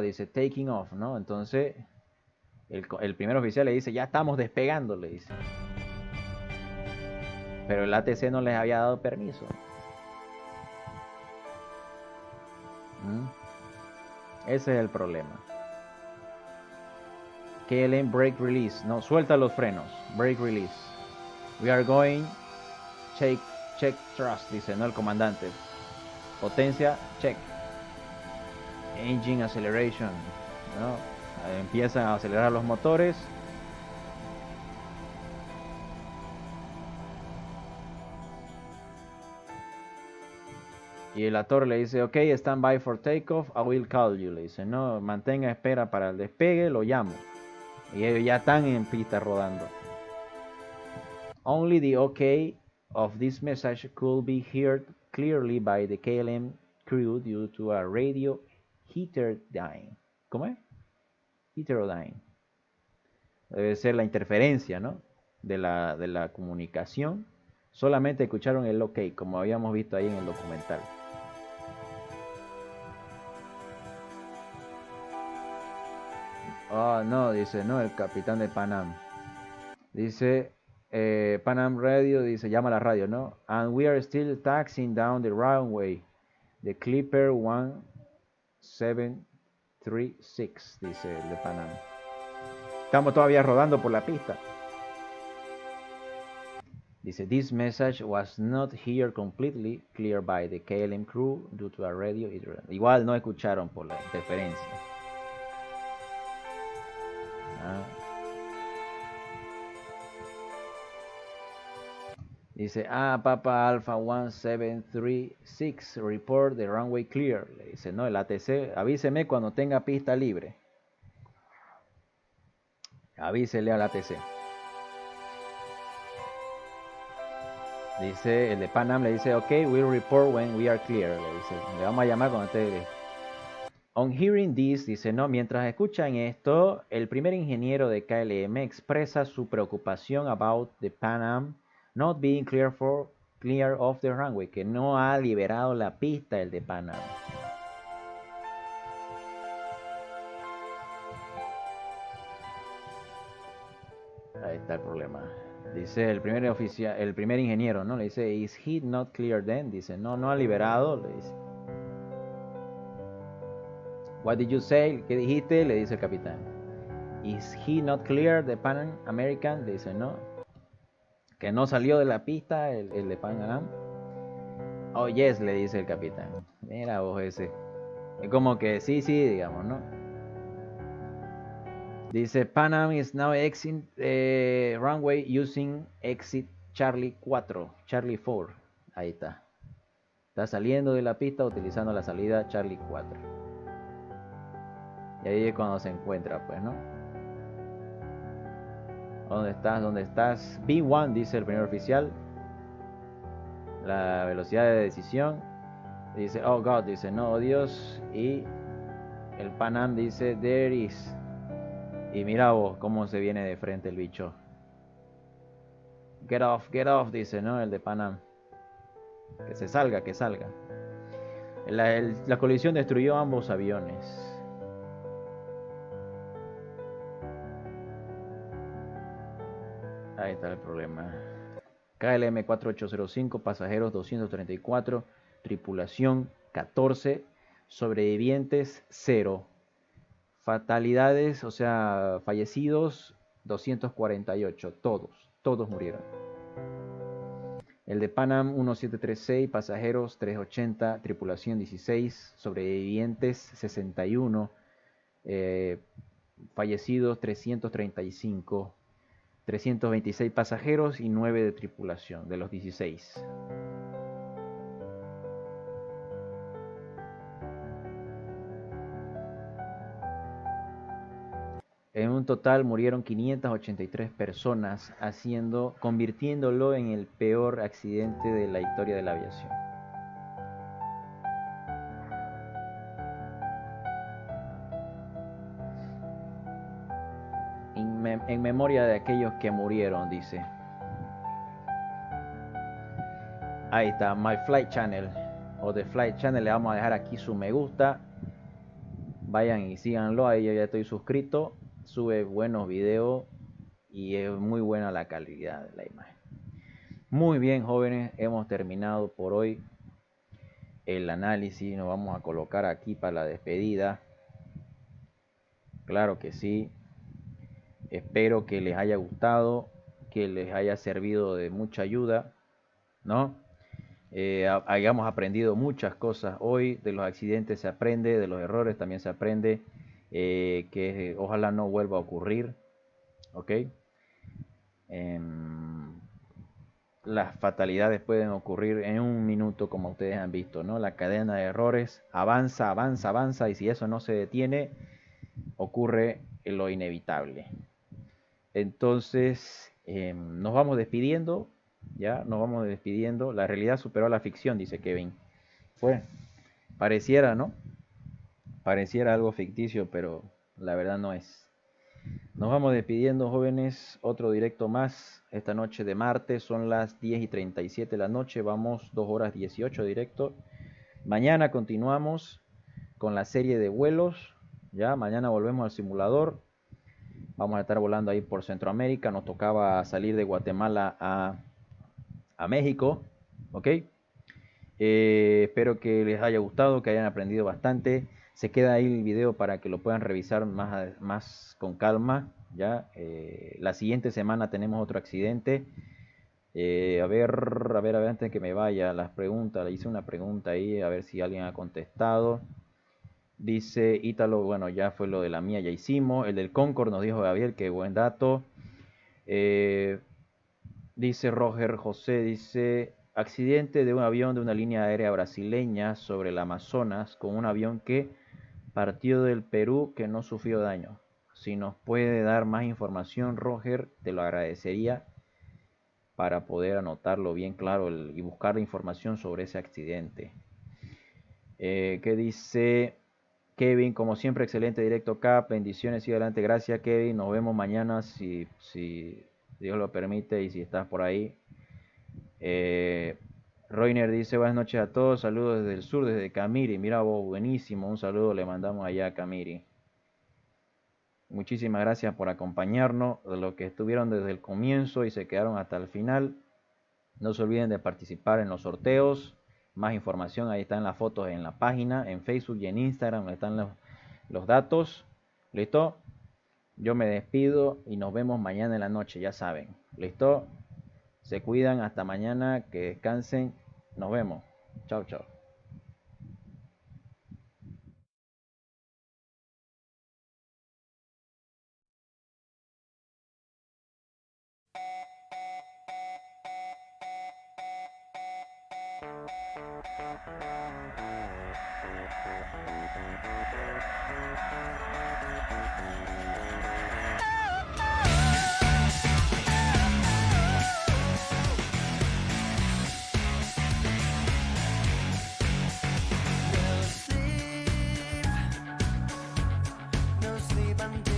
Dice taking off, ¿no? Entonces el primer oficial le dice, ya estamos despegando, le dice. Pero el ATC no les había dado permiso. Ese es el problema. KLM brake release. No, suelta los frenos. Brake release. We are going. Check thrust, dice, ¿no? El comandante. Potencia, check. Engine acceleration, ¿no? Empiezan a acelerar los motores. Y la torre le dice, ok, stand by for takeoff, I will call you. Le dice, no, mantenga espera para el despegue, lo llamo. Y ellos ya están en pista rodando. Only the okay of this message could be heard clearly by the KLM crew due to a radio heterodyne. ¿Cómo es? Heterodyne. Debe ser la interferencia, ¿no? De la comunicación. Solamente escucharon el ok, como habíamos visto ahí en el documental. No, dice, no, el capitán de Pan Am. Dice, Pan Am Radio, dice, llama a la radio, ¿no? And we are still taxiing down the runway. The Clipper 1736, dice el de Pan Am. Estamos todavía rodando por la pista. Dice, this message was not heard completely clear by the KLM crew due to a radio. Igual no escucharon por la interferencia. Dice, Papa Alpha 1736, report the runway clear. Le dice, no, el ATC, avíseme cuando tenga pista libre. Avísele al ATC. Dice, el de Pan Am le dice, ok, we'll report when we are clear. Le dice, le vamos a llamar cuando esté. On hearing this, dice, no, mientras escuchan esto, el primer ingeniero de KLM expresa su preocupación about the Pan Am not being clear off the runway, que no ha liberado la pista el de Pan Am. Ahí está el problema. Dice el primer oficial, el primer ingeniero, ¿no? Le dice, is he not clear then? Dice, no ha liberado, le dice. What did you say? ¿Qué dijiste? Le dice el capitán. Is he not clear the Pan American? Le dice, no. Que no salió de la pista el de Pan Am. Oh, yes, le dice el capitán. Mira vos ese. Es como que sí, digamos, ¿no? Dice, Pan Am is now exit runway using exit Charlie 4, Charlie 4. Ahí está. Está saliendo de la pista utilizando la salida Charlie 4. Y ahí es cuando se encuentra, pues, ¿no? ¿Dónde estás? ¿Dónde estás? B1, dice el primer oficial. La velocidad de decisión. Dice, oh God, dice, no, Dios. Y el Pan Am dice, there is. Y mira vos cómo se viene de frente el bicho. Get off, dice, ¿no? El de Pan Am. Que se salga, que salga. La colisión destruyó ambos aviones. Ahí está el problema. KLM 4805, pasajeros 234, tripulación 14, sobrevivientes 0. Fatalidades, o sea, fallecidos 248, todos murieron. El de Pan Am 1736, pasajeros 380, tripulación 16, sobrevivientes 61, fallecidos 335, 326 pasajeros y 9 de tripulación, de los 16. En un total murieron 583 personas, convirtiéndolo en el peor accidente de la historia de la aviación. En memoria de aquellos que murieron, dice. Ahí está, My Flight Channel o The Flight Channel. Le vamos a dejar aquí su me gusta. Vayan y síganlo, ahí yo ya estoy suscrito. Sube buenos videos y es muy buena la calidad de la imagen. Muy bien, jóvenes, hemos terminado por hoy el análisis. Nos vamos a colocar aquí para la despedida. Claro que sí. Espero que les haya gustado, que les haya servido de mucha ayuda, ¿no? Hayamos aprendido muchas cosas hoy. De los accidentes se aprende, de los errores también se aprende, que ojalá no vuelva a ocurrir, ¿ok? Las fatalidades pueden ocurrir en un minuto, como ustedes han visto, ¿no? La cadena de errores avanza, avanza, avanza, y si eso no se detiene, ocurre lo inevitable. Entonces, nos vamos despidiendo, ya, nos vamos despidiendo. La realidad superó a la ficción, dice Kevin. Pareciera, ¿no? Pareciera algo ficticio, pero la verdad no es. Nos vamos despidiendo, jóvenes. Otro directo más esta noche de martes. Son las 10:37 de la noche. Vamos 2 horas 18 directo. Mañana continuamos con la serie de vuelos. Ya, mañana volvemos al simulador. Vamos a estar volando ahí por Centroamérica. Nos tocaba salir de Guatemala a México. ¿Ok? Espero que les haya gustado, que hayan aprendido bastante. Se queda ahí el video para que lo puedan revisar más con calma. ¿Ya? La siguiente semana tenemos otro accidente. A ver, antes de que me vaya, las preguntas. Le hice una pregunta ahí, a ver si alguien ha contestado. Dice Ítalo, bueno, ya fue lo de la mía, ya hicimos. El del Concorde nos dijo Gabriel, qué buen dato. Dice Roger José, dice, accidente de un avión de una línea aérea brasileña sobre el Amazonas con un avión que partió del Perú que no sufrió daño. Si nos puede dar más información, Roger, te lo agradecería para poder anotarlo bien claro y buscar la información sobre ese accidente. ¿Qué dice Kevin? Como siempre, excelente directo Cap, bendiciones y adelante. Gracias, Kevin, nos vemos mañana si Dios lo permite y si estás por ahí. Roiner dice, buenas noches a todos, saludos desde el sur, desde Camiri. Mira vos, buenísimo, un saludo le mandamos allá a Camiri. Muchísimas gracias por acompañarnos, de los que estuvieron desde el comienzo y se quedaron hasta el final. No se olviden de participar en los sorteos. Más información, ahí están las fotos en la página, en Facebook y en Instagram están los datos. ¿Listo? Yo me despido y nos vemos mañana en la noche, ya saben. ¿Listo? Se cuidan, hasta mañana, que descansen. Nos vemos. Chao, chao. go sleep until